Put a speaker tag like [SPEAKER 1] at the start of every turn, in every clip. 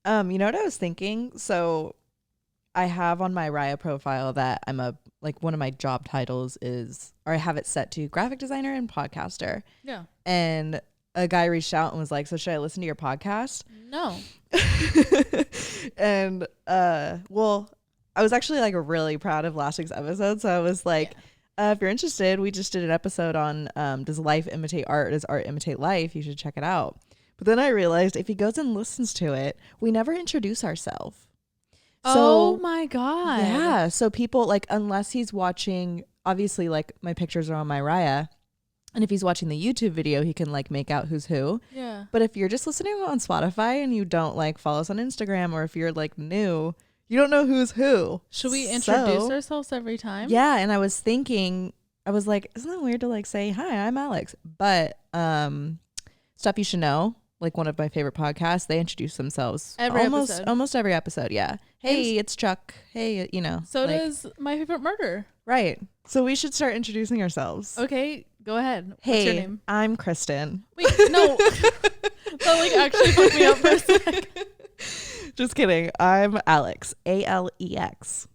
[SPEAKER 1] You know what I was thinking? So I have on my Raya profile that I'm one of my job titles is, or I have it set to graphic designer and podcaster.
[SPEAKER 2] Yeah.
[SPEAKER 1] And a guy reached out and was like, so should I listen to your podcast?
[SPEAKER 2] No.
[SPEAKER 1] And, well, I was actually like really proud of last week's episode. So I was like, if you're interested, we just did an episode on, does life imitate art? Does art imitate life? You should check it out. But then I realized if he goes and listens to it, we never introduce ourselves.
[SPEAKER 2] Oh my God.
[SPEAKER 1] Yeah. So people like, unless he's watching, obviously like my pictures are on my Raya. And if he's watching the YouTube video, he can like make out who's who.
[SPEAKER 2] Yeah.
[SPEAKER 1] But if you're just listening on Spotify and you don't like follow us on Instagram, or if you're like new, you don't know who's who.
[SPEAKER 2] Should we introduce ourselves every time?
[SPEAKER 1] Yeah. And I was thinking, I was like, isn't that weird to like say, hi, I'm Alex. But Stuff You Should Know, like one of my favorite podcasts, they introduce themselves almost every episode. Yeah. Hey, it's Chuck. Hey, you know.
[SPEAKER 2] So does My Favorite Murder.
[SPEAKER 1] Right. So we should start introducing ourselves.
[SPEAKER 2] Okay, go ahead.
[SPEAKER 1] Hey,
[SPEAKER 2] what's your name?
[SPEAKER 1] I'm Kristen.
[SPEAKER 2] Wait, no. That like actually fucked me up for a sec.
[SPEAKER 1] Just kidding. I'm Alex. Alex.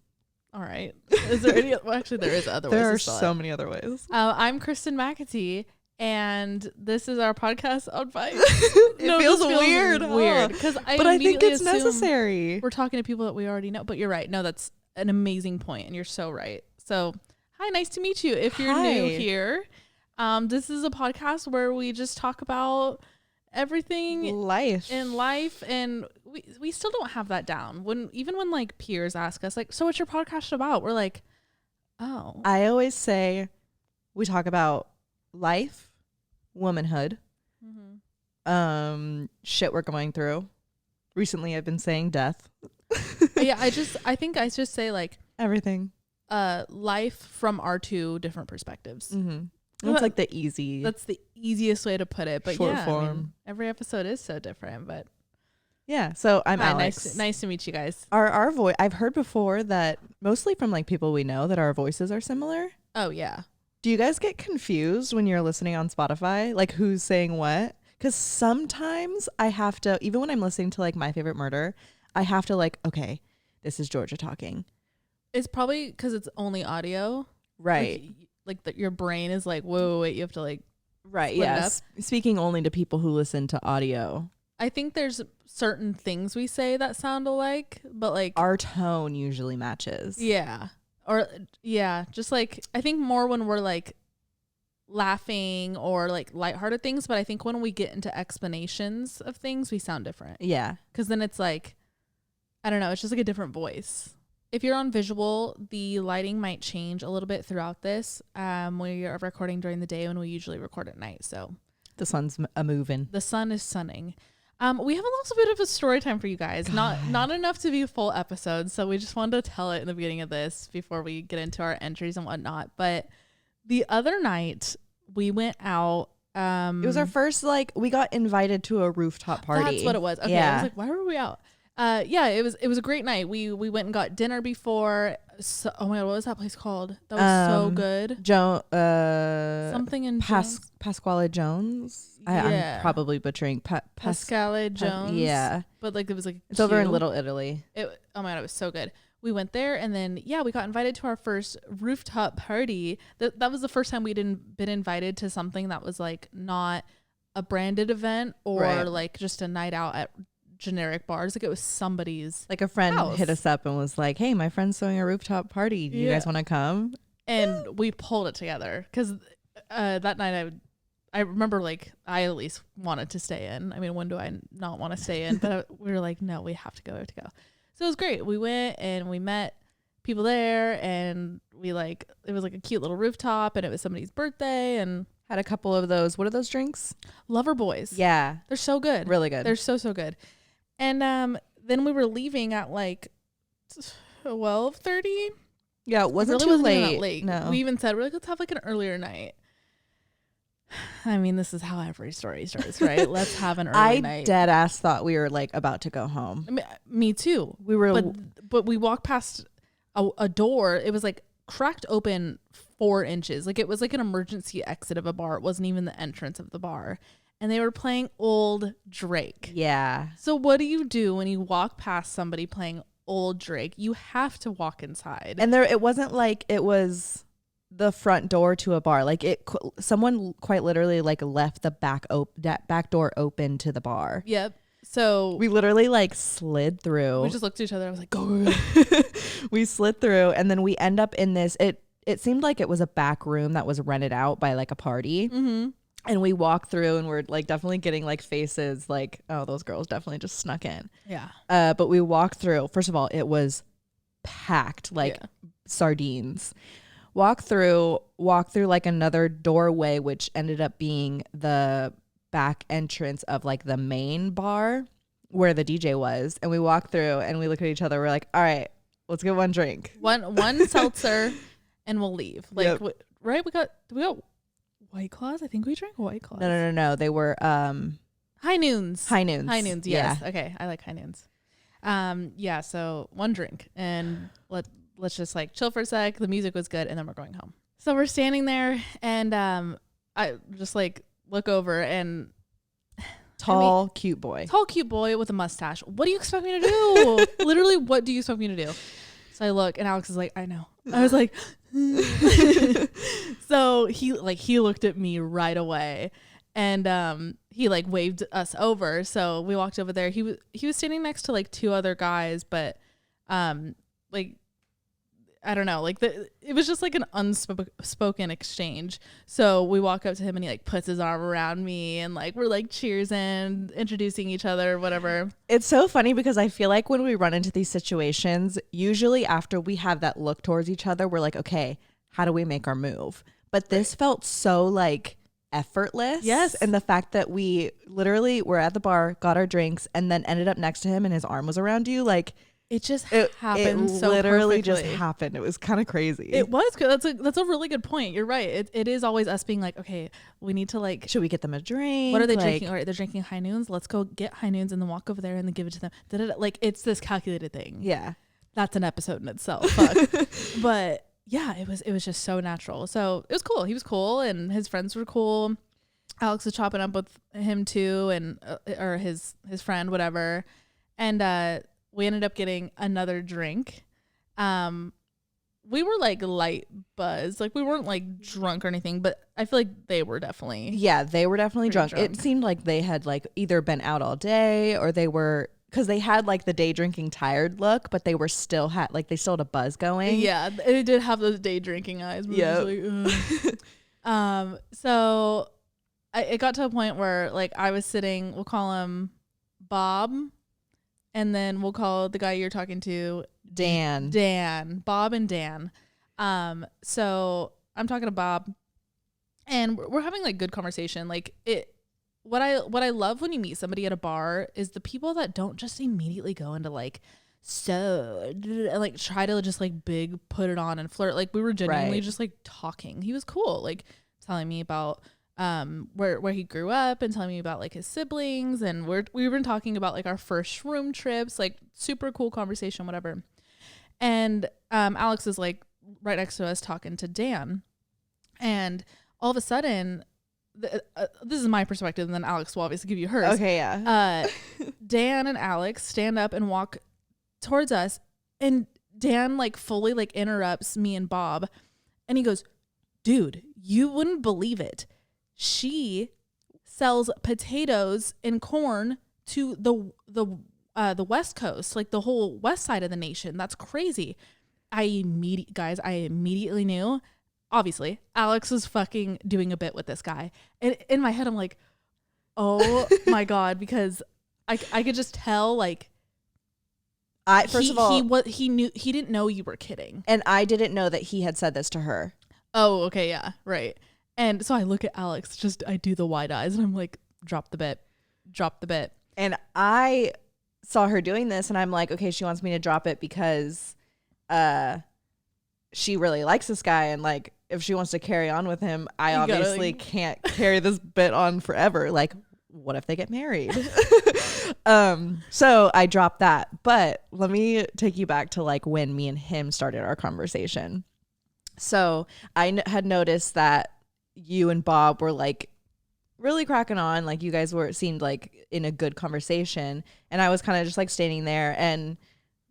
[SPEAKER 2] All right. Is there any? Well, actually, there is other ways.
[SPEAKER 1] There are so many other ways.
[SPEAKER 2] I'm Kristen McAtee, and this is our podcast, Oddvice.
[SPEAKER 1] It feels weird.
[SPEAKER 2] Weird, because
[SPEAKER 1] but I think it's necessary.
[SPEAKER 2] We're talking to people that we already know. But you're right. No, that's an amazing point, and you're so right. So, hi, nice to meet you. If you're new here, this is a podcast where we just talk about everything in life, and we still don't have that down. Even when like peers ask us like, so what's your podcast about, we're like, oh,
[SPEAKER 1] I always say we talk about life, womanhood, shit we're going through. Recently I've been saying death.
[SPEAKER 2] Yeah, I think I just say like
[SPEAKER 1] everything,
[SPEAKER 2] life from our two different perspectives.
[SPEAKER 1] That's like the easy.
[SPEAKER 2] That's the easiest way to put it. But
[SPEAKER 1] short
[SPEAKER 2] yeah,
[SPEAKER 1] form.
[SPEAKER 2] I mean, every episode is so different. But
[SPEAKER 1] yeah, so I'm Alex.
[SPEAKER 2] Nice to meet you guys.
[SPEAKER 1] Our voice. I've heard before that mostly from like people we know that our voices are similar.
[SPEAKER 2] Oh yeah.
[SPEAKER 1] Do you guys get confused when you're listening on Spotify, like who's saying what? Because sometimes I have to, even when I'm listening to like My Favorite Murder, I have to like, okay, this is Georgia talking.
[SPEAKER 2] It's probably because it's only audio,
[SPEAKER 1] right?
[SPEAKER 2] Like your brain is like, whoa, wait, you have to like,
[SPEAKER 1] right? Yeah. Speaking only to people who listen to audio.
[SPEAKER 2] I think there's certain things we say that sound alike, but like
[SPEAKER 1] our tone usually matches.
[SPEAKER 2] Yeah. Or yeah, just like I think more when we're like laughing or like lighthearted things, but I think when we get into explanations of things, we sound different.
[SPEAKER 1] Yeah.
[SPEAKER 2] Because then it's like, I don't know, it's just like a different voice. If you're on visual, the lighting might change a little bit throughout this. We are recording during the day when we usually record at night. So
[SPEAKER 1] the sun's moving.
[SPEAKER 2] The sun is sunning. We have a little bit of a story time for you guys. God. Not enough to be a full episode, so we just wanted to tell it in the beginning of this before we get into our entries and whatnot. But the other night we went out.
[SPEAKER 1] It was our first we got invited to a rooftop party.
[SPEAKER 2] That's what it was. Okay, yeah. I was like, why were we out? Yeah, it was a great night. We went and got dinner before. So, oh my God, what was that place called? That was so good. Something in
[SPEAKER 1] Pasquale Jones. Yeah. I'm probably butchering
[SPEAKER 2] Pasquale Jones.
[SPEAKER 1] Yeah,
[SPEAKER 2] but like it was like
[SPEAKER 1] it's over in Little Italy.
[SPEAKER 2] Oh my God, it was so good. We went there and then we got invited to our first rooftop party. That was the first time we'd been invited to something that was like not a branded event or like just a night out at generic bars. Like it was somebody's,
[SPEAKER 1] like a friend house. Hit us up and was like, hey, my friend's throwing a rooftop party, do you guys want to come? And
[SPEAKER 2] we pulled it together because that night I remember like I at least wanted to stay in. I mean, when do I not want to stay in? But we were like, no, we have to go. So it was great. We went and we met people there and we it was like a cute little rooftop and it was somebody's birthday and
[SPEAKER 1] had a couple of those. What are those drinks?
[SPEAKER 2] Lover Boys.
[SPEAKER 1] Yeah.
[SPEAKER 2] They're so good.
[SPEAKER 1] Really good.
[SPEAKER 2] They're so good. And then we were leaving at like 12:30.
[SPEAKER 1] Yeah, it wasn't
[SPEAKER 2] really
[SPEAKER 1] too
[SPEAKER 2] wasn't that late.
[SPEAKER 1] No.
[SPEAKER 2] We even said, we're like, let's have like an earlier night. I mean, this is how every story starts, right? Let's have an early night.
[SPEAKER 1] I dead ass thought we were like about to go home.
[SPEAKER 2] I mean, me too.
[SPEAKER 1] We were,
[SPEAKER 2] but we walked past a door. It was like cracked open 4 inches. Like it was like an emergency exit of a bar. It wasn't even the entrance of the bar. and they were playing old Drake.
[SPEAKER 1] Yeah.
[SPEAKER 2] So what do you do when you walk past somebody playing old Drake? You have to walk inside.
[SPEAKER 1] And it wasn't like it was the front door to a bar. Like someone quite literally like left the back door open to the bar.
[SPEAKER 2] Yep. So
[SPEAKER 1] we literally like slid through.
[SPEAKER 2] We just looked at each other. I was like, go.
[SPEAKER 1] We slid through, and then we end up in this. It seemed like it was a back room that was rented out by like a party.
[SPEAKER 2] Mm-hmm.
[SPEAKER 1] And we walk through, and we're like definitely getting like faces like, oh, those girls definitely just snuck in.
[SPEAKER 2] Yeah.
[SPEAKER 1] But we walked through. First of all, it was packed like sardines. Walk through like another doorway, which ended up being the back entrance of like the main bar where the DJ was. And we walk through and we look at each other. We're like, all right, let's get one drink.
[SPEAKER 2] One seltzer and we'll leave. Like, right? We got White Claws? I think we drank White Claws.
[SPEAKER 1] No. They were
[SPEAKER 2] High Noons.
[SPEAKER 1] High Noons.
[SPEAKER 2] High Noons, yes.
[SPEAKER 1] Yeah.
[SPEAKER 2] Okay, I like High Noons. Yeah, so one drink and let's just like chill for a sec. The music was good, and then we're going home. So we're standing there, and I just like look over, and
[SPEAKER 1] tall, cute boy
[SPEAKER 2] with a mustache. What do you expect me to do? Literally, what do you expect me to do? So I look, and Alex is like, I know. I was like, so he looked at me right away, and he like waved us over. So we walked over there. He was standing next to like two other guys, but like, I don't know, like it was just like an unspoken exchange. So we walk up to him, and he like puts his arm around me, and like we're like cheers and introducing each other, whatever.
[SPEAKER 1] It's so funny because I feel like when we run into these situations, usually after we have that look towards each other, we're like, okay, how do we make our move? But this felt so like effortless.
[SPEAKER 2] Yes.
[SPEAKER 1] And the fact that we literally were at the bar, got our drinks, and then ended up next to him and his arm was around you, like
[SPEAKER 2] it just happened.
[SPEAKER 1] It
[SPEAKER 2] so
[SPEAKER 1] literally
[SPEAKER 2] perfectly.
[SPEAKER 1] just happened. It was kind of crazy.
[SPEAKER 2] It was good. That's a really good point. You're right. It is always us being like, okay, we need to like.
[SPEAKER 1] Should we get them a drink?
[SPEAKER 2] What are they drinking? All right, they're drinking High Noons. Let's go get High Noons and then walk over there and then give it to them. Like it's this calculated thing.
[SPEAKER 1] Yeah,
[SPEAKER 2] that's an episode in itself. Fuck. But yeah, it was just so natural. So it was cool. He was cool, and his friends were cool. Alex was chopping up with him too, and or his friend, whatever, and we ended up getting another drink. We were like light buzz, like we weren't like drunk or anything, but I feel like they were definitely
[SPEAKER 1] drunk. It seemed like they had like either been out all day, or they were, because they had like the day drinking tired look, but they were still had a buzz going.
[SPEAKER 2] Yeah, it did have those day drinking eyes.
[SPEAKER 1] Yeah.
[SPEAKER 2] Like, so it got to a point where like I was sitting, we'll call him Bob, and then we'll call the guy you're talking to Dan, Bob and Dan. So I'm talking to Bob, and we're having like good conversation. Like what I love when you meet somebody at a bar is the people that don't just immediately go into like, so, and like try to just like big put it on and flirt. Like we were genuinely just like talking. He was cool, like telling me about where he grew up and telling me about like his siblings, and we've been talking about like our first room trips, like super cool conversation, whatever. And Alex is like right next to us talking to Dan, and all of a sudden this is my perspective, and then Alex will obviously give you hers.
[SPEAKER 1] Okay, yeah.
[SPEAKER 2] Dan and Alex stand up and walk towards us, and Dan like fully like interrupts me and Bob, and he goes, dude, you wouldn't believe it, she sells potatoes and corn to the West Coast, like the whole west side of the nation. That's crazy. I immediately knew, obviously, Alex was fucking doing a bit with this guy. And in my head, I'm like, oh my God, because I could just tell, like, he didn't know you were kidding.
[SPEAKER 1] And I didn't know that he had said this to her.
[SPEAKER 2] Oh, okay, yeah, right. And so I look at Alex, I do the wide eyes, and I'm like, drop the bit.
[SPEAKER 1] And I saw her doing this, and I'm like, okay, she wants me to drop it because she really likes this guy, and like if she wants to carry on with him, I obviously can't carry this bit on forever. Like, what if they get married? So I dropped that. But let me take you back to like when me and him started our conversation. So I had noticed that you and Bob were like really cracking on. Like you guys seemed like in a good conversation, and I was kind of just like standing there. And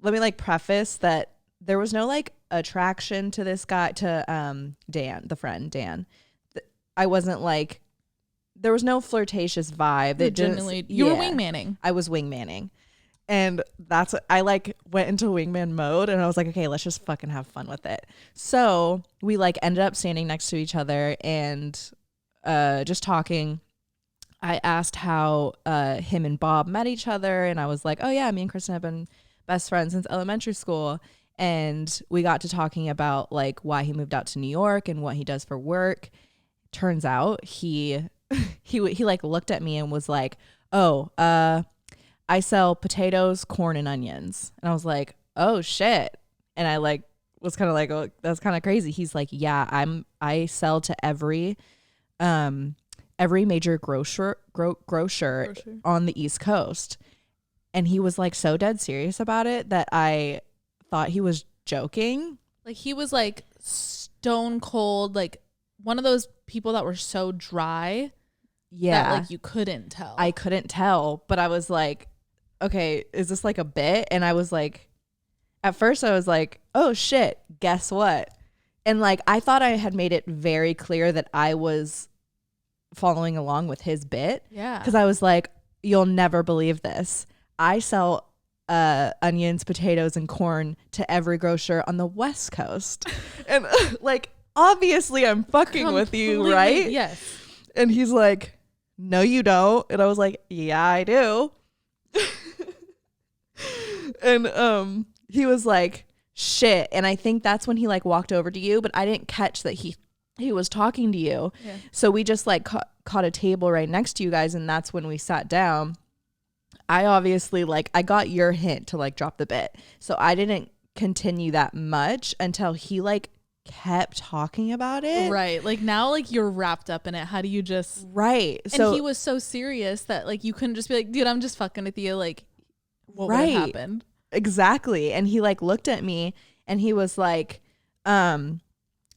[SPEAKER 1] let me like preface that there was no like attraction to this guy, to Dan, the friend Dan. I wasn't like, there was no flirtatious vibe.
[SPEAKER 2] You were wingmanning.
[SPEAKER 1] I was wingmanning. And that's what I like went into wingman mode, and I was like, okay, let's just fucking have fun with it. So we like ended up standing next to each other and just talking. I asked how him and Bob met each other, and I was like, oh yeah, me and Kristen have been best friends since elementary school. And we got to talking about like why he moved out to New York and what he does for work. Turns out he like looked at me and was like, oh, I sell potatoes, corn, and onions. And I was like, oh shit. And I like was kind of like, oh, that's kind of crazy. He's like, yeah, I sell to every major grocer on the East Coast. And he was like so dead serious about it that I thought he was joking.
[SPEAKER 2] Like he was like stone cold, like one of those people that were so dry.
[SPEAKER 1] Yeah.
[SPEAKER 2] That like you couldn't tell.
[SPEAKER 1] I couldn't tell, but I was like, okay, is this like a bit? And I was like, at first I was like, oh shit, guess what? And like, I thought I had made it very clear that I was following along with his bit.
[SPEAKER 2] Yeah.
[SPEAKER 1] Because I was like, you'll never believe this. I sell onions, potatoes, and corn to every grocer on the West Coast. And like, obviously I'm fucking with you, right?
[SPEAKER 2] Yes.
[SPEAKER 1] And he's like, no, you don't. And I was like, yeah, I do. And he was like, shit. And I think that's when he like walked over to you, but I didn't catch that he was talking to you.
[SPEAKER 2] Yeah.
[SPEAKER 1] So we just like caught a table right next to you guys, and that's when we sat down. I obviously like, I got your hint to like drop the bit, so I didn't continue that much until he like kept talking about it.
[SPEAKER 2] Right. Like now like you're wrapped up in it. How do you just
[SPEAKER 1] right?
[SPEAKER 2] And
[SPEAKER 1] so
[SPEAKER 2] he was so serious that like you couldn't just be like, dude, I'm just fucking with you. Like what would have happened?
[SPEAKER 1] Exactly. And he like looked at me and he was like,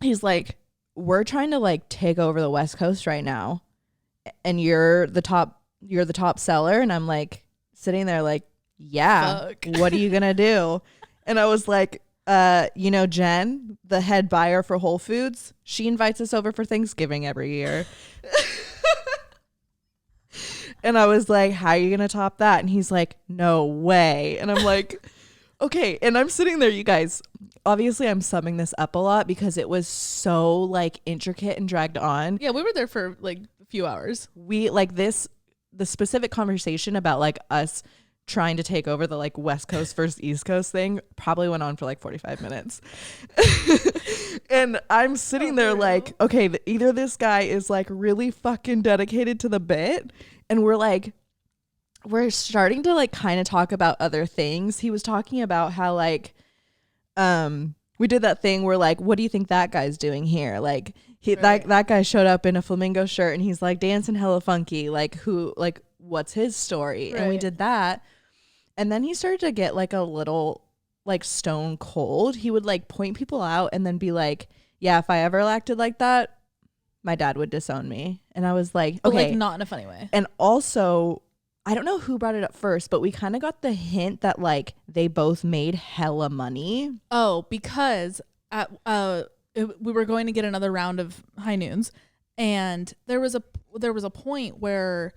[SPEAKER 1] he's like, we're trying to like take over the West Coast right now, and you're the top seller. And I'm like sitting there like, yeah. Fuck. What are you gonna do? And I was like, you know, Jen, the head buyer for Whole Foods, she invites us over for Thanksgiving every year. And I was like, how are you going to top that? And he's like, no way. And I'm like, okay. And I'm sitting there, you guys, obviously I'm summing this up a lot because it was so like intricate and dragged on.
[SPEAKER 2] Yeah, we were there for like a few hours.
[SPEAKER 1] We like the specific conversation about like us trying to take over the like West Coast versus East Coast thing probably went on for like 45 minutes. And I'm sitting there like, okay, either this guy is like really fucking dedicated to the bit, and we're starting to like kind of talk about other things. He was talking about how like we did that thing where like, what do you think that guy's doing here? Like that guy showed up in a flamingo shirt and he's like dancing hella funky, like who, like what's his story? Right. And we did that. And then he started to get like a little like stone cold. He would like point people out and then be like, yeah, if I ever acted like that, my dad would disown me. And I was like, okay.
[SPEAKER 2] But like not in a funny way.
[SPEAKER 1] And also, I don't know who brought it up first, but we kind of got the hint that like they both made hella money.
[SPEAKER 2] Oh, because we were going to get another round of high noons, and there was a point where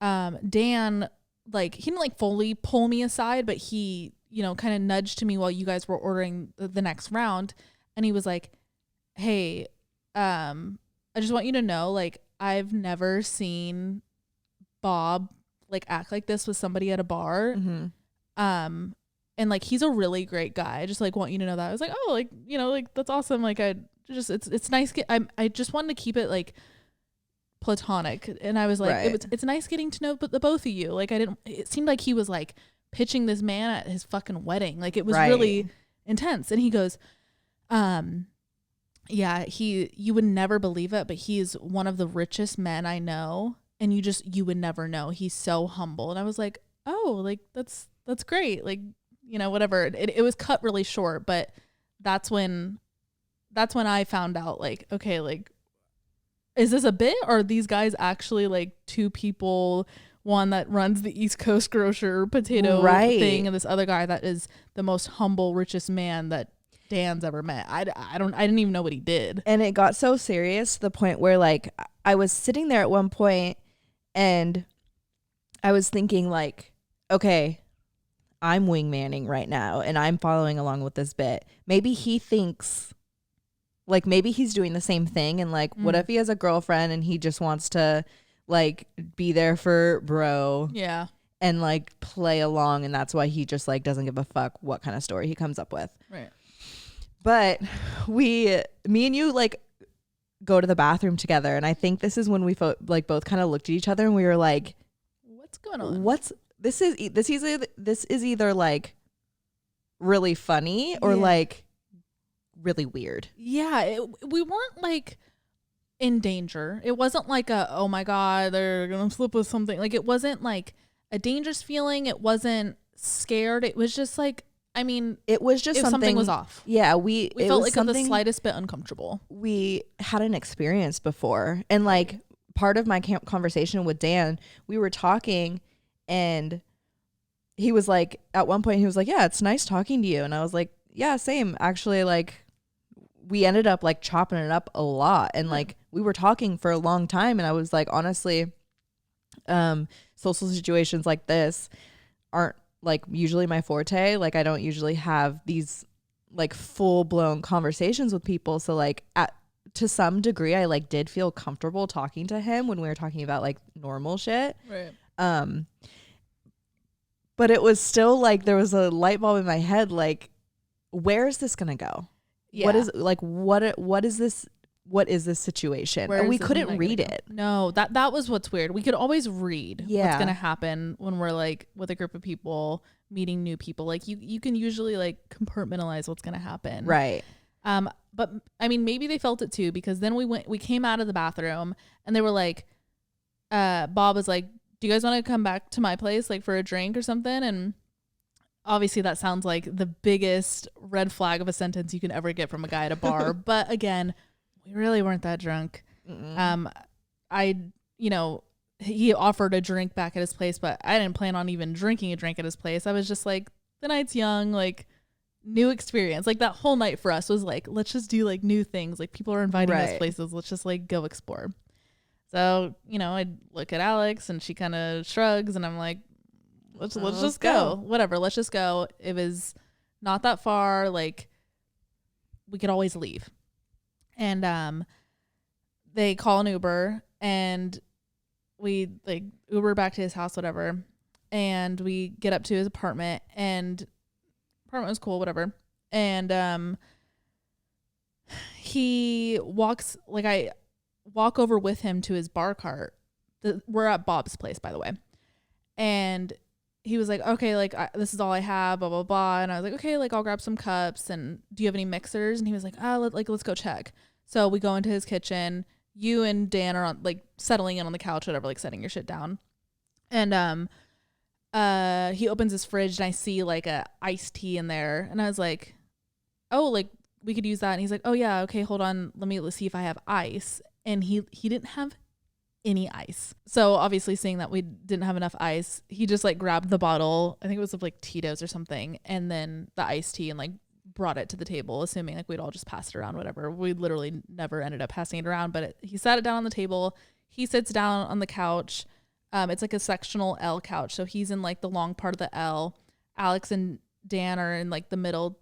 [SPEAKER 2] Dan, like, he didn't like fully pull me aside, but he, you know, kind of nudged to me while you guys were ordering the next round, and he was like, hey, I just want you to know, like, I've never seen Bob like act like this with somebody at a bar.
[SPEAKER 1] Mm-hmm.
[SPEAKER 2] And like, he's a really great guy. I just like want you to know that. I was like, oh, like, you know, like that's awesome. Like it's nice. I just wanted to keep it like platonic. And I was like, right. It's nice getting to know the both of you. Like it seemed like he was like pitching this man at his fucking wedding. Like it was right. really intense. And he goes, yeah, you would never believe it, but he is one of the richest men I know. And you would never know. He's so humble. And I was like, oh, like that's great. Like, you know, whatever. It was cut really short, but that's when I found out, like, okay, like is this a bit, or are these guys actually like two people, one that runs the East Coast grocer potato thing, and this other guy that is the most humble, richest man that Dan's ever met. I didn't even know what he did.
[SPEAKER 1] And it got so serious to the point where like I was sitting there at one point and I was thinking like, okay, I'm wingmanning right now and I'm following along with this bit. Maybe he thinks like maybe he's doing the same thing, and like what if he has a girlfriend and he just wants to like be there for bro.
[SPEAKER 2] Yeah.
[SPEAKER 1] And like play along, and that's why he just like doesn't give a fuck what kind of story he comes up with.
[SPEAKER 2] Right.
[SPEAKER 1] But me and you like go to the bathroom together, and I think this is when we like both kind of looked at each other and we were like,
[SPEAKER 2] what's going on?
[SPEAKER 1] This is either like really funny or like really weird.
[SPEAKER 2] Yeah, we weren't like in danger. It wasn't like a, oh my god, they're gonna slip with something. Like it wasn't like a dangerous feeling. It wasn't scared. It was just like, I mean,
[SPEAKER 1] it was just
[SPEAKER 2] something was off.
[SPEAKER 1] Yeah, we
[SPEAKER 2] felt like the slightest bit uncomfortable.
[SPEAKER 1] We had an experience before, and like part of my conversation with Dan, we were talking, and he was like, at one point he was like, yeah, it's nice talking to you, and I was like, yeah, same. Actually, like we ended up like chopping it up a lot, and like we were talking for a long time, and I was like, honestly, social situations like this aren't like usually my forte. Like I don't usually have these like full blown conversations with people. So like to some degree I like did feel comfortable talking to him when we were talking about like normal shit.
[SPEAKER 2] Right.
[SPEAKER 1] But it was still like there was a light bulb in my head, like, where is this gonna go? Yeah. What is this situation? And we couldn't read it.
[SPEAKER 2] No, that was what's weird. We could always read what's gonna happen when we're like with a group of people meeting new people. Like you can usually like compartmentalize what's gonna happen.
[SPEAKER 1] Right.
[SPEAKER 2] But I mean maybe they felt it too, because then we came out of the bathroom and they were like, Bob was like, do you guys want to come back to my place like for a drink or something? And obviously that sounds like the biggest red flag of a sentence you can ever get from a guy at a bar. But again, we really weren't that drunk. He offered a drink back at his place, but I didn't plan on even drinking a drink at his place. I was just like, the night's young, like new experience. Like that whole night for us was like, let's just do like new things. Like people are inviting us places. Let's just like go explore. So, I look at Alex and she kind of shrugs and I'm like, let's just go. Whatever. Let's just go. It was not that far. Like we could always leave. And they call an Uber and we like Uber back to his house, whatever. And we get up to his apartment, and apartment was cool, whatever. And he walks, like I walk over with him to his bar cart. We're at Bob's place, by the way. And he was like, okay, like this is all I have, blah, blah, blah. And I was like, okay, like I'll grab some cups. And do you have any mixers? And he was like, let's go check. So we go into his kitchen. You and Dan are on, like settling in on the couch, whatever, like setting your shit down. And he opens his fridge and I see like a iced tea in there. And I was like, oh, like we could use that. And he's like, oh yeah, okay, hold on. Let's see if I have ice. And he didn't have any ice. So obviously seeing that we didn't have enough ice, he just like grabbed the bottle, I think it was of like Tito's or something, and then the iced tea, and like brought it to the table, assuming like we'd all just pass it around, whatever. We literally never ended up passing it around, but he sat it down on the table. He sits down on the couch. It's like a sectional L couch. So he's in like the long part of the L. Alex and Dan are in like the middle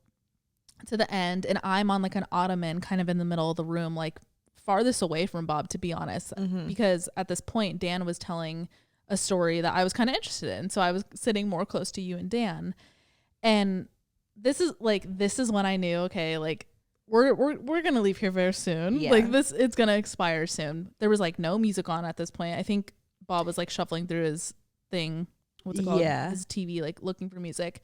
[SPEAKER 2] to the end. And I'm on like an ottoman kind of in the middle of the room, like farthest away from Bob, to be honest, because at this point Dan was telling a story that I was kind of interested in. So I was sitting more close to you and Dan. And this is when I knew, okay, like we're going to leave here very soon. Yeah. Like it's going to expire soon. There was like no music on at this point. I think Bob was like shuffling through his thing. What's it called? Yeah. His TV, like looking for music.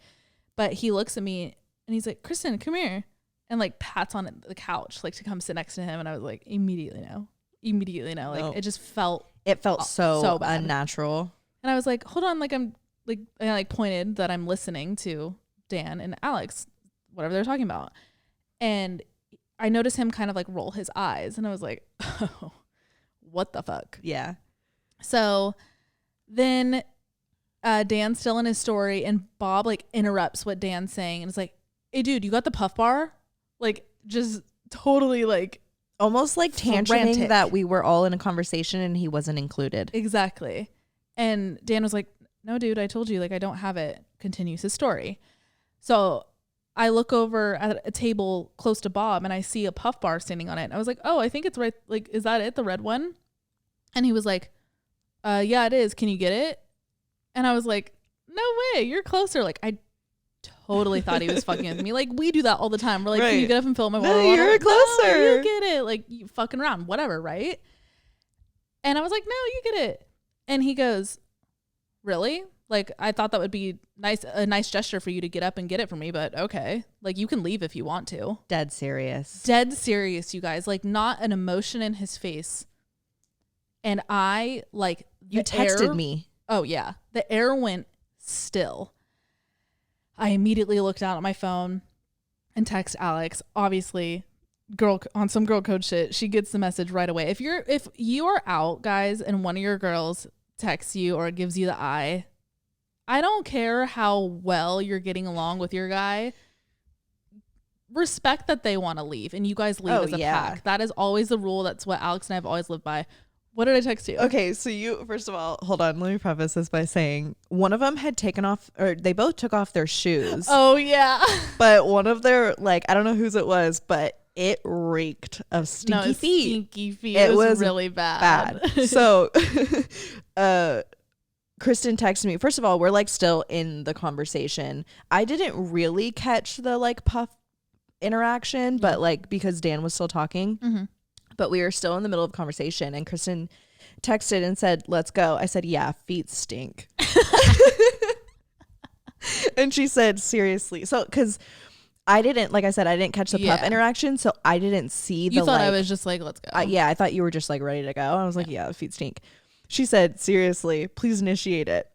[SPEAKER 2] But he looks at me and he's like, Kristen, come here. And like pats on the couch, like to come sit next to him. And I was like, immediately no. Like it just felt
[SPEAKER 1] so bad. Unnatural.
[SPEAKER 2] And I was like, hold on. Like I'm like, and I like pointed that I'm listening to Dan and Alex, whatever they're talking about. And I noticed him kind of like roll his eyes. And I was like, oh, what the fuck?
[SPEAKER 1] Yeah.
[SPEAKER 2] So then Dan's still in his story, and Bob like interrupts what Dan's saying and is like, hey dude, you got the puff bar? Like just totally like
[SPEAKER 1] almost like tantruming
[SPEAKER 2] frantic.
[SPEAKER 1] that we were all in a conversation and he wasn't included.
[SPEAKER 2] Exactly. And Dan was like, no dude, I told you, like I don't have it. Continues his story. So I look over at a table close to Bob and I see a puff bar standing on it. And I was like, oh, I think it's right. Like, is that it? The red one? And he was like, yeah, it is. Can you get it? And I was like, no way. You're closer. Like, I totally thought he was fucking with me. Like, we do that all the time. We're like, can you get up and fill my water bottle?
[SPEAKER 1] You're closer.
[SPEAKER 2] No, you get it. Like, you fucking around. Whatever, right? And I was like, no, you get it. And he goes, really? Like, I thought that would be a nice gesture for you to get up and get it for me, but okay. Like, you can leave if you want to.
[SPEAKER 1] Dead serious,
[SPEAKER 2] you guys. Like, not an emotion in his face. And I, like,
[SPEAKER 1] you texted me.
[SPEAKER 2] Oh, yeah. The air went still. I immediately looked down at my phone and text Alex. Obviously, girl on some girl code shit. She gets the message right away. If you are out, guys, and one of your girls texts you or gives you the eye, I don't care how well you're getting along with your guy. Respect that they want to leave and you guys leave as a pack. That is always the rule. That's what Alex and I have always lived by. What did I text you?
[SPEAKER 1] Okay, so you, first of all, hold on. Let me preface this by saying one of them had taken off, or they both took off their shoes.
[SPEAKER 2] Oh, yeah.
[SPEAKER 1] But one of their, like, I don't know whose it was, but it reeked of stinky feet.
[SPEAKER 2] Stinky feet. It was really bad.
[SPEAKER 1] So, Kristen texted me. First of all, we're like still in the conversation. I didn't really catch the like puff interaction, but like because Dan was still talking.
[SPEAKER 2] Mm-hmm.
[SPEAKER 1] But we were still in the middle of conversation, and Kristen texted and said, let's go. I said, yeah, feet stink. And she said, seriously. So, because I didn't, like I said, I didn't catch the puff interaction, so I didn't see the,
[SPEAKER 2] you thought I was just like, let's go.
[SPEAKER 1] I thought you were just like ready to go. I was like, yeah, feet stink. She said, seriously, please initiate it.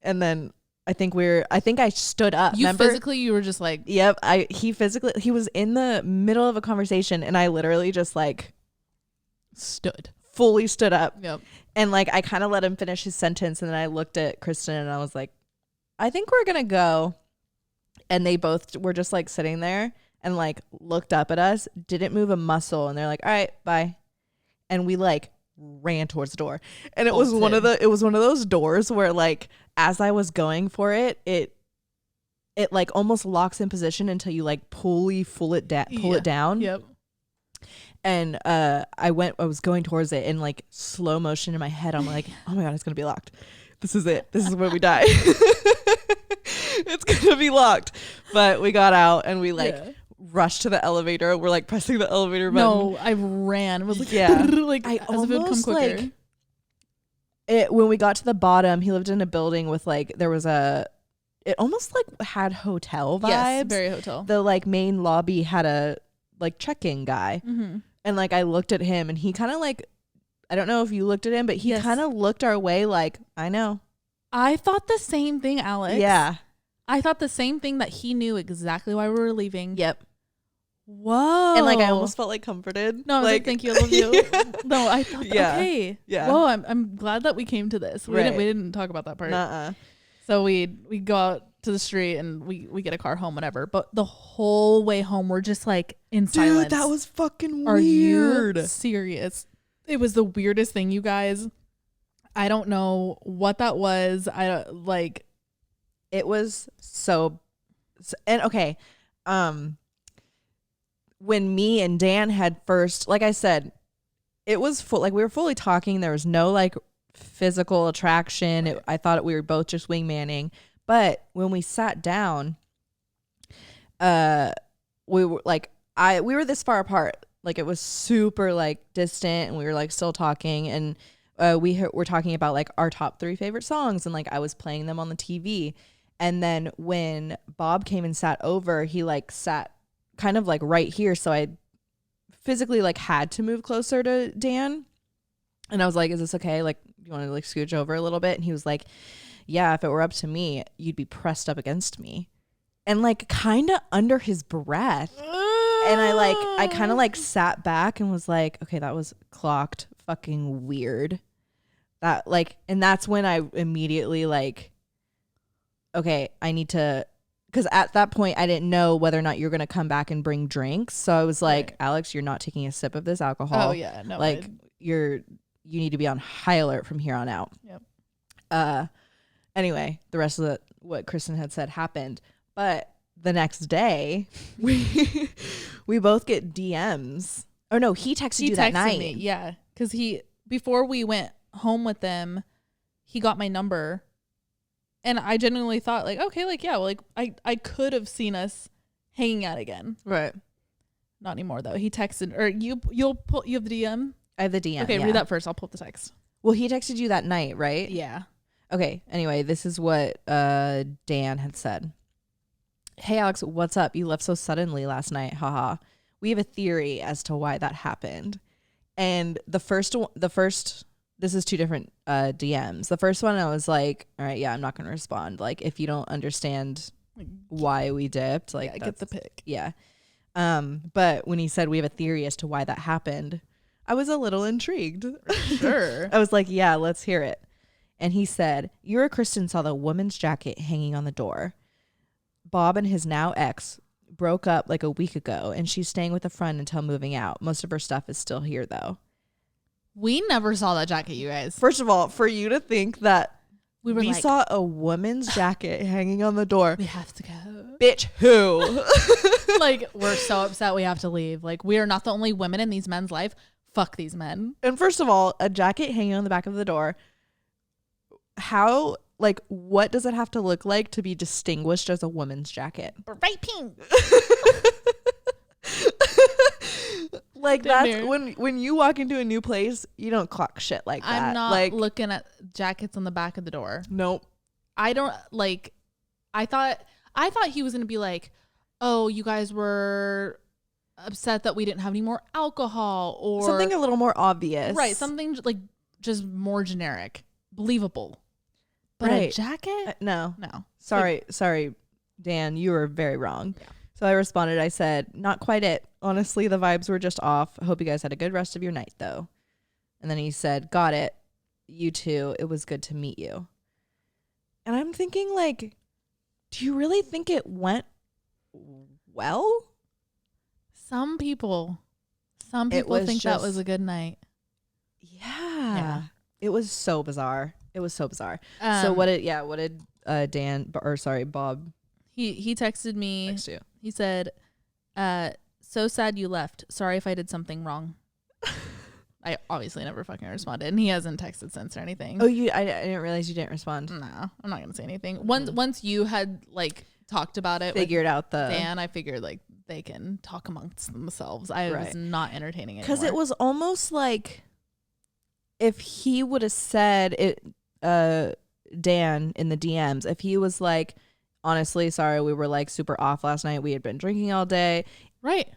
[SPEAKER 1] And then I think I stood up.
[SPEAKER 2] You
[SPEAKER 1] remember?
[SPEAKER 2] Physically, you were just like,
[SPEAKER 1] yep. He was in the middle of a conversation, and I literally just like fully stood up.
[SPEAKER 2] Yep.
[SPEAKER 1] And like I kind of let him finish his sentence, and then I looked at Kristen and I was like, I think we're gonna go. And they both were just like sitting there and like looked up at us, didn't move a muscle, and they're like, all right, bye. And we like ran towards the door, and it was one of those doors where like as I was going for it, it like almost locks in position until you like pull it down.
[SPEAKER 2] Yep.
[SPEAKER 1] And I was going towards it in like slow motion in my head. I'm like, oh my God, it's going to be locked. This is it. This is where we die. It's going to be locked. But we got out and we like rushed to the elevator. We're like pressing the elevator button.
[SPEAKER 2] No, I ran. It was like, like
[SPEAKER 1] I
[SPEAKER 2] as if it would come quicker.
[SPEAKER 1] Like, when we got to the bottom, he lived in a building with like, it almost like had hotel vibes.
[SPEAKER 2] Yes, very hotel.
[SPEAKER 1] The like main lobby had a like check-in guy.
[SPEAKER 2] Mm-hmm.
[SPEAKER 1] And like I looked at him and he kind of like, I don't know if you looked at him, but he kind of looked our way like, I know.
[SPEAKER 2] I thought the same thing, Alex.
[SPEAKER 1] Yeah.
[SPEAKER 2] I thought the same thing, that he knew exactly why we were leaving.
[SPEAKER 1] Yep.
[SPEAKER 2] Whoa.
[SPEAKER 1] And like I almost felt like comforted.
[SPEAKER 2] No, I was like, thank you, I love you. Yeah. No, I thought okay.
[SPEAKER 1] Yeah.
[SPEAKER 2] Whoa, I'm glad that we came to this. We didn't talk about that part.
[SPEAKER 1] Nuh-uh.
[SPEAKER 2] So we go out to the street and we get a car home, whatever. But the whole way home we're just like in silence.
[SPEAKER 1] Dude, that was fucking
[SPEAKER 2] weird.
[SPEAKER 1] Are you
[SPEAKER 2] serious? It was the weirdest thing, you guys. I don't know what that was.
[SPEAKER 1] It was so and okay. When me and Dan had first, like I said, it was full, like we were fully talking. There was no like physical attraction.
[SPEAKER 2] Right.
[SPEAKER 1] I thought we were both just wingmanning. But when we sat down, we were like, we were this far apart. Like it was super like distant, and we were like still talking, and we're talking about like our top 3 favorite songs, and like I was playing them on the TV. And then when Bob came and sat over, he like sat kind of like right here, so I physically like had to move closer to Dan. And I was like, is this okay? Like, you want to like scooch over a little bit? And he was like, yeah, if it were up to me, you'd be pressed up against me. And like kind of under his breath. And I kind of like sat back and was like, okay, that was clocked. fucking weird. That like, and that's when I immediately like, okay, I need to, because at that point I didn't know whether or not you're going to come back and bring drinks. So I was like, right. Alex, you're not taking a sip of this alcohol.
[SPEAKER 2] Oh yeah, no.
[SPEAKER 1] Like you need to be on high alert from here on out.
[SPEAKER 2] Yep.
[SPEAKER 1] Anyway, the rest of what Kristen had said happened, but the next day we both get DMs. Oh no, he texted you that night.
[SPEAKER 2] Me, yeah, because before we went home with them, he got my number, and I genuinely thought like, okay, like yeah, well, like I could have seen us hanging out again.
[SPEAKER 1] Right.
[SPEAKER 2] Not anymore though. He texted, or you have the DM.
[SPEAKER 1] I have the DM.
[SPEAKER 2] Okay, read that first. I'll pull up the text.
[SPEAKER 1] Well, he texted you that night, right?
[SPEAKER 2] Yeah.
[SPEAKER 1] Okay. Anyway, this is what Dan had said. Hey Alex, what's up? You left so suddenly last night. Haha. We have a theory as to why that happened. And the first, this is two different DMs. The first one I was like, all right, yeah, I'm not going to respond. Like, if you don't understand why we dipped, like,
[SPEAKER 2] yeah, get the pic.
[SPEAKER 1] Yeah. But when he said we have a theory as to why that happened, I was a little intrigued.
[SPEAKER 2] Sure.
[SPEAKER 1] I was like, yeah, let's hear it. And he said, you or Kristen saw the woman's jacket hanging on the door. Bob and his now ex broke up like a week ago, and she's staying with a friend until moving out. Most of her stuff is still here, though.
[SPEAKER 2] We never saw that jacket, you guys.
[SPEAKER 1] First of all, for you to think that we
[SPEAKER 2] like,
[SPEAKER 1] saw a woman's jacket hanging on the door.
[SPEAKER 2] We have to go.
[SPEAKER 1] Bitch, who?
[SPEAKER 2] Like, we're so upset we have to leave. Like, we are not the only women in these men's life. Fuck these men.
[SPEAKER 1] And first of all, a jacket hanging on the back of the door. How, like, what does it have to look like to be distinguished as a woman's jacket?
[SPEAKER 2] Bright pink.
[SPEAKER 1] Like, that's when you walk into a new place, you don't clock shit like that.
[SPEAKER 2] I'm not
[SPEAKER 1] like,
[SPEAKER 2] looking at jackets on the back of the door.
[SPEAKER 1] Nope.
[SPEAKER 2] I don't like. I thought he was gonna be like, oh, you guys were upset that we didn't have any more alcohol, or
[SPEAKER 1] something a little more obvious,
[SPEAKER 2] right? Something like just more generic, believable. But
[SPEAKER 1] right.
[SPEAKER 2] A jacket?
[SPEAKER 1] No.
[SPEAKER 2] Sorry,
[SPEAKER 1] Dan, you were very wrong.
[SPEAKER 2] Yeah.
[SPEAKER 1] So I responded, I said, not quite it. Honestly, the vibes were just off. I hope you guys had a good rest of your night, though. And then he said, got it. You too. It was good to meet you. And I'm thinking, like, do you really think it went well?
[SPEAKER 2] Some people think that was a good night.
[SPEAKER 1] Yeah. It was so bizarre. So what did Bob?
[SPEAKER 2] He texted me.
[SPEAKER 1] Text you.
[SPEAKER 2] He said, so sad you left. Sorry if I did something wrong. I obviously never fucking responded, and he hasn't texted since or anything.
[SPEAKER 1] Oh, I didn't realize you didn't respond.
[SPEAKER 2] No, I'm not gonna say anything. Once you had like talked about it,
[SPEAKER 1] figured out the
[SPEAKER 2] Dan, I figured like they can talk amongst themselves. I was not entertaining it
[SPEAKER 1] because it was almost like if he would have said it, Dan in the DMs, if he was like, honestly, sorry, we were like super off last night. We had been drinking all day.
[SPEAKER 2] Right.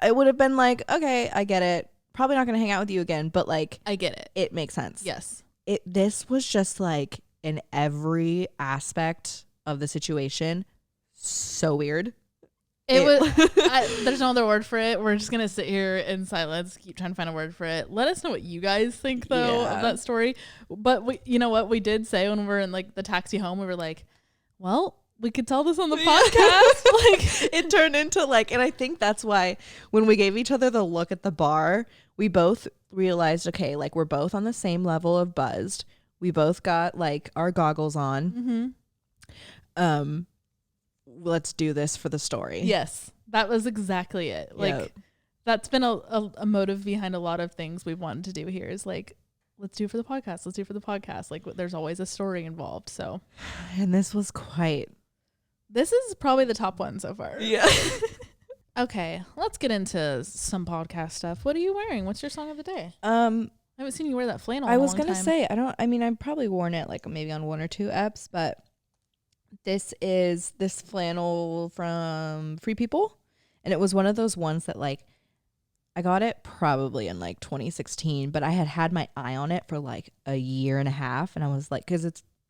[SPEAKER 1] It would have been like, okay, I get it. Probably not going to hang out with you again, but like,
[SPEAKER 2] I get it.
[SPEAKER 1] It makes sense.
[SPEAKER 2] Yes.
[SPEAKER 1] This was just like in every aspect of the situation. So weird.
[SPEAKER 2] There's no other word for it. We're just going to sit here in silence, keep trying to find a word for it. Let us know what you guys think though of that story. But you know what we did say when we were in like the taxi home, we were like, well, we could tell this on the podcast. Like,
[SPEAKER 1] it turned into like, and I think that's why when we gave each other the look at the bar, we both realized, okay, like we're both on the same level of buzzed. We both got like our goggles on. Mm-hmm. Let's do this for the story.
[SPEAKER 2] Yes, that was exactly it. Like that's been a motive behind a lot of things we've wanted to do here is like, let's do it for the podcast. Like there's always a story involved. So,
[SPEAKER 1] and this is
[SPEAKER 2] probably the top one so far.
[SPEAKER 1] Yeah.
[SPEAKER 2] Okay, let's get into some podcast stuff. What are you wearing? What's your song of the day? I haven't seen you wear that flannel.
[SPEAKER 1] I was gonna say I've probably worn it like maybe on one or two eps, but this is this flannel from Free People, and it was one of those ones that like I got it probably in like 2016, but I had my eye on it for like a year and a half, and I was like, because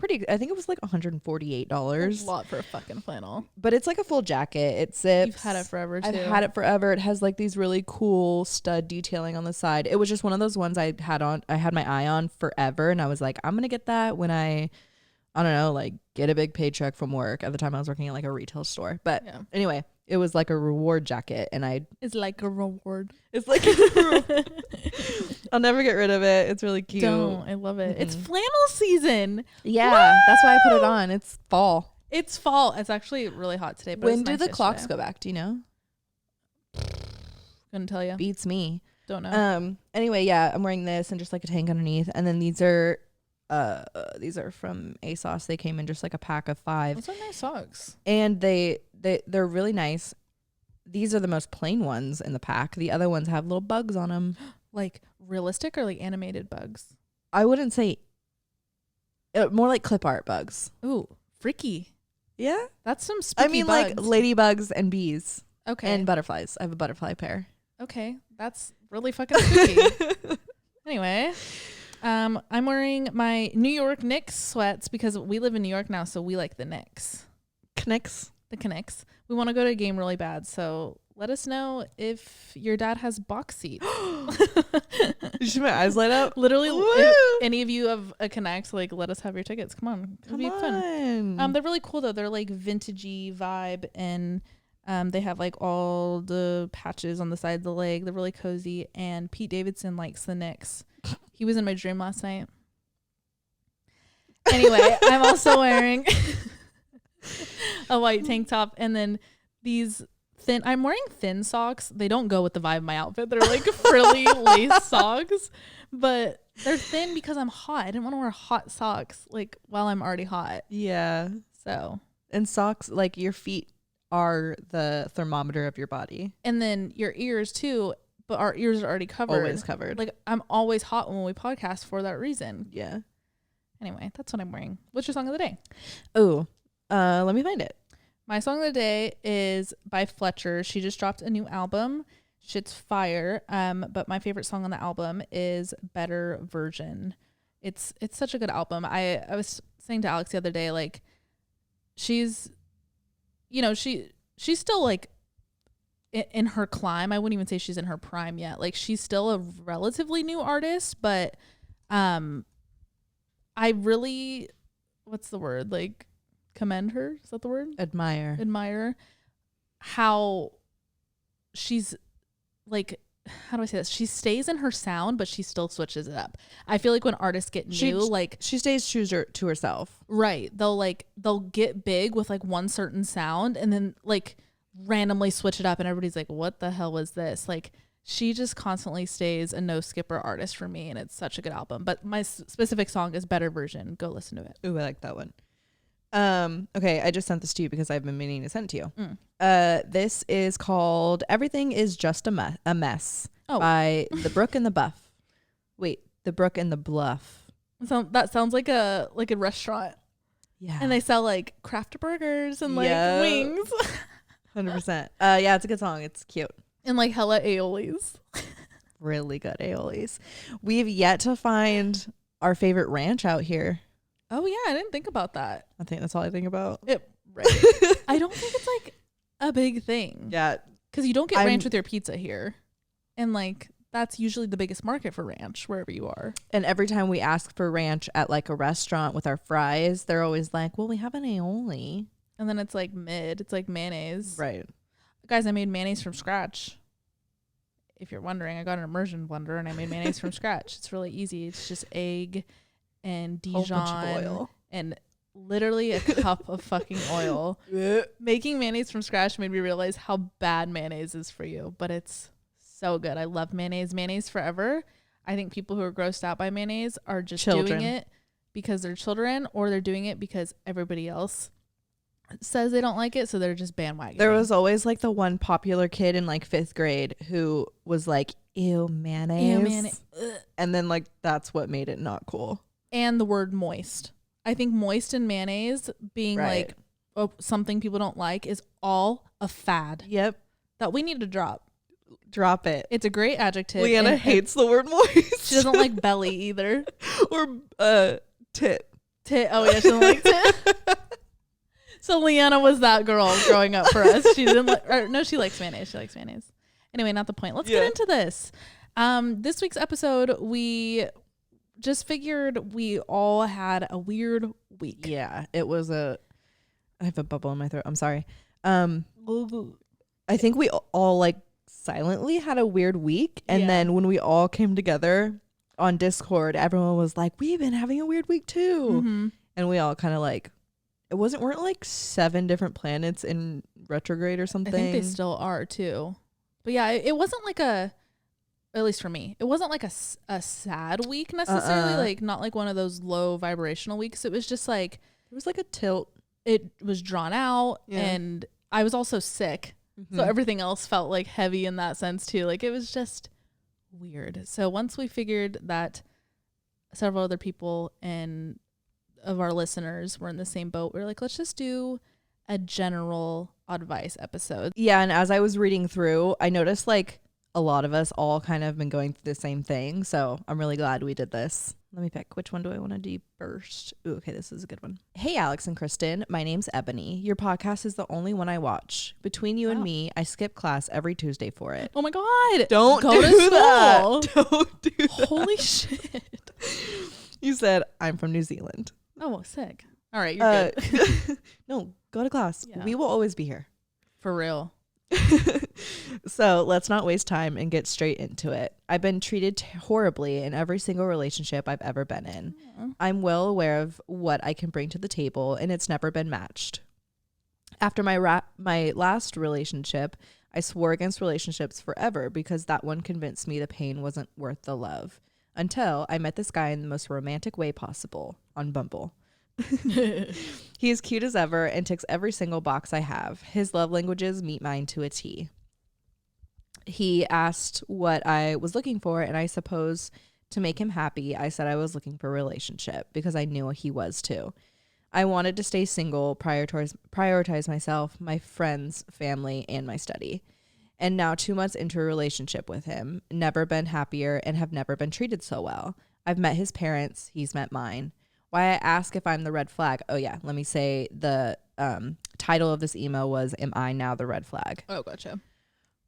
[SPEAKER 1] I think it was like $148.
[SPEAKER 2] A lot for a fucking flannel.
[SPEAKER 1] But it's like a full jacket. It zips.
[SPEAKER 2] You've had it forever too.
[SPEAKER 1] I've had it forever. It has like these really cool stud detailing on the side. It was just one of those ones I had my eye on forever, and I was like, I'm going to get that when I don't know, like get a big paycheck from work. At the time I was working at like a retail store. But anyway, it was like a reward jacket, and
[SPEAKER 2] it's like a reward.
[SPEAKER 1] It's like a reward. I'll never get rid of it. It's really cute.
[SPEAKER 2] I love it. It's flannel season.
[SPEAKER 1] Yeah.
[SPEAKER 2] Woo!
[SPEAKER 1] That's why I put it on. It's fall.
[SPEAKER 2] It's fall. It's actually really hot today. But
[SPEAKER 1] when do the clocks go back? Do you know?
[SPEAKER 2] Couldn't tell you.
[SPEAKER 1] Beats me.
[SPEAKER 2] Don't know.
[SPEAKER 1] Anyway, yeah, I'm wearing this and just like a tank underneath, and then these are from ASOS. They came in just like a pack of 5.
[SPEAKER 2] Those are nice socks.
[SPEAKER 1] And they're really nice. These are the most plain ones in the pack. The other ones have little bugs on them.
[SPEAKER 2] Like realistic or like animated bugs?
[SPEAKER 1] I wouldn't say more like clip art bugs.
[SPEAKER 2] Ooh, freaky.
[SPEAKER 1] Yeah,
[SPEAKER 2] that's some spooky bugs.
[SPEAKER 1] like ladybugs and bees.
[SPEAKER 2] Okay.
[SPEAKER 1] And butterflies. I have a butterfly pair.
[SPEAKER 2] Okay, that's really fucking spooky. Anyway, I'm wearing my New York Knicks sweats because we live in New York now, so we like the Knicks.
[SPEAKER 1] Knicks.
[SPEAKER 2] The Knicks. We want to go to a game really bad, so let us know if your dad has box seats.
[SPEAKER 1] You see my eyes light up?
[SPEAKER 2] Literally, if any of you have a Connect, like, let us have your tickets. Come on. It'll be fun. They're really cool, though. They're, like, vintagey vibe, and they have, like, all the patches on the side of the leg. They're really cozy, and Pete Davidson likes the Knicks. He was in my dream last night. Anyway, I'm also wearing a white tank top, and then these I'm wearing thin socks. They don't go with the vibe of my outfit. They're like frilly lace socks, but they're thin because I'm hot. I didn't want to wear hot socks like while I'm already hot.
[SPEAKER 1] Yeah.
[SPEAKER 2] So,
[SPEAKER 1] and socks, like your feet are the thermometer of your body.
[SPEAKER 2] And then your ears too, but our ears are already covered.
[SPEAKER 1] Always covered.
[SPEAKER 2] Like I'm always hot when we podcast for that reason.
[SPEAKER 1] Yeah.
[SPEAKER 2] Anyway, that's what I'm wearing. What's your song of the day?
[SPEAKER 1] Oh, let me find it.
[SPEAKER 2] My song of the day is by Fletcher. She just dropped a new album. Shit's fire. But my favorite song on the album is Better Version. It's such a good album. I was saying to Alex the other day, like she's still like in her climb. I wouldn't even say she's in her prime yet. Like she's still a relatively new artist, but I really, what's the word? Like commend her. Is that the word? Admire how she's like, how do I say this? She stays in her sound, but she still switches it up. I feel like when artists get new, like
[SPEAKER 1] she stays true to herself.
[SPEAKER 2] Right. They'll get big with like one certain sound and then like randomly switch it up and everybody's like, what the hell was this? Like she just constantly stays a no skipper artist for me, and it's such a good album. But my specific song is Better Version. Go listen to it.
[SPEAKER 1] Ooh, I like that one. Okay, I just sent this to you because I've been meaning to send it to you. This is called Everything Is Just a Mess by The Brook and the Buff. Wait, The Brook and the Bluff.
[SPEAKER 2] So that sounds like a restaurant.
[SPEAKER 1] Yeah.
[SPEAKER 2] And they sell like craft burgers and like wings.
[SPEAKER 1] 100%. Yeah, it's a good song. It's cute.
[SPEAKER 2] And like hella aiolis.
[SPEAKER 1] Really good aiolis. We've yet to find our favorite ranch out here.
[SPEAKER 2] Oh yeah, I didn't think about that.
[SPEAKER 1] I think that's all I think about.
[SPEAKER 2] Right. I don't think it's like a big thing.
[SPEAKER 1] Yeah.
[SPEAKER 2] Because you don't get ranch with your pizza here. And like that's usually the biggest market for ranch wherever you are.
[SPEAKER 1] And every time we ask for ranch at like a restaurant with our fries, they're always like, well, we have an aioli.
[SPEAKER 2] And then it's like mid. It's like mayonnaise.
[SPEAKER 1] Right.
[SPEAKER 2] Guys, I made mayonnaise from scratch. If you're wondering, I got an immersion blender and I made mayonnaise from scratch. It's really easy. It's just egg and Dijon
[SPEAKER 1] oil
[SPEAKER 2] and literally a cup of fucking oil. Making mayonnaise from scratch made me realize how bad mayonnaise is for you, but it's so good. I love mayonnaise forever. I think people who are grossed out by mayonnaise are just doing it because they're children, or they're doing it because everybody else says they don't like it, so they're just bandwagoning.
[SPEAKER 1] There was always like the one popular kid in like 5th grade who was like, ew, mayonnaise. And then like that's what made it not cool.
[SPEAKER 2] And the word moist. I think moist and mayonnaise being like something people don't like is all a fad.
[SPEAKER 1] Yep.
[SPEAKER 2] That we need to drop.
[SPEAKER 1] Drop it.
[SPEAKER 2] It's a great adjective.
[SPEAKER 1] Leanna hates the word moist.
[SPEAKER 2] She doesn't like belly either.
[SPEAKER 1] Or tit.
[SPEAKER 2] Tit. Oh yeah, she doesn't like tit. So Leanna was that girl growing up for us. She didn't no, she likes mayonnaise. She likes mayonnaise. Anyway, not the point. Let's get into this. This week's episode, we just figured we all had a weird week.
[SPEAKER 1] Yeah, it was I have a bubble in my throat. I'm sorry. I think we all like silently had a weird week. And then when we all came together on Discord, everyone was like, we've been having a weird week too. Mm-hmm. And we all kind of like, weren't like 7 different planets in retrograde or something.
[SPEAKER 2] I think they still are too. But yeah, it wasn't like at least for me, it wasn't like a sad week necessarily. Like not like one of those low vibrational weeks. It was just like,
[SPEAKER 1] it was like a tilt.
[SPEAKER 2] It was drawn out and I was also sick. Mm-hmm. So everything else felt like heavy in that sense too. Like it was just weird. So once we figured that several other people and of our listeners were in the same boat, we were like, let's just do a general advice episode.
[SPEAKER 1] Yeah. And as I was reading through, I noticed like a lot of us all kind of been going through the same thing. So I'm really glad we did this. Let me pick. Which one do I want to do first? Ooh, okay, this is a good one. Hey, Alex and Kristen. My name's Ebony. Your podcast is the only one I watch. Between you and me, I skip class every Tuesday for it.
[SPEAKER 2] Oh my God.
[SPEAKER 1] Don't go to that. Don't do that.
[SPEAKER 2] Holy shit.
[SPEAKER 1] You said I'm from New Zealand.
[SPEAKER 2] Oh, sick. All right, you're good.
[SPEAKER 1] No, go to class. Yeah. We will always be here.
[SPEAKER 2] For real.
[SPEAKER 1] So let's not waste time and get straight into it. I've been treated horribly in every single relationship I've ever been in. I'm well aware of what I can bring to the table, and it's never been matched. After my last relationship, I swore against relationships forever because that one convinced me the pain wasn't worth the love. Until I met this guy in the most romantic way possible on Bumble. He is cute as ever and ticks every single box I have. His love languages meet mine to a T. He asked what I was looking for, and I suppose to make him happy, I said I was looking for a relationship because I knew he was too. I wanted to stay single, prioritize myself, my friends, family, and my study. And now 2 months into a relationship with him, never been happier and have never been treated so well. I've met his parents, he's met mine. Why I ask if I'm the red flag. Oh yeah, let me say the title of this email was, Am I Now the Red Flag?
[SPEAKER 2] Oh, gotcha.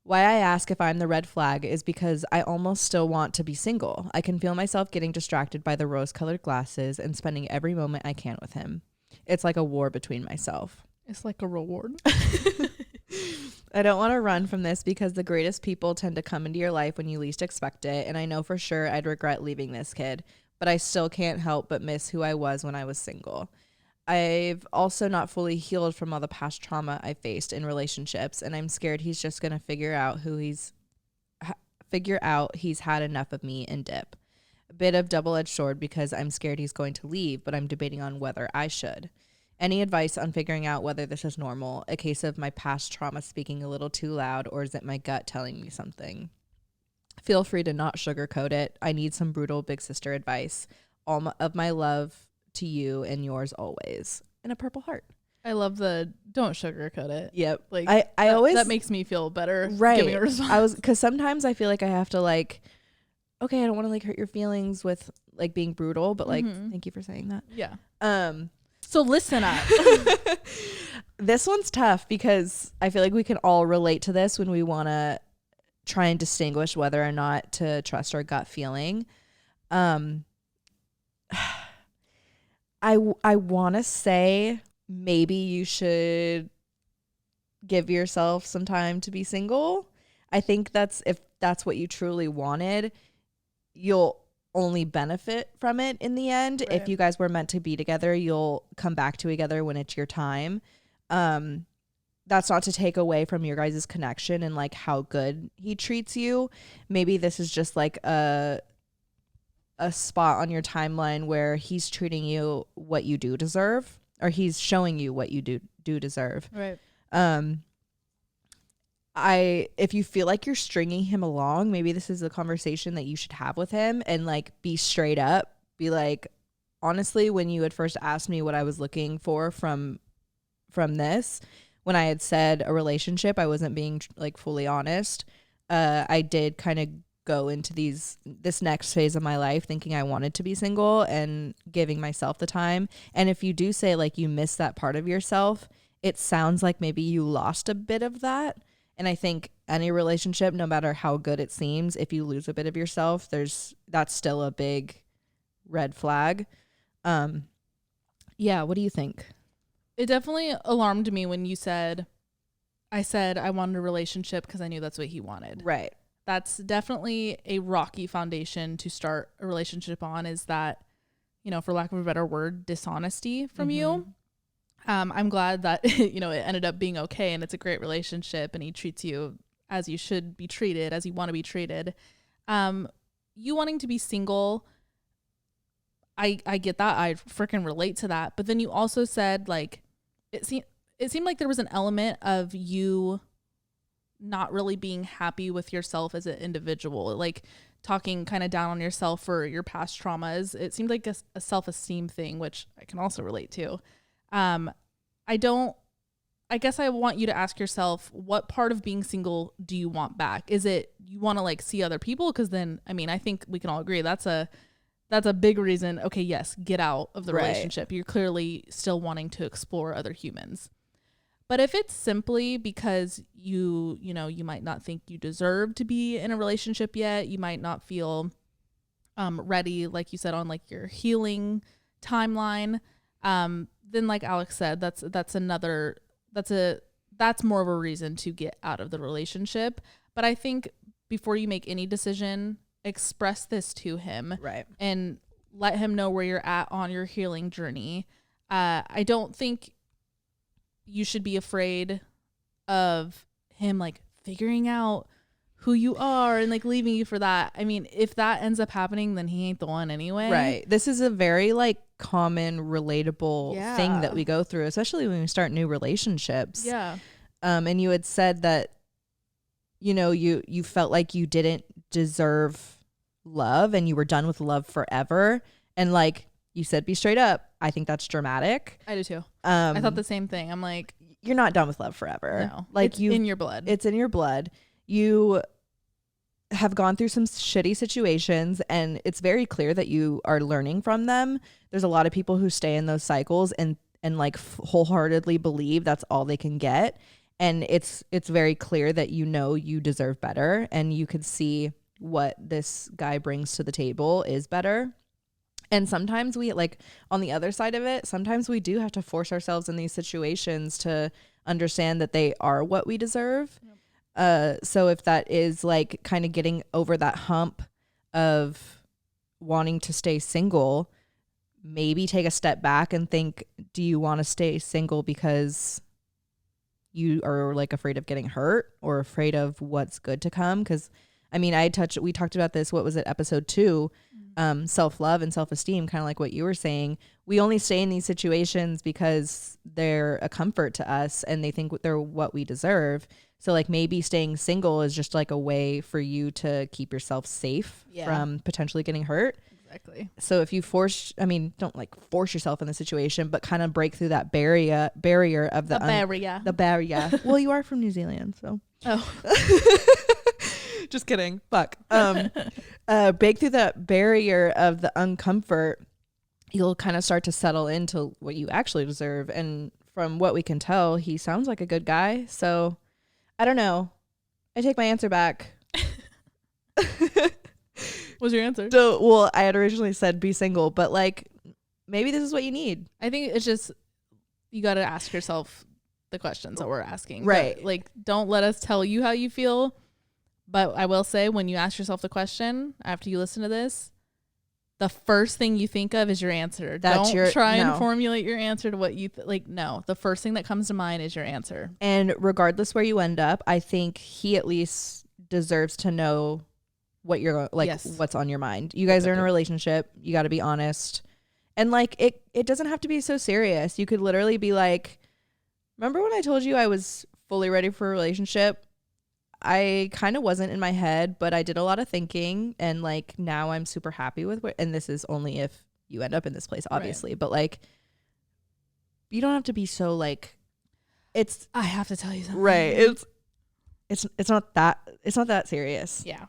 [SPEAKER 1] Why I ask if I'm the red flag is because I almost still want to be single. I can feel myself getting distracted by the rose-colored glasses and spending every moment I can with him. It's like a war between myself.
[SPEAKER 2] It's like a reward.
[SPEAKER 1] I don't want to run from this because the greatest people tend to come into your life when you least expect it, and I know for sure I'd regret leaving this kid, but I still can't help but miss who I was when I was single. I've also not fully healed from all the past trauma I faced in relationships, and I'm scared he's just going to figure out he's had enough of me and dip. A bit of double-edged sword because I'm scared he's going to leave, but I'm debating on whether I should. Any advice on figuring out whether this is normal, a case of my past trauma speaking a little too loud, or is it my gut telling me something? Feel free to not sugarcoat it. I need some brutal big sister advice. All of my love to you and yours always. And a purple heart.
[SPEAKER 2] I love the don't sugarcoat it.
[SPEAKER 1] Yep.
[SPEAKER 2] Like
[SPEAKER 1] I always,
[SPEAKER 2] that makes me feel better.
[SPEAKER 1] Right.
[SPEAKER 2] Giving a response.
[SPEAKER 1] Because sometimes I feel like I have to like, okay, I don't want to like hurt your feelings with like being brutal, but like, thank you for saying that.
[SPEAKER 2] Yeah. So listen up.
[SPEAKER 1] This one's tough because I feel like we can all relate to this when we want to try and distinguish whether or not to trust our gut feeling. I want to say maybe you should give yourself some time to be single. I think if that's what you truly wanted, you'll only benefit from it in the end. Right. If you guys were meant to be together, you'll come back together when it's your time. That's not to take away from your guys' connection and like how good he treats you. Maybe this is just like a spot on your timeline where he's treating you what you do deserve, or he's showing you what you do deserve.
[SPEAKER 2] Right.
[SPEAKER 1] If you feel like you're stringing him along, maybe this is a conversation that you should have with him and like be straight up. Be like, honestly, when you had first asked me what I was looking for from this, when I had said a relationship, I wasn't being like fully honest. I did kind of go into this next phase of my life thinking I wanted to be single and giving myself the time. And if you do say like you miss that part of yourself, it sounds like maybe you lost a bit of that. And I think any relationship, no matter how good it seems, if you lose a bit of yourself, that's still a big red flag. Yeah, what do you think?
[SPEAKER 2] It definitely alarmed me when I said I wanted a relationship because I knew that's what he wanted.
[SPEAKER 1] Right.
[SPEAKER 2] That's definitely a rocky foundation to start a relationship on, is that, for lack of a better word, dishonesty from you. I'm glad that, it ended up being okay and it's a great relationship and he treats you as you should be treated, as you want to be treated. You wanting to be single, I get that. I freaking relate to that. But then you also said like, it seemed like there was an element of you not really being happy with yourself as an individual, like talking kind of down on yourself for your past traumas. It seemed like a self-esteem thing, which I can also relate to. I guess I want you to ask yourself, what part of being single do you want back? Is it you want to like see other people? Because then, I think we can all agree that's a big reason. Okay, yes, get out of the relationship. You're clearly still wanting to explore other humans. But if it's simply because you might not think you deserve to be in a relationship yet, you might not feel ready, like you said, on like your healing timeline, then like Alex said, that's more of a reason to get out of the relationship. But I think before you make any decision, express this to him,
[SPEAKER 1] right,
[SPEAKER 2] and let him know where you're at on your healing journey. I don't think you should be afraid of him like figuring out who you are and like leaving you for that. I mean, if that ends up happening, then he ain't the one anyway.
[SPEAKER 1] Right. This is a very like common, relatable thing that we go through, especially when we start new relationships.
[SPEAKER 2] Yeah.
[SPEAKER 1] And you had said that, you felt like you didn't deserve love and you were done with love forever. And like you said, be straight up. I think that's dramatic.
[SPEAKER 2] I do too. I thought the same thing. I'm like,
[SPEAKER 1] you're not done with love forever.
[SPEAKER 2] No, like it's in your blood.
[SPEAKER 1] It's in your blood. You have gone through some shitty situations and it's very clear that you are learning from them. There's a lot of people who stay in those cycles and like wholeheartedly believe that's all they can get. And it's very clear that you deserve better and you could see what this guy brings to the table is better. And sometimes we like on the other side of it, sometimes we do have to force ourselves in these situations to understand that they are what we deserve. Yep. So if that is like kind of getting over that hump of wanting to stay single, maybe take a step back and think, do you want to stay single because you are like afraid of getting hurt or afraid of what's good to come? Because we talked about this, what was it, episode 2, self-love and self-esteem, kind of like what you were saying. We only stay in these situations because they're a comfort to us and they think they're what we deserve. So like maybe staying single is just like a way for you to keep yourself safe from potentially getting hurt.
[SPEAKER 2] Exactly.
[SPEAKER 1] So if you don't like force yourself in the situation, but kind of break through that barrier of the barrier. Well, you are from New Zealand, so. Oh. Just kidding. Fuck. Break through that barrier of the uncomfort, you'll kind of start to settle into what you actually deserve. And from what we can tell, he sounds like a good guy. So I don't know. I take my answer back.
[SPEAKER 2] What's your answer?
[SPEAKER 1] So, well, I had originally said be single, but like maybe this is what you need.
[SPEAKER 2] I think it's just you got to ask yourself the questions that we're asking.
[SPEAKER 1] Right.
[SPEAKER 2] But, like, don't let us tell you how you feel. But I will say, when you ask yourself the question after you listen to this, the first thing you think of is your answer. Don't try and formulate your answer to what you no. The first thing that comes to mind is your answer.
[SPEAKER 1] And regardless where you end up, I think he at least deserves to know what you're like, what's on your mind. You guys are in a relationship. You got to be honest. And like, it doesn't have to be so serious. You could literally be like, remember when I told you I was fully ready for a relationship? I kind of wasn't in my head, but I did a lot of thinking and like now I'm super happy with and this is only if you end up in this place, obviously. Right. But like, you don't have to be so like,
[SPEAKER 2] I have to tell you something.
[SPEAKER 1] Right. It's not that serious.
[SPEAKER 2] Yeah.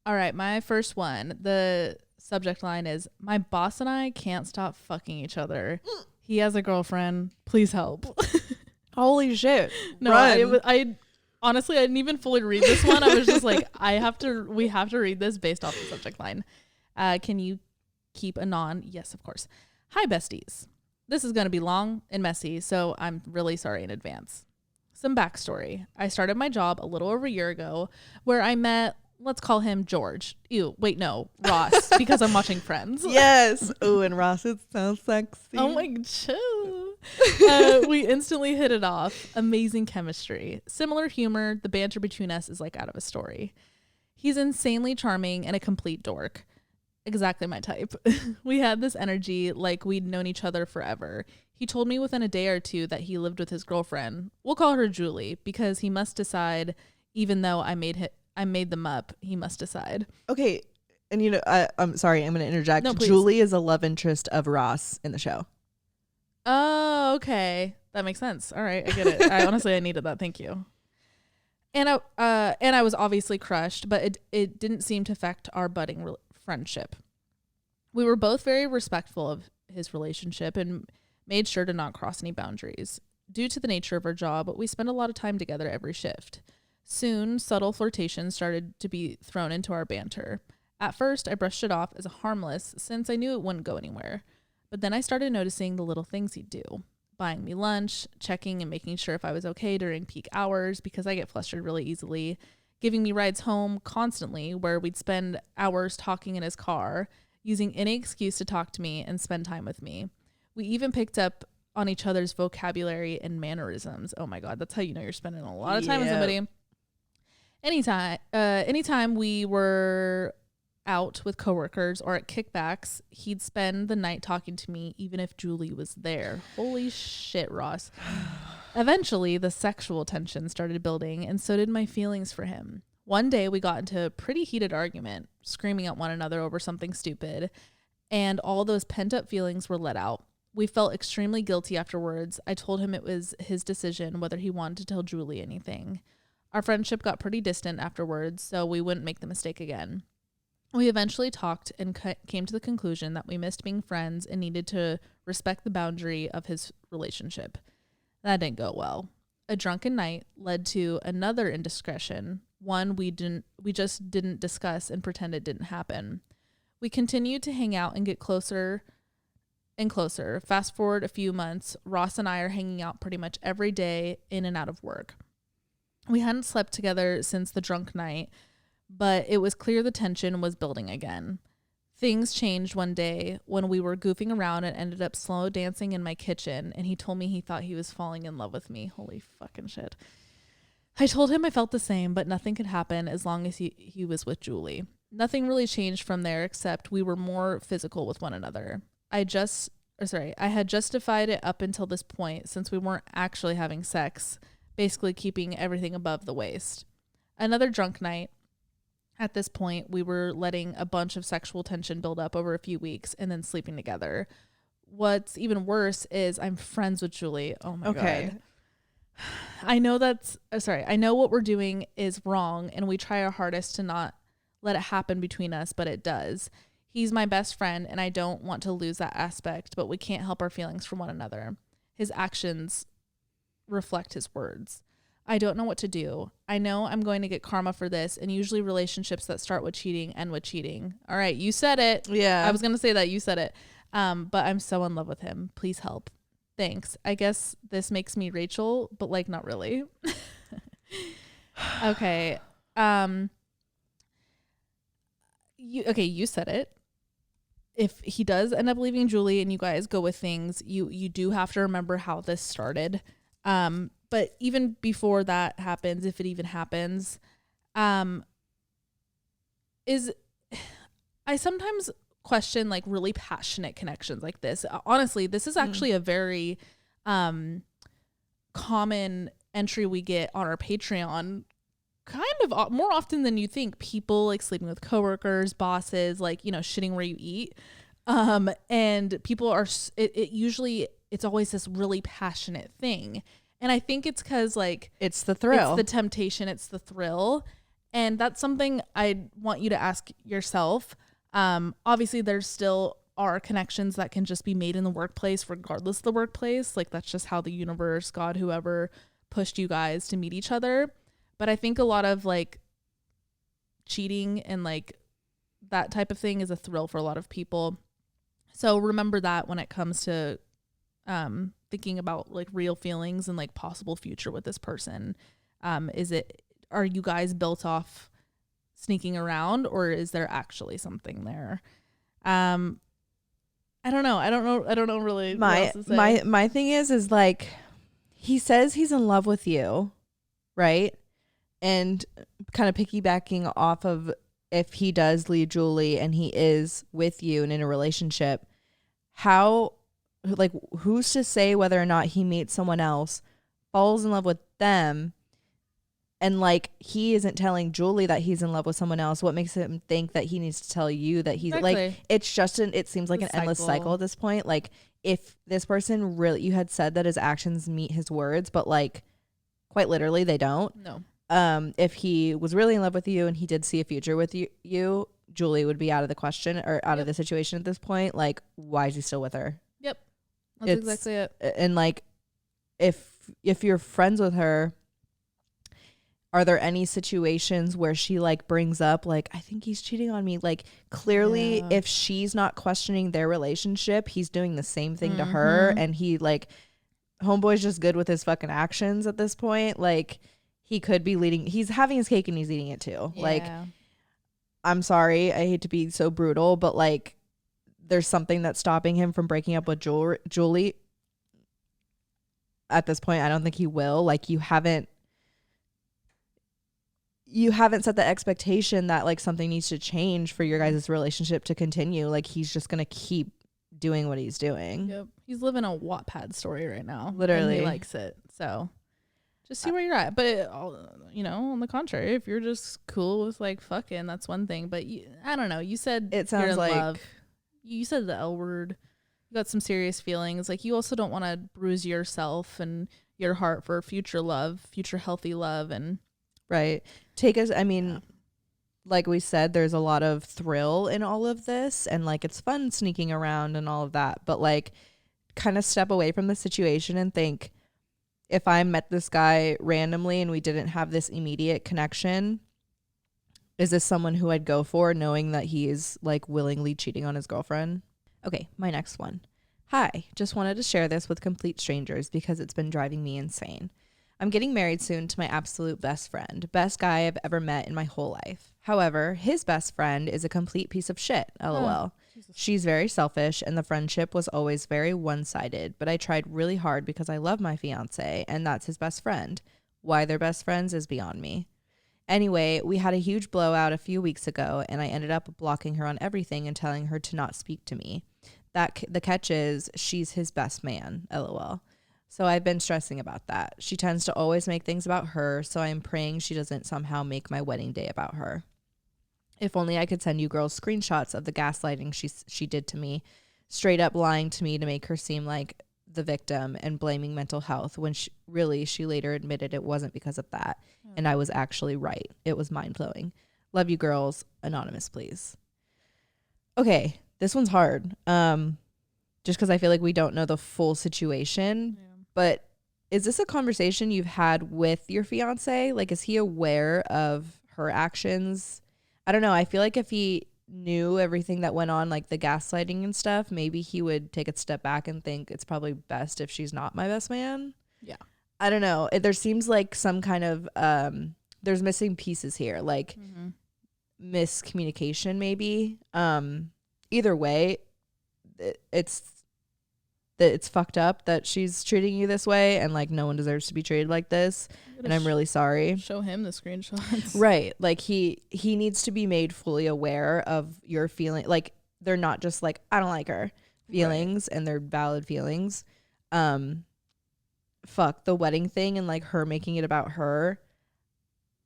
[SPEAKER 2] All right, my first one. The subject line is, my boss and I can't stop fucking each other. He has a girlfriend. Please help.
[SPEAKER 1] Holy shit.
[SPEAKER 2] No, I honestly, I didn't even fully read this one. I was just like, we have to read this based off the subject line. Can you keep anon? Yes, of course. Hi, besties. This is going to be long and messy, so I'm really sorry in advance. Some backstory. I started my job a little over a year ago where I met, let's call him George. Ew, wait, no, Ross, because I'm watching Friends.
[SPEAKER 1] Yes. Oh, and Ross, it sounds sexy.
[SPEAKER 2] Oh my, chill. We instantly hit it off. Amazing chemistry. Similar humor. The banter between us is like out of a story. He's insanely charming and a complete dork. Exactly my type. We had this energy like we'd known each other forever. He told me within a day or two that he lived with his girlfriend. We'll call her Julie because he must decide, even though I made them up, he must decide.
[SPEAKER 1] Okay. And you know, I'm sorry, I'm going to interject.
[SPEAKER 2] No,
[SPEAKER 1] Julie is a love interest of Ross in the show.
[SPEAKER 2] Oh, okay. That makes sense. All right. I get it. I needed that. Thank you. And I was obviously crushed, but it didn't seem to affect our budding friendship. We were both very respectful of his relationship and made sure to not cross any boundaries. Due to the nature of our job, we spent a lot of time together every shift. Soon, subtle flirtations started to be thrown into our banter. At first, I brushed it off as harmless since I knew it wouldn't go anywhere. But then I started noticing the little things he'd do. Buying me lunch, checking and making sure if I was okay during peak hours because I get flustered really easily, giving me rides home constantly where we'd spend hours talking in his car, using any excuse to talk to me and spend time with me. We even picked up on each other's vocabulary and mannerisms. Oh my God, that's how you know you're spending a lot of time with somebody. Anytime we were out with coworkers or at kickbacks, he'd spend the night talking to me even if Julie was there. Holy shit, Ross. Eventually, the sexual tension started building, and so did my feelings for him. One day, we got into a pretty heated argument, screaming at one another over something stupid, and all those pent-up feelings were let out. We felt extremely guilty afterwards. I told him it was his decision whether he wanted to tell Julie anything. Our friendship got pretty distant afterwards, so we wouldn't make the mistake again. We eventually talked and came to the conclusion that we missed being friends and needed to respect the boundary of his relationship. That didn't go well. A drunken night led to another indiscretion, one we just didn't discuss and pretend it didn't happen. We continued to hang out and get closer and closer. Fast forward a few months, Ross and I are hanging out pretty much every day in and out of work. We hadn't slept together since the drunk night, but it was clear the tension was building again. Things changed one day when we were goofing around and ended up slow dancing in my kitchen, and he told me he thought he was falling in love with me. Holy fucking shit. I told him I felt the same, but nothing could happen as long as he was with Julie. Nothing really changed from there except we were more physical with one another. I had justified it up until this point since we weren't actually having sex, basically keeping everything above the waist. Another drunk night. At this point, we were letting a bunch of sexual tension build up over a few weeks and then sleeping together. What's even worse is I'm friends with Julie. Oh my God. I know what we're doing is wrong and we try our hardest to not let it happen between us, but it does. He's my best friend and I don't want to lose that aspect, but we can't help our feelings for one another. His actions reflect his words. I don't know what to do. I know I'm going to get karma for this, and usually relationships that start with cheating end with cheating. All right, you said it.
[SPEAKER 1] Yeah.
[SPEAKER 2] I was going to say that. You said it. But I'm so in love with him. Please help. Thanks. I guess this makes me Rachel, but like not really. Okay. You said it. If he does end up leaving Julie and you guys go with things, you do have to remember how this started. But even before that happens, if it even happens, I sometimes question like really passionate connections like this. Honestly, this is actually a very common entry we get on our Patreon, kind of more often than you think. People like sleeping with coworkers, bosses, like, you know, shitting where you eat. And people are, it's always this really passionate thing. And I think it's because like
[SPEAKER 1] it's the thrill,
[SPEAKER 2] it's the temptation, it's the thrill. And that's something I want you to ask yourself. Obviously there's still are connections that can just be made in the workplace, regardless of the workplace. Like that's just how the universe, God, whoever pushed you guys to meet each other. But I think a lot of like cheating and like that type of thing is a thrill for a lot of people. So remember that when it comes to thinking about like real feelings and like possible future with this person. Are you guys built off sneaking around, or is there actually something there? I don't know. I don't know really what else to say.
[SPEAKER 1] My thing is like, he says he's in love with you, right? And kind of piggybacking off of if he does leave Julie and he is with you and in a relationship, how, like, who's to say whether or not he meets someone else, falls in love with them, and like he isn't telling Julie that he's in love with someone else? What makes him think that he needs to tell you that he's like, it's just it seems like an endless cycle at this point. Like if this person really, you had said that his actions meet his words, but like quite literally they don't.
[SPEAKER 2] No.
[SPEAKER 1] If he was really in love with you and he did see a future with you, Julie would be out of the question or out of the situation at this point. Like, why is he still with her?
[SPEAKER 2] Yep. That's exactly it.
[SPEAKER 1] And like, if you're friends with her, are there any situations where she like brings up like, I think he's cheating on me? Like clearly if she's not questioning their relationship, he's doing the same thing to her. And he like, homeboy's just good with his fucking actions at this point. Like he could be he's having his cake and he's eating it too. Yeah. Like, I'm sorry, I hate to be so brutal, but like there's something that's stopping him from breaking up with Julie. At this point, I don't think he will. Like you haven't set the expectation that like something needs to change for your guys' relationship to continue. Like he's just gonna keep doing what he's doing.
[SPEAKER 2] Yep. He's living a Wattpad story right now.
[SPEAKER 1] Literally.
[SPEAKER 2] And he likes it. So just see where you're at. But you know, on the contrary, if you're just cool with like fucking, that's one thing. But I don't know. You said
[SPEAKER 1] it sounds like
[SPEAKER 2] love. You said the L word. You got some serious feelings. Like you also don't want to bruise yourself and your heart for future love, future healthy love, and
[SPEAKER 1] right. Like we said, there's a lot of thrill in all of this and like it's fun sneaking around and all of that, but like kind of step away from the situation and think, if I met this guy randomly and we didn't have this immediate connection, is this someone who I'd go for knowing that he is like willingly cheating on his girlfriend? Okay, my next one. Hi, just wanted to share this with complete strangers because it's been driving me insane. I'm getting married soon to my absolute best friend, best guy I've ever met in my whole life. However, his best friend is a complete piece of shit, lol. She's very selfish and the friendship was always very one-sided, but I tried really hard because I love my fiance and that's his best friend. Why they're best friends is beyond me. Anyway, we had a huge blowout a few weeks ago and I ended up blocking her on everything and telling her to not speak to me. The catch is she's his best man, lol. So I've been stressing about that. She tends to always make things about her, so I'm praying she doesn't somehow make my wedding day about her. If only I could send you girls screenshots of the gaslighting she did to me, straight up lying to me to make her seem like the victim and blaming mental health when she later admitted it wasn't because of that. And I was actually right. It was mind-blowing. Love you girls. Anonymous, please. Okay, this one's hard. Just because I feel like we don't know the full situation. Yeah. But is this a conversation you've had with your fiance? Like, is he aware of her actions? I don't know. I feel like if he knew everything that went on, like the gaslighting and stuff, maybe he would take a step back and think it's probably best if she's not my best man. Yeah. I don't know. There seems like some kind of, there's missing pieces here, like miscommunication maybe. Either way, it's fucked up that she's treating you this way and like no one deserves to be treated like this, and I'm really sorry.
[SPEAKER 2] Show him the screenshots.
[SPEAKER 1] Right, like he needs to be made fully aware of your feeling. Like they're not just like I don't like her feelings, right. And they're valid feelings. Fuck the wedding thing and like her making it about her.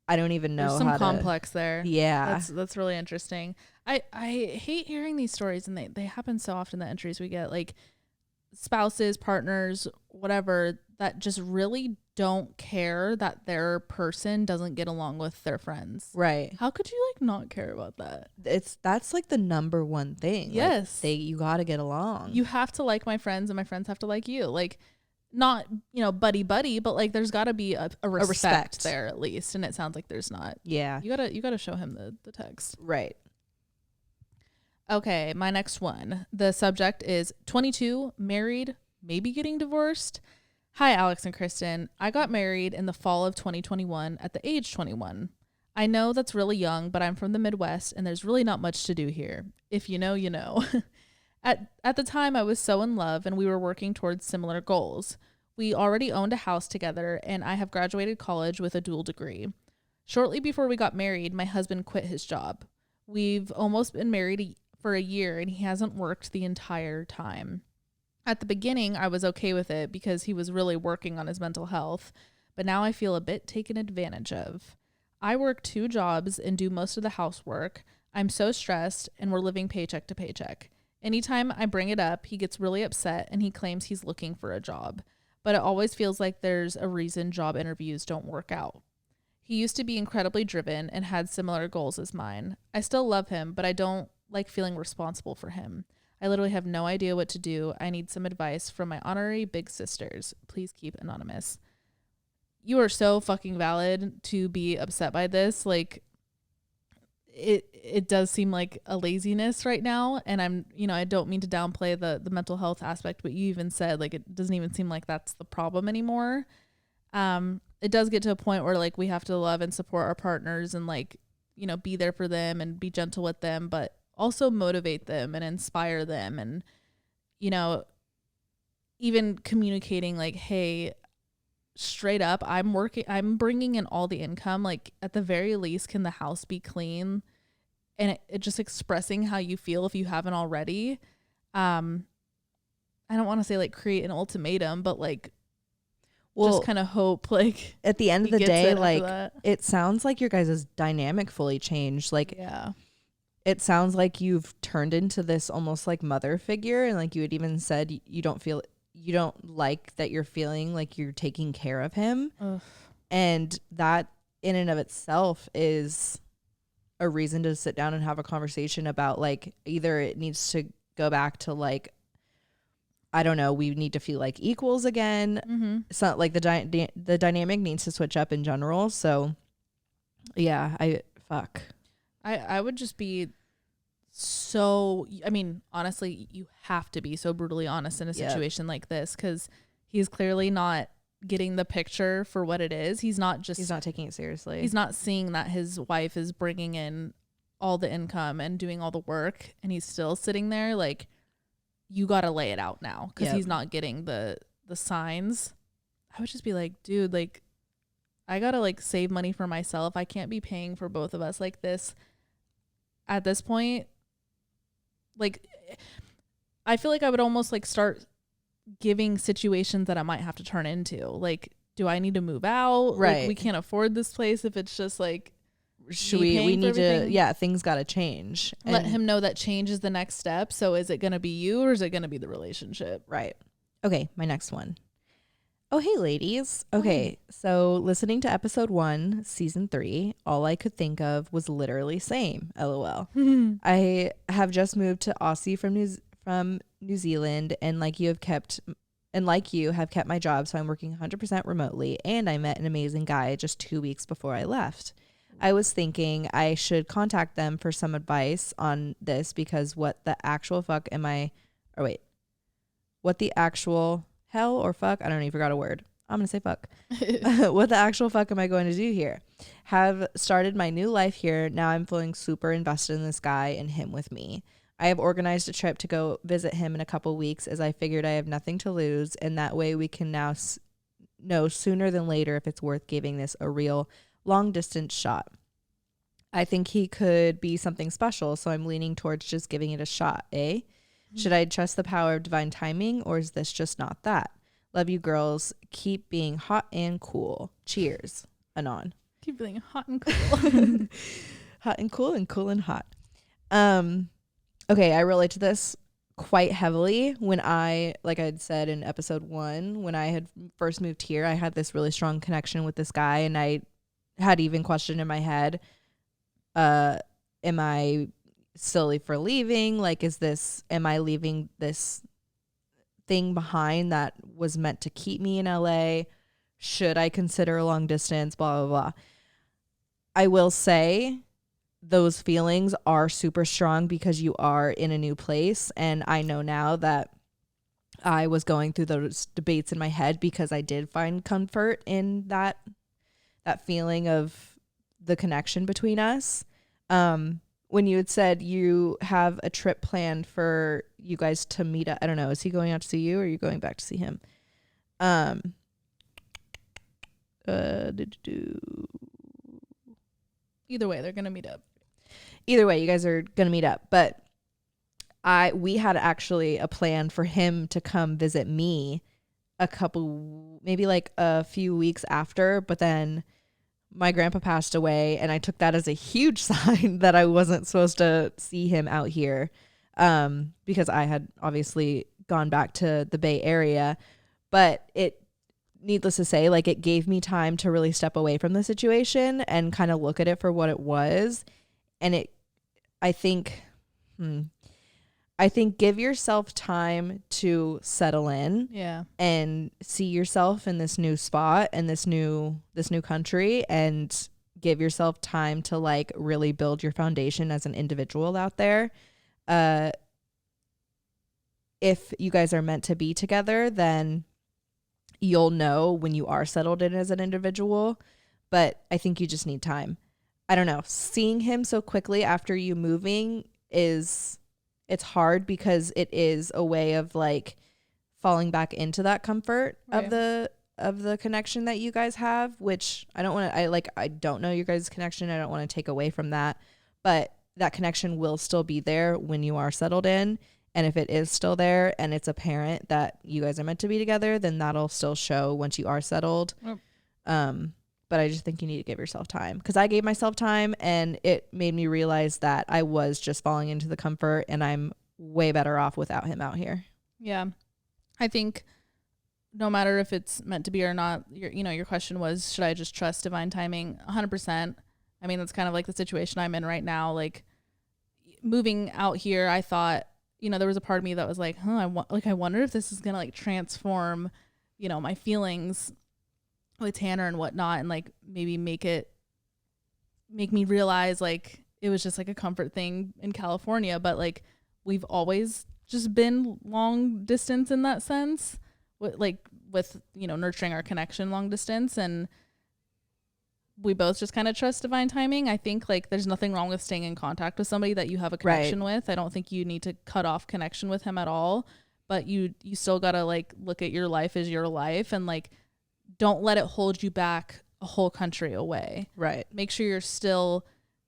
[SPEAKER 1] I don't even know. There's
[SPEAKER 2] some complex there.
[SPEAKER 1] Yeah,
[SPEAKER 2] that's really interesting. I hate hearing these stories, and they happen so often. The entries we get, like spouses, partners, whatever, that just really don't care that their person doesn't get along with their friends.
[SPEAKER 1] Right.
[SPEAKER 2] How could you like not care about that?
[SPEAKER 1] That's like the number one thing.
[SPEAKER 2] Yes.
[SPEAKER 1] Like, you got to get along.
[SPEAKER 2] You have to like my friends and my friends have to like you. Like, not, buddy, but like there's got to be a respect there at least. And it sounds like there's not.
[SPEAKER 1] Yeah.
[SPEAKER 2] You gotta show him the text.
[SPEAKER 1] Right.
[SPEAKER 2] Okay, my next one. The subject is 22, married, maybe getting divorced. Hi, Alex and Kristen. I got married in the fall of 2021 at the age 21. I know that's really young, but I'm from the Midwest and there's really not much to do here. If you know, you know. At the time, I was so in love and we were working towards similar goals. We already owned a house together and I have graduated college with a dual degree. Shortly before we got married, my husband quit his job. We've almost been married for a year and he hasn't worked the entire time. At the beginning, I was okay with it because he was really working on his mental health, but now I feel a bit taken advantage of. I work 2 jobs and do most of the housework. I'm so stressed and we're living paycheck to paycheck. Anytime I bring it up, he gets really upset and he claims he's looking for a job, but it always feels like there's a reason job interviews don't work out. He used to be incredibly driven and had similar goals as mine. I still love him, but I don't like feeling responsible for him. I literally have no idea what to do. I need some advice from my honorary big sisters. Please keep anonymous. You are so fucking valid to be upset by this. Like, it does seem like a laziness right now. And I don't mean to downplay the mental health aspect, but you even said, like, it doesn't even seem like that's the problem anymore. It does get to a point where, like, we have to love and support our partners and, like, be there for them and be gentle with them, but also motivate them and inspire them. And, even communicating like, hey, straight up, I'm bringing in all the income. Like, at the very least, can the house be clean? And it just expressing how you feel if you haven't already. I don't want to say like create an ultimatum, but like, just kind of hope like
[SPEAKER 1] at the end of the day, like it sounds like your guys' dynamic fully changed. Like,
[SPEAKER 2] yeah,
[SPEAKER 1] it sounds like you've turned into this almost like mother figure. And like you had even said, you don't like that you're feeling like you're taking care of him.
[SPEAKER 2] Ugh.
[SPEAKER 1] And that in and of itself is a reason to sit down and have a conversation about, like, either it needs to go back to, like, I don't know, we need to feel like equals again.
[SPEAKER 2] Mm-hmm.
[SPEAKER 1] It's not like the dynamic needs to switch up in general. So yeah,
[SPEAKER 2] I would just be so, I mean, honestly, you have to be so brutally honest in a situation like this, because he's clearly not getting the picture for what it is. He's not
[SPEAKER 1] taking it seriously.
[SPEAKER 2] He's not seeing that his wife is bringing in all the income and doing all the work, and he's still sitting there. Like, you got to lay it out now, because he's not getting the signs. I would just be like, dude, like, I got to like save money for myself. I can't be paying for both of us like this at this point. Like, I feel like I would almost like start giving situations that I might have to turn into. Like, do I need to move out?
[SPEAKER 1] Right.
[SPEAKER 2] Like, we can't afford this place if it's just like,
[SPEAKER 1] we need to, things got to change.
[SPEAKER 2] Let him know that change is the next step. So is it going to be you, or is it going to be the relationship?
[SPEAKER 1] Right. Okay. My next one. Oh, hey, ladies. Okay. So listening to episode 1, season 3, all I could think of was literally same. LOL. I have just moved to Aussie from New Zealand, and like you have kept my job. So I'm working 100% remotely, and I met an amazing guy just 2 weeks before I left. I was thinking I should contact them for some advice on this, because what the actual hell or fuck, I don't even forgot a word. I'm going to say fuck. What the actual fuck am I going to do here? Have started my new life here. Now I'm feeling super invested in this guy and him with me. I have organized a trip to go visit him in a couple weeks, as I figured I have nothing to lose, and that way we can now know sooner than later if it's worth giving this a real long distance shot. I think he could be something special, so I'm leaning towards just giving it a shot, eh? Should I trust the power of divine timing, or is this just not that? Love you girls. Keep being hot and cool. Cheers. Anon.
[SPEAKER 2] Keep being hot and cool.
[SPEAKER 1] Hot and cool and hot. Okay, I relate to this quite heavily when like I had said in episode 1, when I had first moved here, I had this really strong connection with this guy, and I had even questioned in my head, am I silly for leaving? Like, am I leaving this thing behind that was meant to keep me in LA? Should I consider a long distance? Blah, blah, blah. I will say those feelings are super strong because you are in a new place. And I know now that I was going through those debates in my head because I did find comfort in that feeling of the connection between us. When you had said you have a trip planned for you guys to meet up, I don't know, is he going out to see you or are you going back to see him?
[SPEAKER 2] Either way, they're gonna meet up.
[SPEAKER 1] Either way, you guys are gonna meet up. But we had actually a plan for him to come visit me maybe like a few weeks after, but then my grandpa passed away, and I took that as a huge sign that I wasn't supposed to see him out here, because I had obviously gone back to the Bay Area. But needless to say, like, it gave me time to really step away from the situation and kind of look at it for what it was. And I think give yourself time to settle in, and see yourself in this new spot and this new country, and give yourself time to like really build your foundation as an individual out there. If you guys are meant to be together, then you'll know when you are settled in as an individual. But I think you just need time. I don't know. Seeing him so quickly after you moving it's hard because it is a way of like falling back into that comfort of the connection that you guys have, which I don't know your guys' connection. I don't want to take away from that, but that connection will still be there when you are settled in. And if it is still there and it's apparent that you guys are meant to be together, then that'll still show once you are settled. Yep. But I just think you need to give yourself time, because I gave myself time and it made me realize that I was just falling into the comfort, and I'm way better off without him out here.
[SPEAKER 2] Yeah. I think no matter if it's meant to be or not, your question was, should I just trust divine timing? 100%. I mean, that's kind of like the situation I'm in right now. Like, moving out here, I thought, there was a part of me that was like, I wonder if this is going to like transform, my feelings with Tanner and whatnot, and like maybe make me realize like it was just like a comfort thing in California. But like, we've always just been long distance in that sense, with nurturing our connection long distance, and we both just kind of trust divine timing. I think like there's nothing wrong with staying in contact with somebody that you have a connection with. I don't think you need to cut off connection with him at all, but you still gotta like look at your life as your life, and like don't let it hold you back a whole country away. Right. Make sure you're still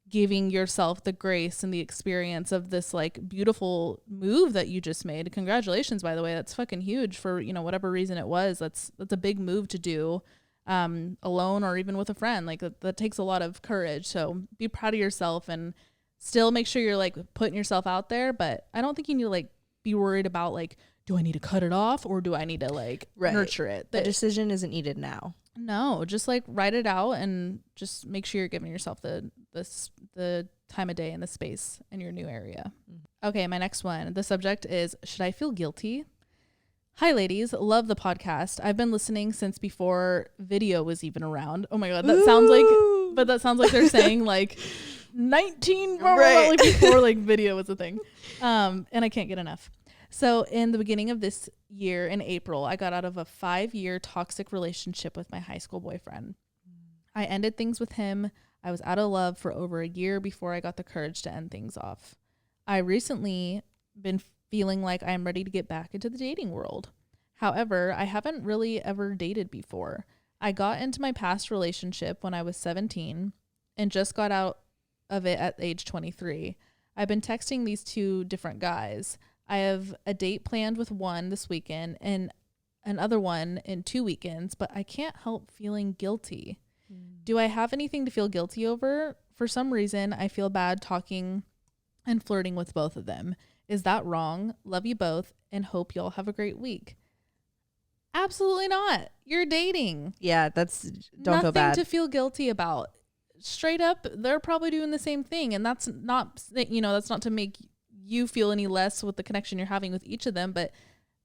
[SPEAKER 2] giving yourself the grace and the experience of this like beautiful move that you just made. Congratulations, by the way. That's fucking huge for, whatever reason it was. That's a big move to do, alone or even with a friend. Like that takes a lot of courage. So be proud of yourself and still make sure you're like putting yourself out there. But I don't think you need to like be worried about like, do I need to cut it off or do I need to like nurture it?
[SPEAKER 1] The decision isn't needed now.
[SPEAKER 2] No, just like write it out and just make sure you're giving yourself the time of day and the space in your new area. Mm-hmm. Okay, my next one. The subject is, should I feel guilty? Hi, ladies. Love the podcast. I've been listening since before video was even around. Oh my God, that sounds like they're saying like 19, like before like video was a thing. And I can't get enough. So in the beginning of this year, in April, I got out of a 5-year toxic relationship with my high school boyfriend. I ended things with him. I was out of love for over a year before I got the courage to end things off. I recently been feeling like I'm ready to get back into the dating world. However, I haven't really ever dated before. I got into my past relationship when I was 17 and just got out of it at age 23. I've been texting these 2 different guys. I have a date planned with one this weekend and another one in 2 weekends, but I can't help feeling guilty. Do I have anything to feel guilty over? For some reason, I feel bad talking and flirting with both of them. Is that wrong? Love you both and hope y'all have a great week. Absolutely not. You're dating.
[SPEAKER 1] Yeah, don't
[SPEAKER 2] Nothing
[SPEAKER 1] feel bad.
[SPEAKER 2] to feel guilty about. Straight up, they're probably doing the same thing. And that's not, that's not to make you feel any less with the connection you're having with each of them. But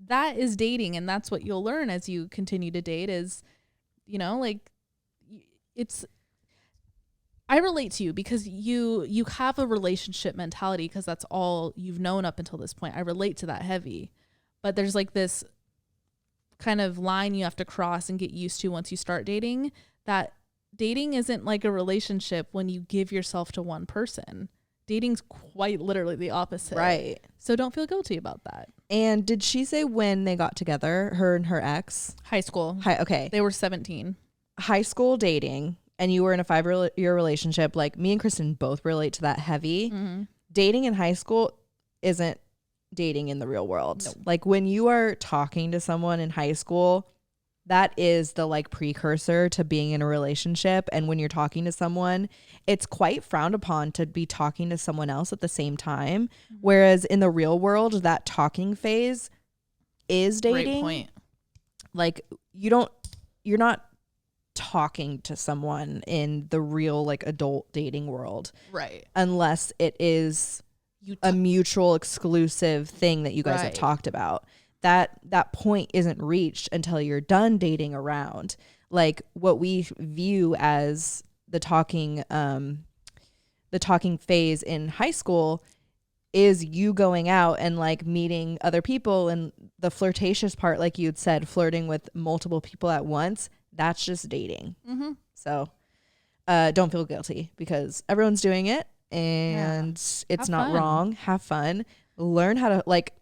[SPEAKER 2] that is dating. And that's what you'll learn as you continue to date is, I relate to you because you have a relationship mentality because that's all you've known up until this point. I relate to that heavy. But there's like this kind of line you have to cross and get used to once you start dating, that dating isn't like a relationship when you give yourself to one person. Dating's quite literally the opposite.
[SPEAKER 1] Right.
[SPEAKER 2] So don't feel guilty about that.
[SPEAKER 1] And did she say when they got together, her and her ex?
[SPEAKER 2] High school.
[SPEAKER 1] Okay.
[SPEAKER 2] They were 17.
[SPEAKER 1] High school dating, and you were in a 5-year relationship. Like me and Kristen both relate to that heavy. Mm-hmm. Dating in high school isn't dating in the real world. Nope. Like when you are talking to someone in high school, that is the like precursor to being in a relationship. And when you're talking to someone, it's quite frowned upon to be talking to someone else at the same time. Mm-hmm. Whereas in the real world, that talking phase is dating.
[SPEAKER 2] Great point.
[SPEAKER 1] Like you're not talking to someone in the real like adult dating world.
[SPEAKER 2] Right.
[SPEAKER 1] Unless it is a mutual exclusive thing that you guys have talked about. That point isn't reached until you're done dating around. Like what we view as the talking phase in high school is you going out and like meeting other people, and the flirtatious part, like you'd said, flirting with multiple people at once. That's just dating. Mm-hmm. So don't feel guilty because everyone's doing it. And it's not wrong. Have fun. Learn how to like.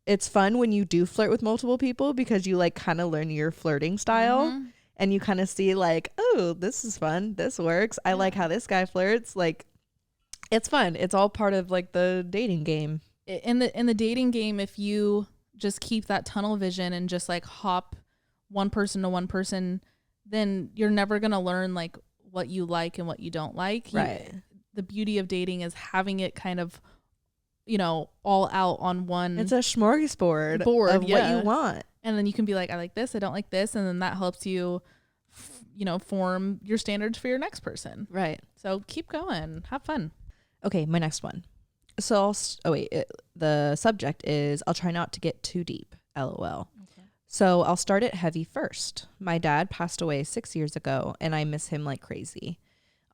[SPEAKER 1] It's fun when you do flirt with multiple people because you like kind of learn your flirting style. Mm-hmm. And you kind of see like, oh, this is fun. This works. I like how this guy flirts. Like, it's fun. It's all part of like the dating game.
[SPEAKER 2] In the dating game, if you just keep that tunnel vision and just like hop one person to one person, then you're never gonna learn like what you like and what you don't like.
[SPEAKER 1] Right.
[SPEAKER 2] The beauty of dating is having it kind of, all out on one.
[SPEAKER 1] It's a smorgasbord of what you want.
[SPEAKER 2] And then you can be like, I like this, I don't like this. And then that helps you, form your standards for your next person.
[SPEAKER 1] Right.
[SPEAKER 2] So keep going. Have fun.
[SPEAKER 1] Okay, my next one. So the subject is, I'll try not to get too deep, LOL. Okay. So I'll start it heavy first. My dad passed away 6 years ago, and I miss him like crazy.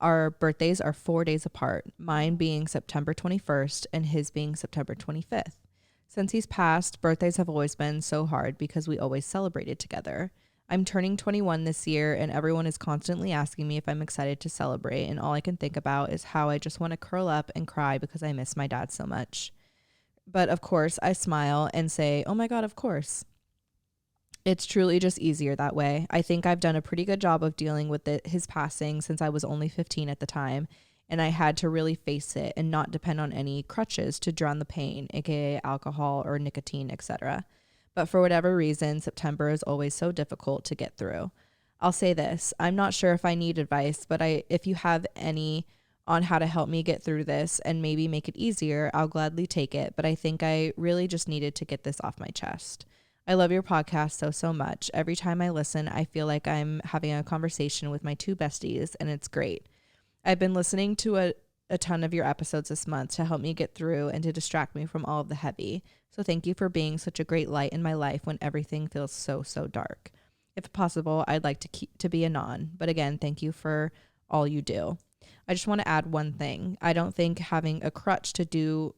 [SPEAKER 1] Our birthdays are 4 days apart, mine being September 21st and his being September 25th. Since he's passed, birthdays have always been so hard because we always celebrated together. I'm turning 21 this year, and everyone is constantly asking me if I'm excited to celebrate, and all I can think about is how I just want to curl up and cry because I miss my dad so much. But of course, I smile and say, oh my God, of course. It's truly just easier that way. I think I've done a pretty good job of dealing with his passing since I was only 15 at the time, and I had to really face it and not depend on any crutches to drown the pain, aka alcohol or nicotine, etc. But for whatever reason, September is always so difficult to get through. I'll say this, I'm not sure if I need advice, but if you have any on how to help me get through this and maybe make it easier, I'll gladly take it, but I think I really just needed to get this off my chest. I love your podcast so much. Every time I listen, I feel like I'm having a conversation with my two besties, and it's great. I've been listening to a ton of your episodes this month to help me get through and to distract me from all of the heavy. So thank you for being such a great light in my life when everything feels so dark. If possible, I'd like to be a non, but again, thank you for all you do. I just want to add one thing. I don't think having a crutch to deal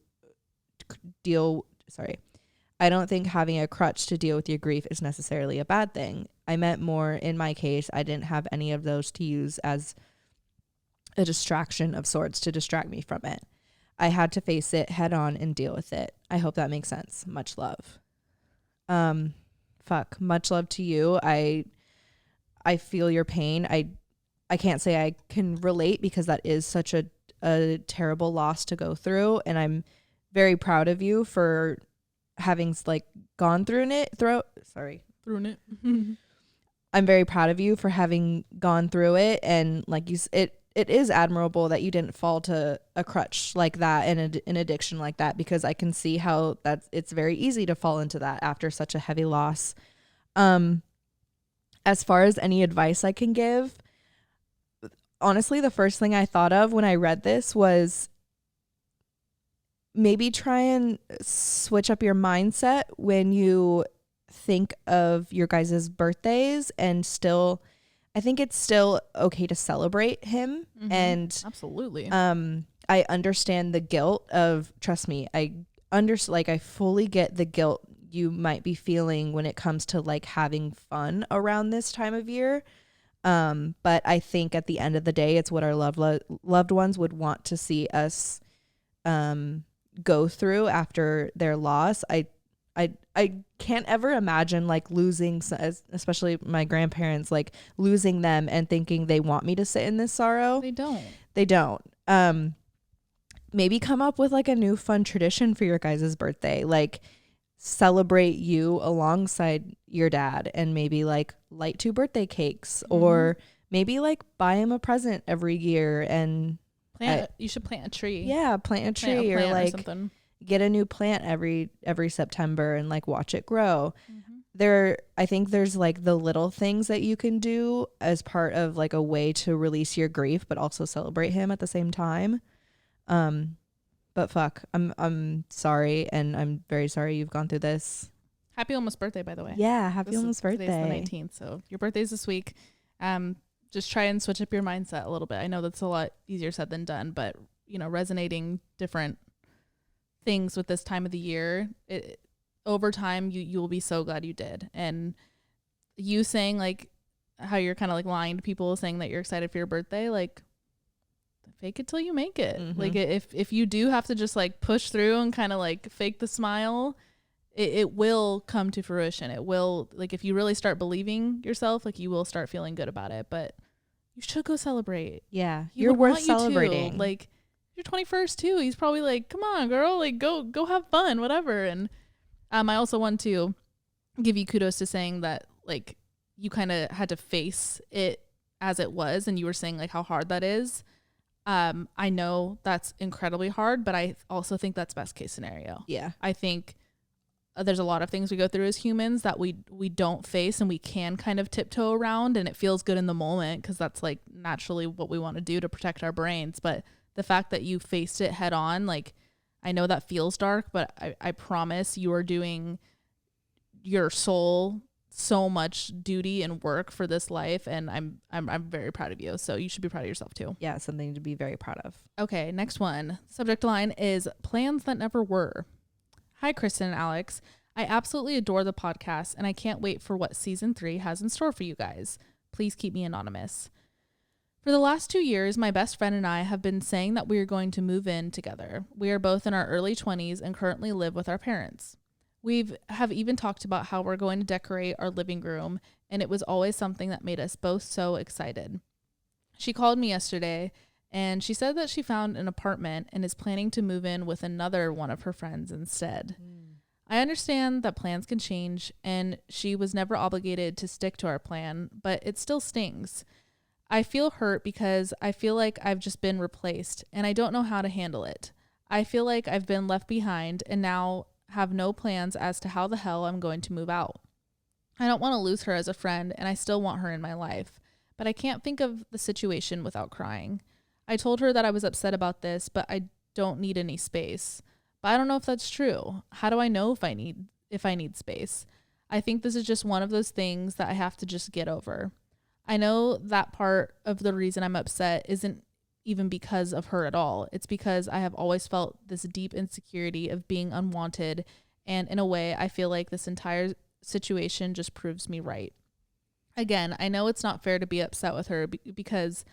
[SPEAKER 1] with your grief is necessarily a bad thing. I meant more in my case, I didn't have any of those to use as a distraction of sorts to distract me from it. I had to face it head on and deal with it. I hope that makes sense. Much love. Much love to you. I feel your pain. I can't say I can relate because that is such a terrible loss to go through, and I'm very proud of you for having like gone through it. I'm very proud of you for having gone through it, and like it is admirable that you didn't fall to a crutch like that and an addiction like that, because I can see how it's very easy to fall into that after such a heavy loss. As far as any advice I can give, honestly, the first thing I thought of when I read this was maybe try and switch up your mindset when you think of your guys' birthdays, and still, I think it's still okay to celebrate him. Mm-hmm. And
[SPEAKER 2] absolutely.
[SPEAKER 1] I understand the guilt of, trust me, I fully get the guilt you might be feeling when it comes to like having fun around this time of year. But I think at the end of the day, it's what our loved ones would want to see us go through after their loss. I can't ever imagine like losing, especially my grandparents, like losing them and thinking they want me to sit in this sorrow. They don't. Maybe come up with like a new fun tradition for your guys' birthday. Like celebrate you alongside your dad, and maybe like light 2 birthday cakes, or maybe like buy him a present every year, and
[SPEAKER 2] you should plant a tree.
[SPEAKER 1] Yeah, plant a tree, or like
[SPEAKER 2] something.
[SPEAKER 1] Get a new plant every September and like watch it grow. I think there's like the little things that you can do as part of like a way to release your grief, but also celebrate him at the same time. But fuck, I'm sorry, and I'm very sorry you've gone through this.
[SPEAKER 2] Happy almost birthday, by the way.
[SPEAKER 1] Yeah, almost birthday.
[SPEAKER 2] Today's the 19th, so your birthday's this week. Just try and switch up your mindset a little bit. I know that's a lot easier said than done, but you know, resonating different things with this time of the year, over time you will be so glad you did. And you saying like how you're kind of like lying to people saying that you're excited for your birthday, like fake it till you make it. Like if you do have to just like push through and kind of like fake the smile, it will come to fruition. It will, like if you really start believing yourself, like you will start feeling good about it. But you should go celebrate.
[SPEAKER 1] Yeah, you're worth celebrating.
[SPEAKER 2] Like your 21st too. He's probably like, come on girl, like go have fun, whatever. And I also want to give you kudos to saying that like you kind of had to face it as it was, and you were saying like how hard that is. I know that's incredibly hard, but I also think that's best case scenario.
[SPEAKER 1] Yeah,
[SPEAKER 2] I think there's a lot of things we go through as humans that we don't face, and we can kind of tiptoe around, and it feels good in the moment because that's like naturally what we want to do to protect our brains. But the fact that you faced it head on, like I know that feels dark, but I promise you are doing your soul so much duty and work for this life, and I'm very proud of you. So you should be proud of yourself too.
[SPEAKER 1] Yeah, something to be very proud of.
[SPEAKER 2] Okay, next one. Subject line is plans that never were. Hi, Kristen and Alex. I absolutely adore the podcast, and I can't wait for what season 3 has in store for you guys. Please keep me anonymous. For the last 2 years, my best friend and I have been saying that we are going to move in together. We are both in our early 20s and currently live with our parents. Have even talked about how we're going to decorate our living room, and it was always something that made us both so excited. She called me yesterday, and she said that she found an apartment and is planning to move in with another one of her friends instead. I understand that plans can change, and she was never obligated to stick to our plan, but it still stings. I feel hurt because I feel like I've just been replaced, and I don't know how to handle it. I feel like I've been left behind and now have no plans as to how the hell I'm going to move out. I don't want to lose her as a friend, and I still want her in my life, but I can't think of the situation without crying. I told her that I was upset about this, but I don't need any space. But I don't know if that's true. How do I know if I need space? I think this is just one of those things that I have to just get over. I know that part of the reason I'm upset isn't even because of her at all. It's because I have always felt this deep insecurity of being unwanted, and in a way, I feel like this entire situation just proves me right. Again, I know it's not fair to be upset with her because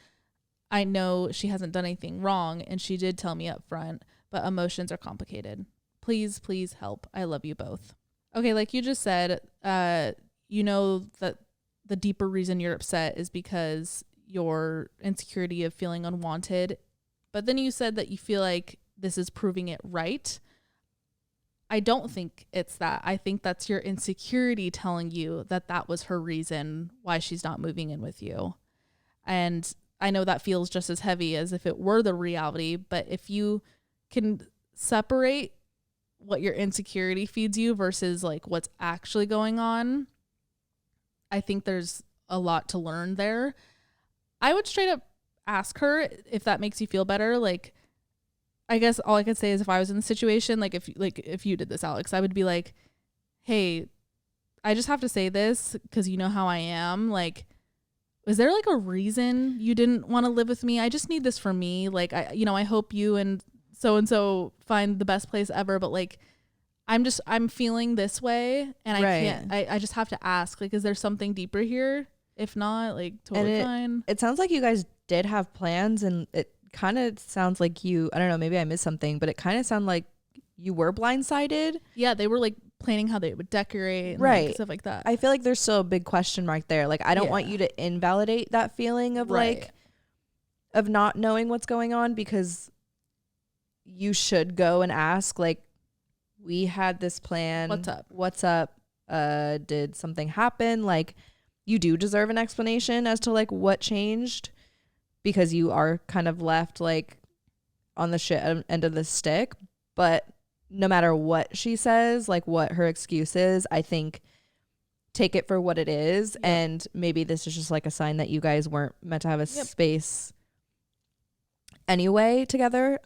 [SPEAKER 2] I know she hasn't done anything wrong, and she did tell me up front, but emotions are complicated. Please, please help. I love you both. Okay, like you just said, you know that the deeper reason you're upset is because your insecurity of feeling unwanted. But then you said that you feel like this is proving it right. I don't think it's that. I think that's your insecurity telling you that that was her reason why she's not moving in with you. And I know that feels just as heavy as if it were the reality, but if you can separate what your insecurity feeds you versus like what's actually going on, I think there's a lot to learn there. I would straight up ask her if that makes you feel better. Like, I guess all I could say is if I was in the situation, like if you did this, Alex, I would be like, hey, I just have to say this because you know how I am. Like, is there like a reason you didn't want to live with me? I just need this for me. Like, I hope you and so find the best place ever. But like, I'm feeling this way and I just have to ask, like, is there something deeper here? If not, like, totally fine.
[SPEAKER 1] It sounds like you guys did have plans, and it kind of sounds like I don't know, maybe I missed something, but it kind of sounded like you were blindsided.
[SPEAKER 2] Yeah, they were like planning how they would decorate and like, stuff like that.
[SPEAKER 1] I feel like there's still a big question mark there. Like, I don't want you to invalidate that feeling of like of not knowing what's going on, because you should go and ask, like, we had this plan. What's up? Did something happen? Like, you do deserve an explanation as to like what changed, because you are kind of left like on the shit end of the stick. But no matter what she says, like what her excuse is, I think take it for what it is. Yep. And maybe this is just like a sign that you guys weren't meant to have a space anyway together.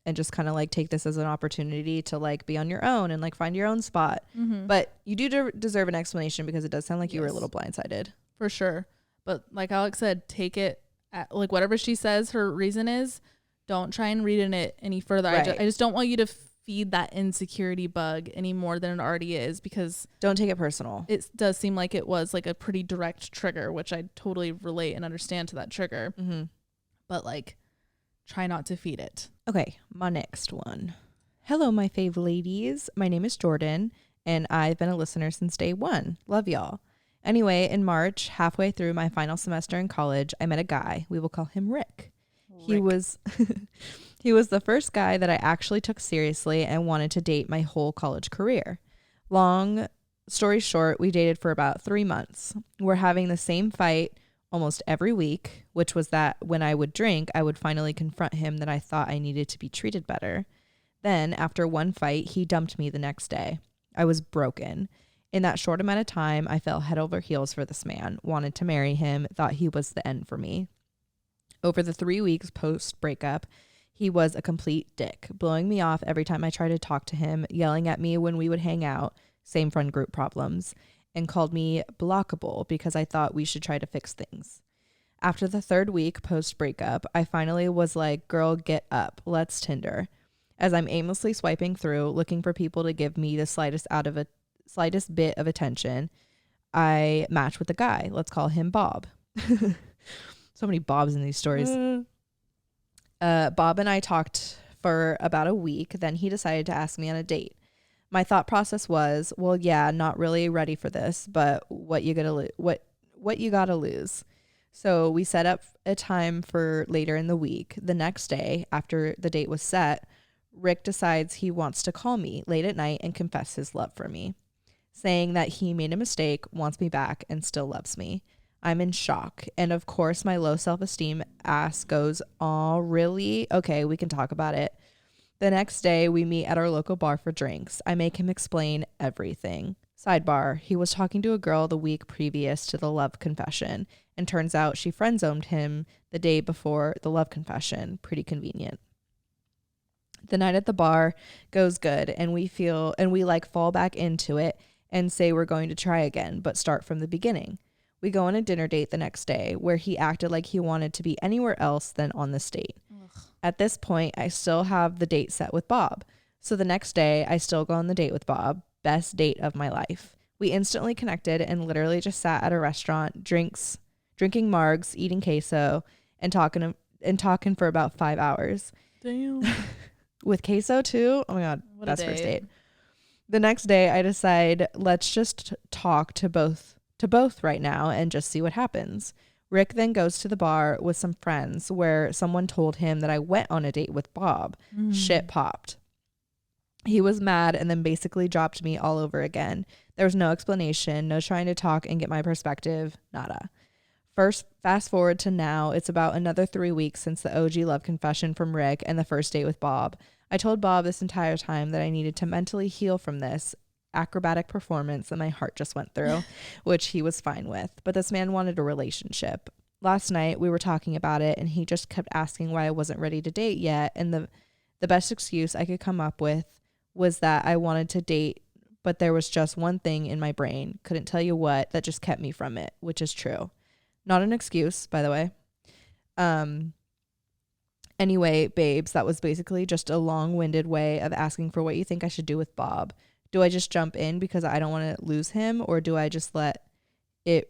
[SPEAKER 1] And just kind of like take this as an opportunity to like be on your own and like find your own spot. Mm-hmm. But you do deserve an explanation, because it does sound like you were a little blindsided. For sure.
[SPEAKER 2] But like Alex said, take it at, like, whatever she says her reason is, don't try and read in it any further. Right. I just don't want you to feed that insecurity bug any more than it already is, because
[SPEAKER 1] don't take it personal.
[SPEAKER 2] It does seem like it was like a pretty direct trigger, which I totally relate and understand to that trigger. Mm-hmm. But like, try not to feed it.
[SPEAKER 1] Okay, my next one. Hello, my fave ladies. My name is Jordan, and I've been a listener since day one. Love y'all. Anyway, in March, halfway through my final semester in college, I met a guy. We will call him Rick. He was the first guy that I actually took seriously and wanted to date my whole college career. Long story short, we dated for about 3 months. We're having the same fight almost every week, which was that when I would drink, I would finally confront him that I thought I needed to be treated better. Then, after one fight, he dumped me the next day. I was broken. In that short amount of time, I fell head over heels for this man, wanted to marry him, thought he was the end for me. Over the 3 weeks post-breakup, he was a complete dick, blowing me off every time I tried to talk to him, yelling at me when we would hang out, same friend group problems, and called me blockable because I thought we should try to fix things. After the 3rd week post-breakup, I finally was like, girl, get up, let's Tinder. As I'm aimlessly swiping through, looking for people to give me the slightest bit of attention, I match with a guy. Let's call him Bob. So many Bobs in these stories. Bob and I talked for about a week. Then he decided to ask me on a date. My thought process was, well, yeah, not really ready for this, but what you gotta lose. So we set up a time for later in the week. The next day, after the date was set, Rick decides he wants to call me late at night and confess his love for me, saying that he made a mistake, wants me back, and still loves me. I'm in shock. And of course, my low self-esteem ass goes, "Aw, really? Okay, we can talk about it." The next day, we meet at our local bar for drinks. I make him explain everything. Sidebar, he was talking to a girl the week previous to the love confession, and turns out she friend-zoned him the day before the love confession. Pretty convenient. The night at the bar goes good, and we fall back into it and say we're going to try again, but start from the beginning. We go on a dinner date the next day where he acted like he wanted to be anywhere else than on this date. Ugh. At this point, I still have the date set with Bob. So the next day, I still go on the date with Bob. Best date of my life. We instantly connected and literally just sat at a restaurant, drinking margs, eating queso, and talking for about 5 hours.
[SPEAKER 2] Damn.
[SPEAKER 1] With queso too? Oh my God, best first date. The next day, I decide, let's just talk to both right now and just see what happens. Rick then goes to the bar with some friends where someone told him that I went on a date with Bob. Shit popped. He was mad and then basically dropped me all over again. There was no explanation, no trying to talk and get my perspective, nada. Fast forward to now, it's about another 3 weeks since the OG love confession from Rick and the first date with Bob. I told Bob this entire time that I needed to mentally heal from this acrobatic performance that my heart just went through, which he was fine with. But this man wanted a relationship. Last night we were talking about it and he just kept asking why I wasn't ready to date yet. And the best excuse I could come up with was that I wanted to date, but there was just one thing in my brain, couldn't tell you what, that just kept me from it, which is true. Not an excuse, by the way. Anyway, babes, that was basically just a long-winded way of asking for what you think I should do with Bob. Do I just jump in because I don't want to lose him, or do I just let it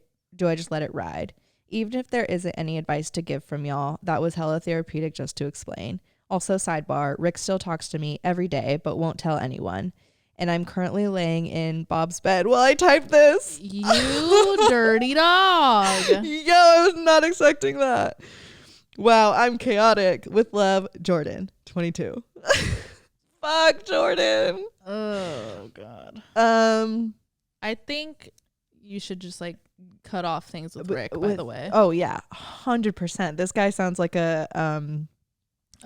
[SPEAKER 1] ride? Even if there isn't any advice to give from y'all, that was hella therapeutic just to explain. Also, sidebar, Rick still talks to me every day, but won't tell anyone. And I'm currently laying in Bob's bed while I type this.
[SPEAKER 2] You dirty dog.
[SPEAKER 1] Yo, I was not expecting that. Wow, I'm chaotic. With love, Jordan, 22. Fuck, Jordan.
[SPEAKER 2] Oh, God. I think you should just, like, cut off things with Rick, by the way.
[SPEAKER 1] Oh, yeah, 100%. This guy sounds like a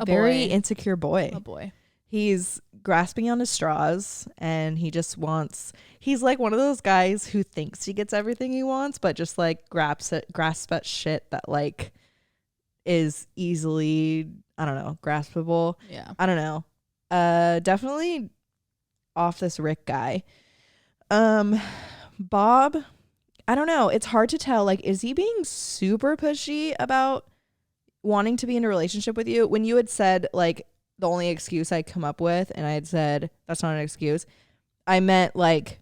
[SPEAKER 1] very insecure boy.
[SPEAKER 2] A boy.
[SPEAKER 1] He's grasping on his straws and he's like one of those guys who thinks he gets everything he wants, but just like grasps at shit that like is easily, I don't know, graspable.
[SPEAKER 2] Yeah.
[SPEAKER 1] I don't know. Definitely off this Rick guy. Bob, I don't know. It's hard to tell. Like, is he being super pushy about wanting to be in a relationship with you? When you had said like the only excuse I come up with, and I had said that's not an excuse, I meant like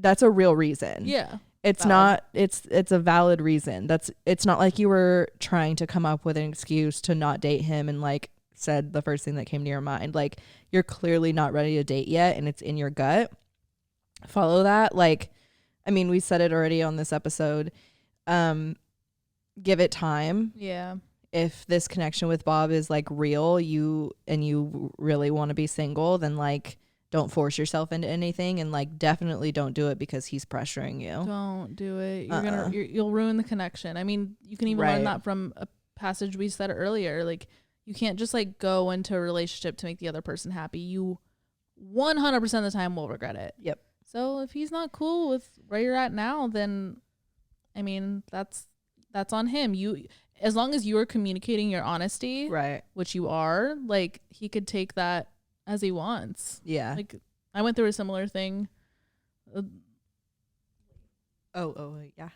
[SPEAKER 1] that's a real reason.
[SPEAKER 2] Yeah.
[SPEAKER 1] It's
[SPEAKER 2] valid.
[SPEAKER 1] not it's a valid reason. It's not like you were trying to come up with an excuse to not date him and like said the first thing that came to your mind. Like, you're clearly not ready to date yet and it's in your gut. Follow that. Like, I mean, we said it already on this episode. Give it time.
[SPEAKER 2] Yeah.
[SPEAKER 1] If this connection with Bob is like real, you really want to be single, then like don't force yourself into anything, and like definitely don't do it because he's pressuring you.
[SPEAKER 2] Don't do it. You'll ruin the connection. I mean, you can even learn that from a passage we said earlier. Like, you can't just like go into a relationship to make the other person happy. You 100% of the time will regret it.
[SPEAKER 1] Yep.
[SPEAKER 2] So if he's not cool with where you're at now, then I mean, that's on him. As long as you are communicating your honesty, right, which you are, like, he could take that as he wants. Yeah. Like, I went through a similar thing.
[SPEAKER 1] Yeah.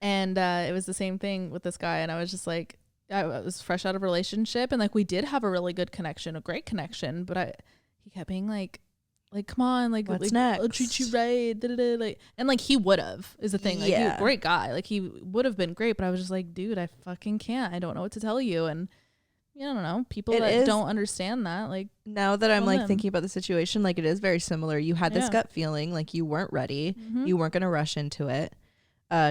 [SPEAKER 2] And it was the same thing with this guy. And I was just like, I was fresh out of a relationship, and like we did have a really good connection, a great connection, but he kept being like, come on, like,
[SPEAKER 1] what's next?
[SPEAKER 2] I'll treat you right, like, and like he would have, is the thing. Like, he, great guy, like he would have been great, but I was just like, dude, I fucking can't. I don't know what to tell you. And I don't know, people that don't understand that, like,
[SPEAKER 1] now that I'm like thinking about the situation, like, it is very similar. You had this gut feeling, like you weren't ready, you weren't gonna rush into it.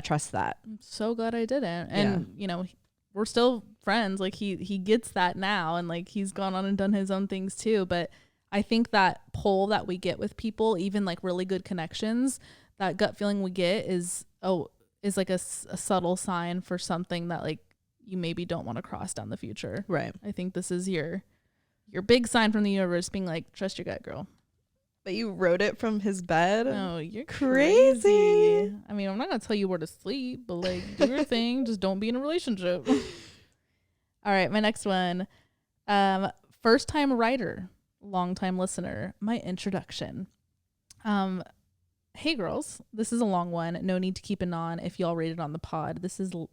[SPEAKER 1] Trust that.
[SPEAKER 2] I'm so glad I didn't. And you know, we're still friends. Like, he gets that now, and like he's gone on and done his own things too. But I think that pull that we get with people, even like really good connections, that gut feeling we get is like a subtle sign for something that like you maybe don't want to cross down the future. Right. I think this is your big sign from the universe being like, trust your gut, girl.
[SPEAKER 1] But you wrote it from his bed?
[SPEAKER 2] Oh, you're crazy. I mean, I'm not going to tell you where to sleep, but like, do your thing. Just don't be in a relationship. All right. My next one. First time writer, long time listener, my introduction. Hey girls, this is a long one. No need to keep it on if y'all rate it on the pod. This is, oh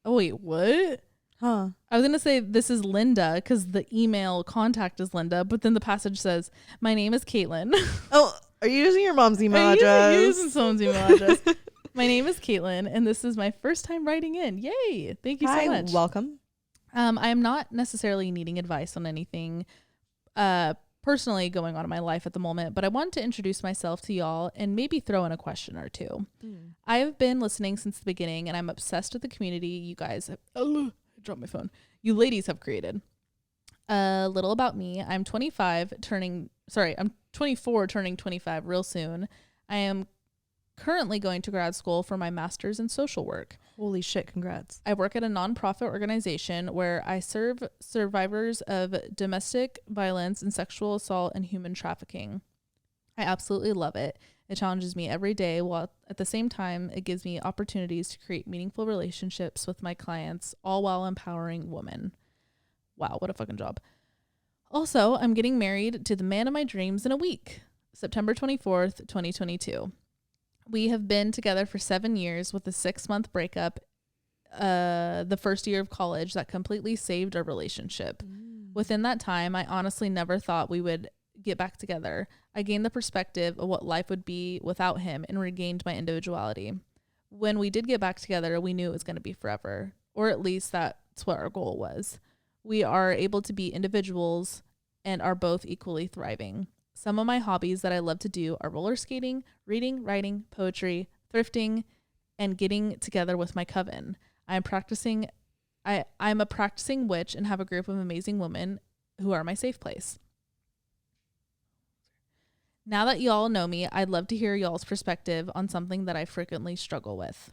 [SPEAKER 2] wait, what? Huh. I was going to say this is Linda because the email contact is Linda, but then the passage says, my name is Caitlin.
[SPEAKER 1] Oh, are you using your mom's email address?
[SPEAKER 2] You're using someone's email address. My name is Caitlin, and this is my first time writing in. Yay. Thank you so much.
[SPEAKER 1] Welcome.
[SPEAKER 2] I am not necessarily needing advice on anything personally going on in my life at the moment, but I wanted to introduce myself to y'all and maybe throw in a question or two. I have been listening since the beginning, and I'm obsessed with the community you guys have, I dropped my phone. You ladies have created. A little about me. I'm 24 turning 25 real soon. I am currently going to grad school for my master's in social work.
[SPEAKER 1] Holy shit, congrats.
[SPEAKER 2] I work at a nonprofit organization where I serve survivors of domestic violence and sexual assault and human trafficking. I absolutely love it. It challenges me every day, while at the same time, it gives me opportunities to create meaningful relationships with my clients, all while empowering women. Wow, what a fucking job. Also, I'm getting married to the man of my dreams in a week, September 24th, 2022. We have been together for 7 years with a 6-month breakup, the first year of college that completely saved our relationship. Within that time, I honestly never thought we would get back together. I gained the perspective of what life would be without him and regained my individuality. When we did get back together, we knew it was going to be forever, or at least that's what our goal was. We are able to be individuals and are both equally thriving. Some of my hobbies that I love to do are roller skating, reading, writing, poetry, thrifting, and getting together with my coven. I'm a practicing witch and have a group of amazing women who are my safe place. Now that y'all know me, I'd love to hear y'all's perspective on something that I frequently struggle with.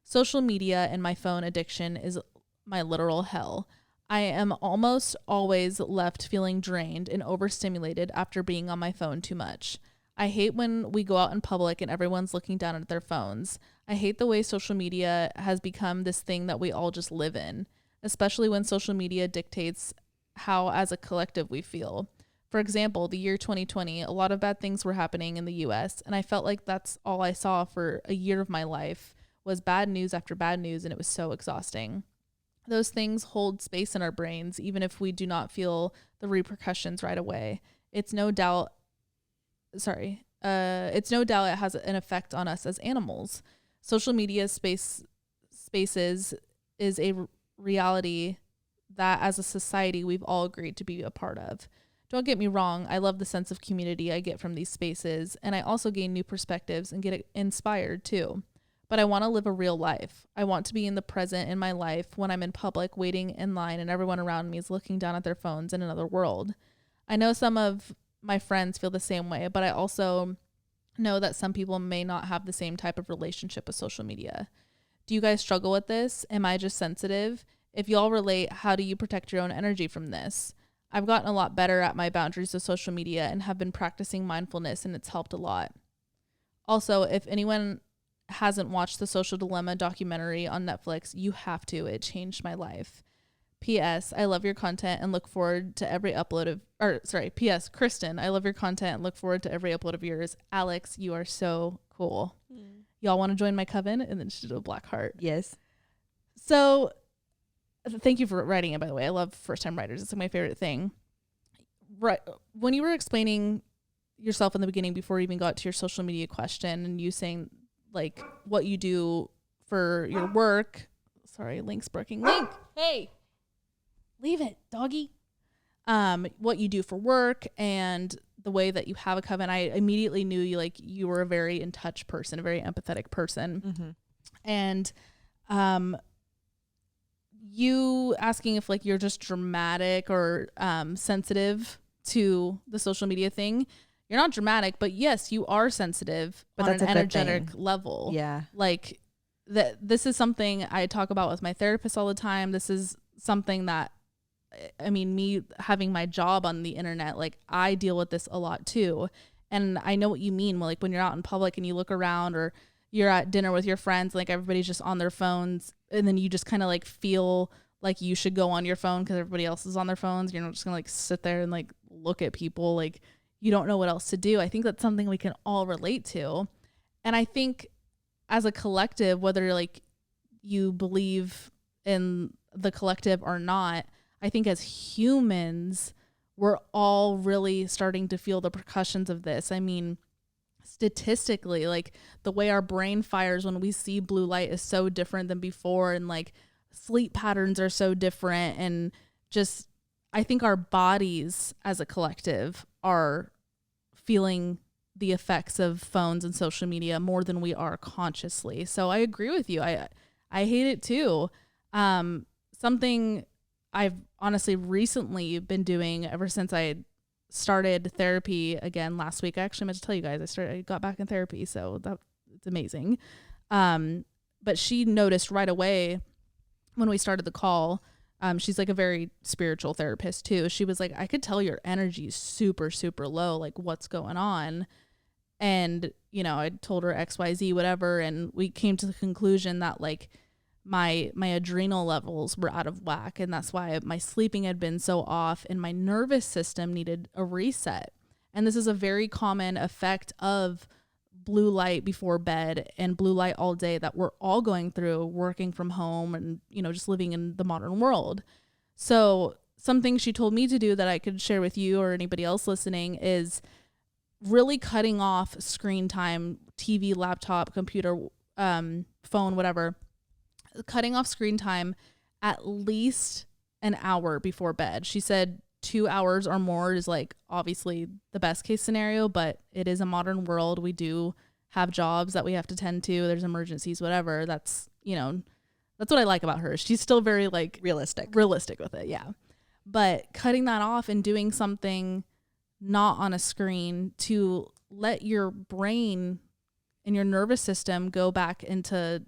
[SPEAKER 2] Social media and my phone addiction is my literal hell. I am almost always left feeling drained and overstimulated after being on my phone too much. I hate when we go out in public and everyone's looking down at their phones. I hate the way social media has become this thing that we all just live in, especially when social media dictates how as a collective we feel. For example, the year 2020, a lot of bad things were happening in the US, and I felt like that's all I saw for a year of my life was bad news after bad news, and it was so exhausting. Those things hold space in our brains, even if we do not feel the repercussions right away. It's no doubt it has an effect on us as animals. Social media spaces is a reality that as a society we've all agreed to be a part of. Don't get me wrong, I love the sense of community I get from these spaces, and I also gain new perspectives and get inspired too. But I want to live a real life. I want to be in the present in my life when I'm in public, waiting in line, and everyone around me is looking down at their phones in another world. I know some of my friends feel the same way, but I also know that some people may not have the same type of relationship with social media. Do you guys struggle with this? Am I just sensitive? If y'all relate, how do you protect your own energy from this? I've gotten a lot better at my boundaries of social media and have been practicing mindfulness, and it's helped a lot. Also, if anyone hasn't watched the Social Dilemma documentary on Netflix, you have to. It changed my life. P.S. I love your content and look forward to every upload of, P.S. Kristen, I love your content and look forward to every upload of yours. Alex, you are so cool. Y'all want to join my coven? And then she did a black heart.
[SPEAKER 1] Yes.
[SPEAKER 2] So thank you for writing it, by the way. I love first-time writers. It's like my favorite thing. Right. When you were explaining yourself in the beginning before you even got to your social media question and you saying like what you do for your work. Sorry, Link's barking. Link, hey, leave it, doggy. What you do for work and the way that you have a coven, I immediately knew you were a very in touch person, a very empathetic person.
[SPEAKER 1] Mm-hmm.
[SPEAKER 2] And you asking if like you're just dramatic or sensitive to the social media thing. You're not dramatic, but yes, you are sensitive on an energetic level.
[SPEAKER 1] Yeah.
[SPEAKER 2] Like this is something I talk about with my therapist all the time. This is something that, I mean, me having my job on the internet, like I deal with this a lot too. And I know what you mean. Like when you're out in public and you look around or you're at dinner with your friends, like everybody's just on their phones. And then you just kind of like feel like you should go on your phone because everybody else is on their phones. You're not just going to like sit there and like look at people. Like you don't know what else to do. I think that's something we can all relate to. And I think as a collective, whether like you believe in the collective or not, I think as humans, we're all really starting to feel the repercussions of this. I mean, statistically, like the way our brain fires when we see blue light is so different than before. And like sleep patterns are so different. And just, I think our bodies as a collective are feeling the effects of phones and social media more than we are consciously. So I agree with you. I hate it too. Something I've honestly recently been doing ever since I started therapy again last week. I actually meant to tell you guys I got back in therapy. So it's amazing. But she noticed right away when we started the call, she's like a very spiritual therapist too. She was like, I could tell your energy is super, super low. Like, what's going on? And, you know, I told her XYZ, whatever. And we came to the conclusion that like my adrenal levels were out of whack. And that's why my sleeping had been so off and my nervous system needed a reset. And this is a very common effect of blue light before bed and blue light all day that we're all going through working from home and, you know, just living in the modern world. So something she told me to do that I could share with you or anybody else listening is really cutting off screen time, TV, laptop, computer, phone, whatever, cutting off screen time at least an hour before bed. She said 2 hours or more is like obviously the best case scenario, but it is a modern world. We do have jobs that we have to tend to. There's emergencies, whatever. That's, you know, that's what I like about her. She's still very like realistic with it. Yeah. But cutting that off and doing something not on a screen to let your brain and your nervous system go back into,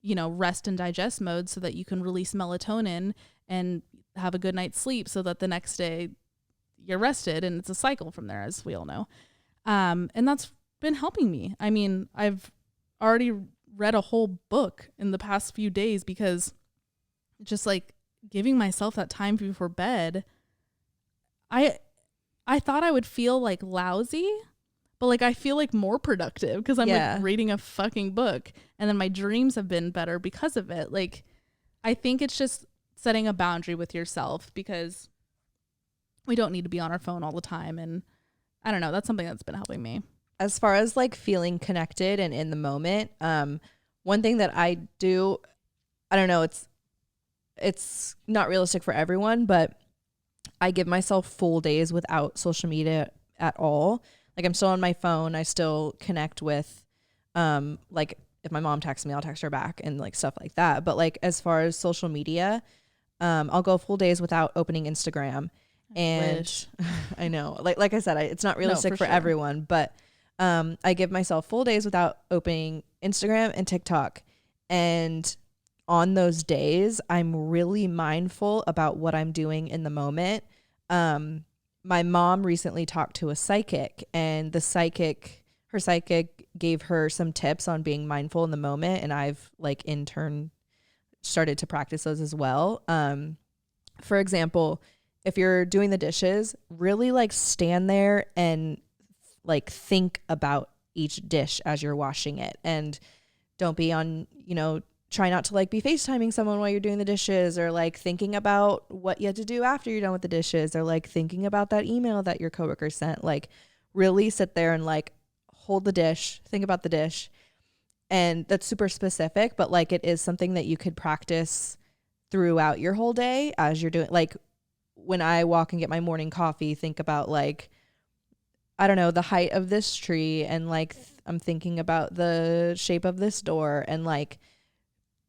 [SPEAKER 2] you know, rest and digest mode so that you can release melatonin and have a good night's sleep so that the next day you're rested, and it's a cycle from there, as we all know. And that's been helping me. I mean, I've already read a whole book in the past few days because just like giving myself that time before bed, I thought I would feel like lousy, but like I feel like more productive because I'm like reading a fucking book, and then my dreams have been better because of it. Like, I think it's just setting a boundary with yourself because we don't need to be on our phone all the time. And I don't know, that's something that's been helping me.
[SPEAKER 1] As far as like feeling connected and in the moment, one thing that I do, I don't know, it's not realistic for everyone, but I give myself full days without social media at all. Like, I'm still on my phone. I still connect with, like, if my mom texts me, I'll text her back and like stuff like that. But like, as far as social media, I'll go full days without opening Instagram. And I know, like I said, it's not realistic for everyone, but I give myself full days without opening Instagram and TikTok. And on those days, I'm really mindful about what I'm doing in the moment. My mom recently talked to a psychic, and her psychic gave her some tips on being mindful in the moment. And I've like in turn started to practice those as well. For example, if you're doing the dishes, really like stand there and like think about each dish as you're washing it, and don't be on, you know, try not to like be FaceTiming someone while you're doing the dishes, or like thinking about what you had to do after you're done with the dishes, or like thinking about that email that your coworker sent. Like, really sit there and like hold the dish, think about the dish. And that's super specific, but like it is something that you could practice throughout your whole day as you're doing. Like, when I walk and get my morning coffee, think about like, I don't know, the height of this tree, and like I'm thinking about the shape of this door, and like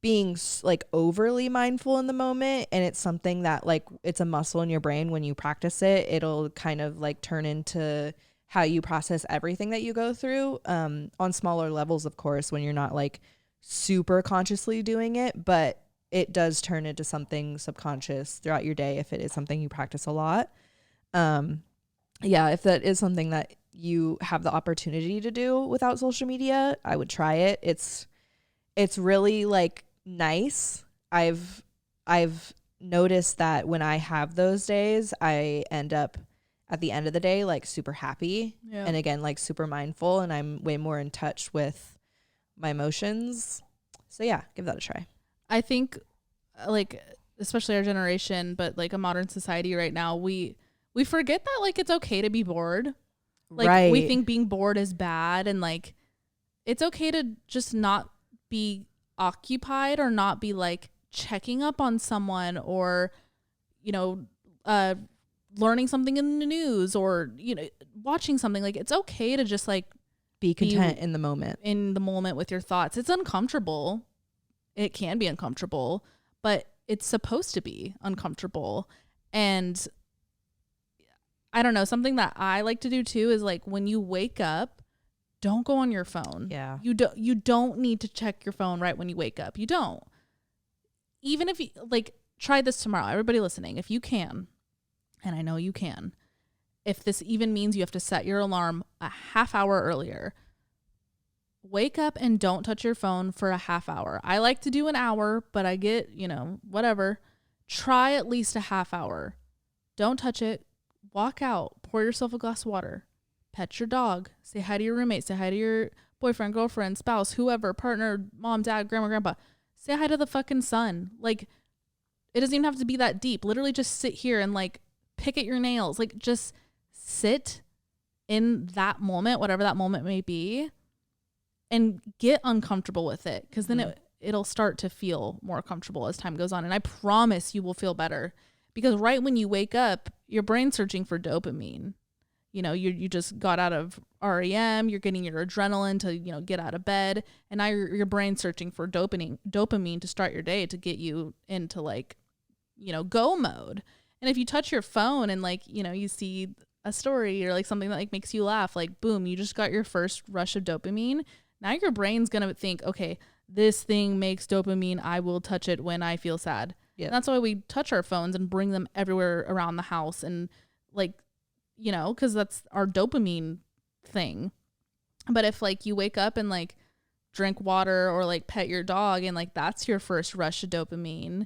[SPEAKER 1] being like overly mindful in the moment. And it's something that like, it's a muscle in your brain. When you practice it, it'll kind of like turn into how you process everything that you go through, on smaller levels, of course, when you're not like super consciously doing it, but it does turn into something subconscious throughout your day if it is something you practice a lot. Yeah, if that is something that you have the opportunity to do without social media, I would try it. It's really like nice. I've noticed that when I have those days, I end up at the end of the day like super happy, and again like super mindful, and I'm way more in touch with my emotions. So yeah, give that a try.
[SPEAKER 2] I think like, especially our generation, but like a modern society right now, we forget that like it's okay to be bored. Like, we think being bored is bad, and like it's okay to just not be occupied, or not be like checking up on someone, or, you know, learning something in the news, or, you know, watching something. Like, it's okay to just like
[SPEAKER 1] be content in the moment
[SPEAKER 2] with your thoughts. It's uncomfortable. It can be uncomfortable, but it's supposed to be uncomfortable. And I don't know, something that I like to do too is like, when you wake up, don't go on your phone.
[SPEAKER 1] Yeah.
[SPEAKER 2] You don't need to check your phone right when you wake up. You don't. Even if you like, try this tomorrow. Everybody listening, if you can, and I know you can, if this even means you have to set your alarm a half hour earlier, wake up and don't touch your phone for a half hour. I like to do an hour, but I get, whatever. Try at least a half hour. Don't touch it. Walk out. Pour yourself a glass of water. Pet your dog. Say hi to your roommate. Say hi to your boyfriend, girlfriend, spouse, whoever, partner, mom, dad, grandma, grandpa. Say hi to the fucking sun. Like, it doesn't even have to be that deep. Literally just sit here and like pick at your nails. Like, just sit in that moment, whatever that moment may be, and get uncomfortable with it, because then it'll start to feel more comfortable as time goes on. And I promise you will feel better, because right when you wake up, your brain's searching for dopamine. You just got out of REM, you're getting your adrenaline to, get out of bed, and now your brain's searching for dopamine to start your day, to get you into like, go mode. And if you touch your phone and like, you see a story or like something that like makes you laugh, like boom, you just got your first rush of dopamine. Now your brain's going to think, okay, this thing makes dopamine. I will touch it when I feel sad. Yeah. That's why we touch our phones and bring them everywhere around the house. And like, because that's our dopamine thing. But if like you wake up and like drink water or like pet your dog and like that's your first rush of dopamine,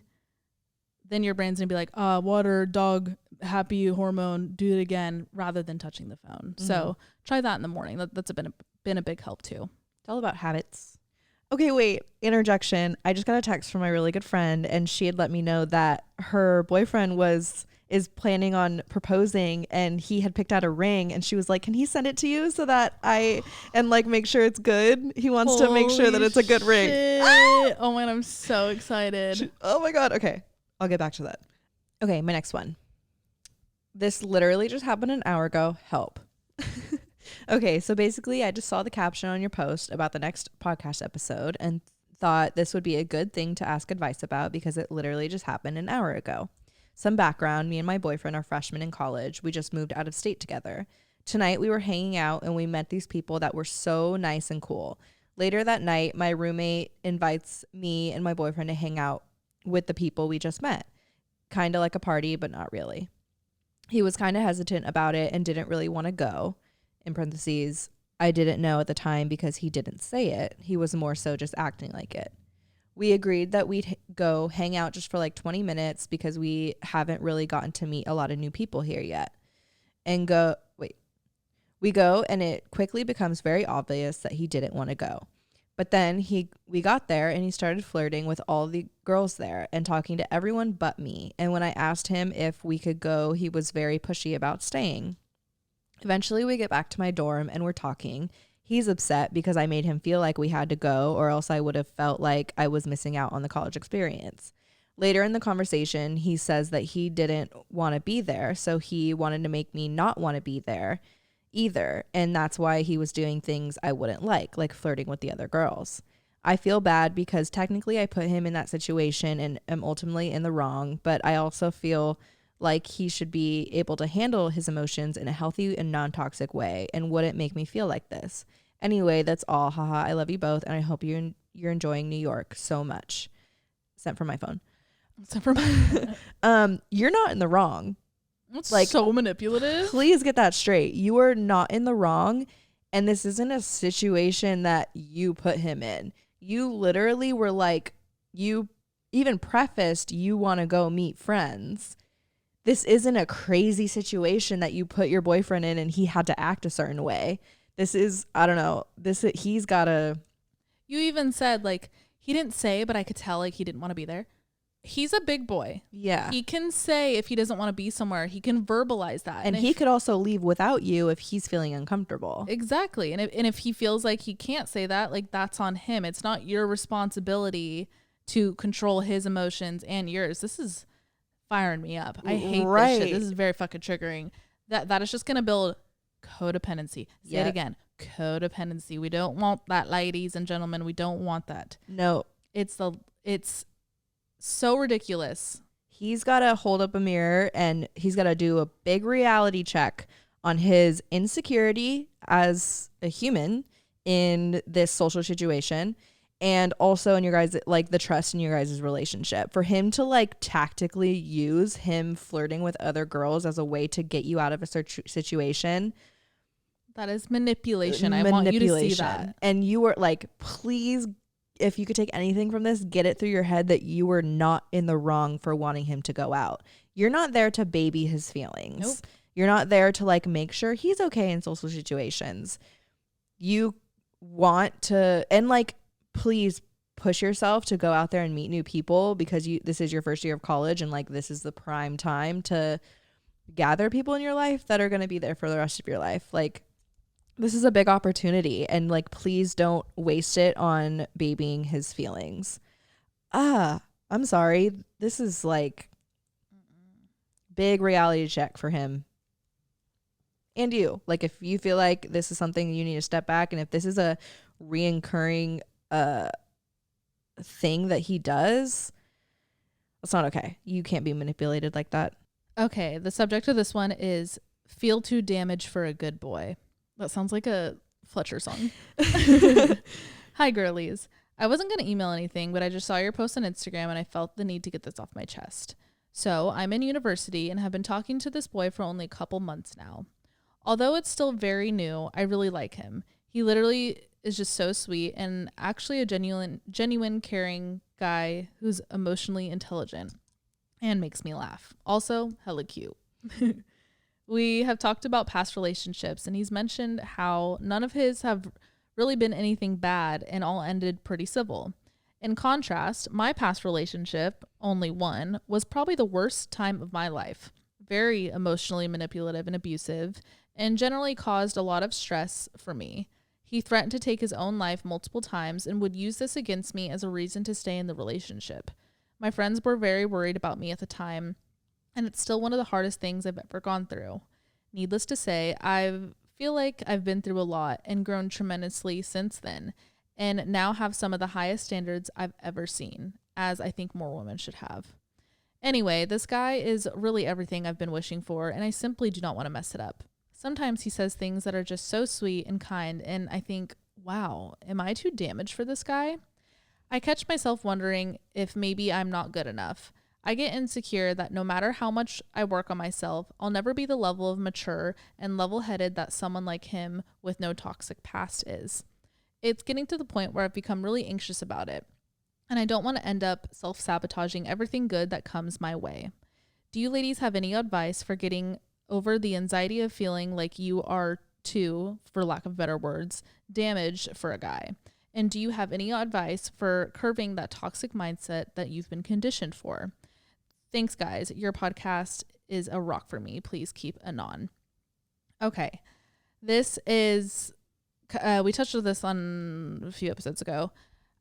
[SPEAKER 2] then your brain's going to be like, water, dog, happy hormone, do it again, rather than touching the phone. Mm-hmm. So try that in the morning. That's been a big help too.
[SPEAKER 1] It's all about habits. Okay, wait, interjection. I just got a text from my really good friend, and she had let me know that her boyfriend is planning on proposing, and he had picked out a ring, and she was like, can he send it to you so that and like make sure it's good? He wants to make sure that it's a good ring.
[SPEAKER 2] Oh my God, I'm so excited.
[SPEAKER 1] Oh my God. Okay, I'll get back to that. Okay, my next one. This literally just happened an hour ago. Help. Okay, so basically I just saw the caption on your post about the next podcast episode and thought this would be a good thing to ask advice about, because it literally just happened an hour ago. Some background: me and my boyfriend are freshmen in college. We just moved out of state together. Tonight we were hanging out and we met these people that were so nice and cool. Later that night, my roommate invites me and my boyfriend to hang out with the people we just met. Kind of like a party, but not really. He was kind of hesitant about it and didn't really want to go. In parentheses, I didn't know at the time because he didn't say it. He was more so just acting like it. We agreed that we'd go hang out just for like 20 minutes because we haven't really gotten to meet a lot of new people here yet. We go and it quickly becomes very obvious that he didn't want to go. But then we got there and he started flirting with all the girls there and talking to everyone but me. And when I asked him if we could go, he was very pushy about staying. Eventually we get back to my dorm and we're talking. He's upset because I made him feel like we had to go, or else I would have felt like I was missing out on the college experience. Later in the conversation, he says that he didn't want to be there, so he wanted to make me not want to be there either. And that's why he was doing things I wouldn't like flirting with the other girls. I feel bad because technically I put him in that situation and am ultimately in the wrong, but I also feel like he should be able to handle his emotions in a healthy and non-toxic way and wouldn't make me feel like this. Anyway, that's all. Haha, I love you both and I hope you're enjoying New York so much. Sent from my phone. You're not in the wrong.
[SPEAKER 2] That's like so manipulative.
[SPEAKER 1] Please get that straight. You are not in the wrong, and this isn't a situation that you put him in. You literally were like, you even prefaced you want to go meet friends. This isn't a crazy situation that you put your boyfriend in and he had to act a certain way. This is, I don't know, he's got to.
[SPEAKER 2] You even said, like, he didn't say, but I could tell, like, he didn't want to be there. He's a big boy.
[SPEAKER 1] Yeah.
[SPEAKER 2] He can say if he doesn't want to be somewhere, he can verbalize that.
[SPEAKER 1] And he could also leave without you if he's feeling uncomfortable.
[SPEAKER 2] Exactly. And if he feels like he can't say that, like, that's on him. It's not your responsibility to control his emotions and yours. This is firing me up. I hate this shit. This is very fucking triggering. That is just going to build codependency. Say it again. Codependency. We don't want that, ladies and gentlemen. We don't want that.
[SPEAKER 1] No.
[SPEAKER 2] It's so ridiculous.
[SPEAKER 1] He's got to hold up a mirror and he's got to do a big reality check on his insecurity as a human in this social situation, and also in your guys, like the trust in your guys' relationship. For him to like tactically use him flirting with other girls as a way to get you out of a situation.
[SPEAKER 2] That is manipulation. I want you to see that.
[SPEAKER 1] And you were like, please, if you could take anything from this, get it through your head that you were not in the wrong for wanting him to go out. You're not there to baby his feelings.
[SPEAKER 2] Nope.
[SPEAKER 1] You're not there to like make sure he's okay in social situations. You want to, and like, please push yourself to go out there and meet new people, because this is your first year of college, and like this is the prime time to gather people in your life that are going to be there for the rest of your life. Like, this is a big opportunity, and like, please don't waste it on babying his feelings. I'm sorry. This is like big reality check for him. And you, like, if you feel like this is something you need to step back, and if this is a reoccurring thing that he does, it's not okay. You can't be manipulated like that.
[SPEAKER 2] Okay, the subject of this one is feel too damaged for a good boy. That sounds like a Fletcher song. Hi, girlies. I wasn't going to email anything, but I just saw your post on Instagram and I felt the need to get this off my chest. So I'm in university and have been talking to this boy for only a couple months now. Although it's still very new, I really like him. He literally is just so sweet and actually a genuine caring guy who's emotionally intelligent and makes me laugh. Also, hella cute. We have talked about past relationships, and he's mentioned how none of his have really been anything bad and all ended pretty civil. In contrast, my past relationship, only one, was probably the worst time of my life. Very emotionally manipulative and abusive, and generally caused a lot of stress for me. He threatened to take his own life multiple times and would use this against me as a reason to stay in the relationship. My friends were very worried about me at the time, and it's still one of the hardest things I've ever gone through. Needless to say, I feel like I've been through a lot and grown tremendously since then, and now have some of the highest standards I've ever seen, as I think more women should have. Anyway, this guy is really everything I've been wishing for, and I simply do not want to mess it up. Sometimes he says things that are just so sweet and kind, and I think, wow, am I too damaged for this guy? I catch myself wondering if maybe I'm not good enough. I get insecure that no matter how much I work on myself, I'll never be the level of mature and level-headed that someone like him with no toxic past is. It's getting to the point where I've become really anxious about it, and I don't want to end up self-sabotaging everything good that comes my way. Do you ladies have any advice for getting over the anxiety of feeling like you are too, for lack of better words, damaged for a guy? And do you have any advice for curbing that toxic mindset that you've been conditioned for? Thanks, guys. Your podcast is a rock for me. Please keep anon. Okay. This is, we touched on this on a few episodes ago.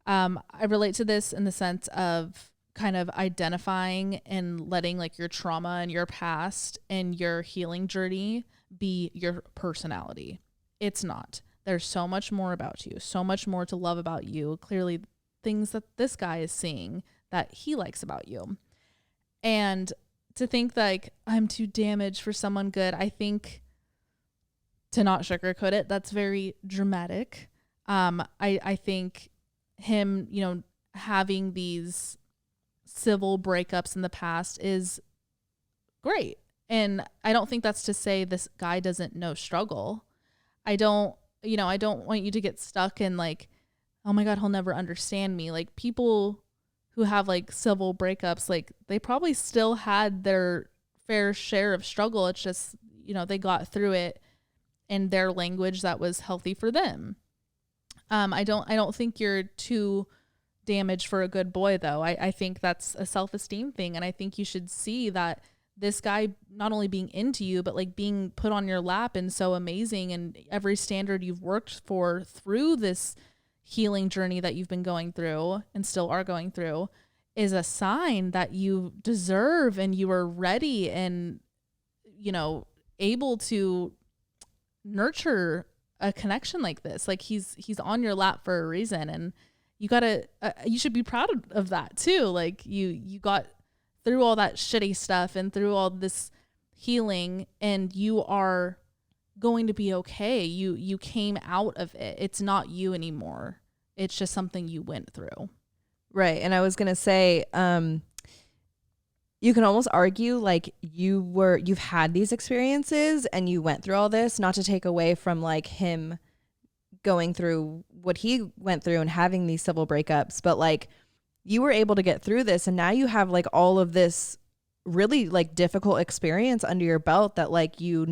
[SPEAKER 2] I relate to this in the sense of kind of identifying and letting like your trauma and your past and your healing journey be your personality. It's not. There's so much more about you, so much more to love about you. Clearly things that this guy is seeing that he likes about you. And to think like I'm too damaged for someone good, I think, to not sugarcoat it, that's very dramatic. I think him, having these civil breakups in the past is great. And I don't think that's to say this guy doesn't know struggle. I don't want you to get stuck in like, oh my God, he'll never understand me. Like, people who have like civil breakups, like they probably still had their fair share of struggle. It's just, they got through it in their language that was healthy for them. I don't think you're too damaged for a good boy though. I think that's a self-esteem thing. And I think you should see that this guy not only being into you, but like being put on your lap and so amazing, and every standard you've worked for through this healing journey that you've been going through and still are going through is a sign that you deserve and you are ready and, able to nurture a connection like this. Like he's on your lap for a reason, and you should be proud of that too. Like you got through all that shitty stuff and through all this healing, and you are going to be okay. You came out of it. It's not you anymore. It's just something you went through.
[SPEAKER 1] Right. And I was going to say, you can almost argue like you've had these experiences and you went through all this, not to take away from like him going through what he went through and having these civil breakups, but like you were able to get through this, and now you have like all of this really like difficult experience under your belt that like you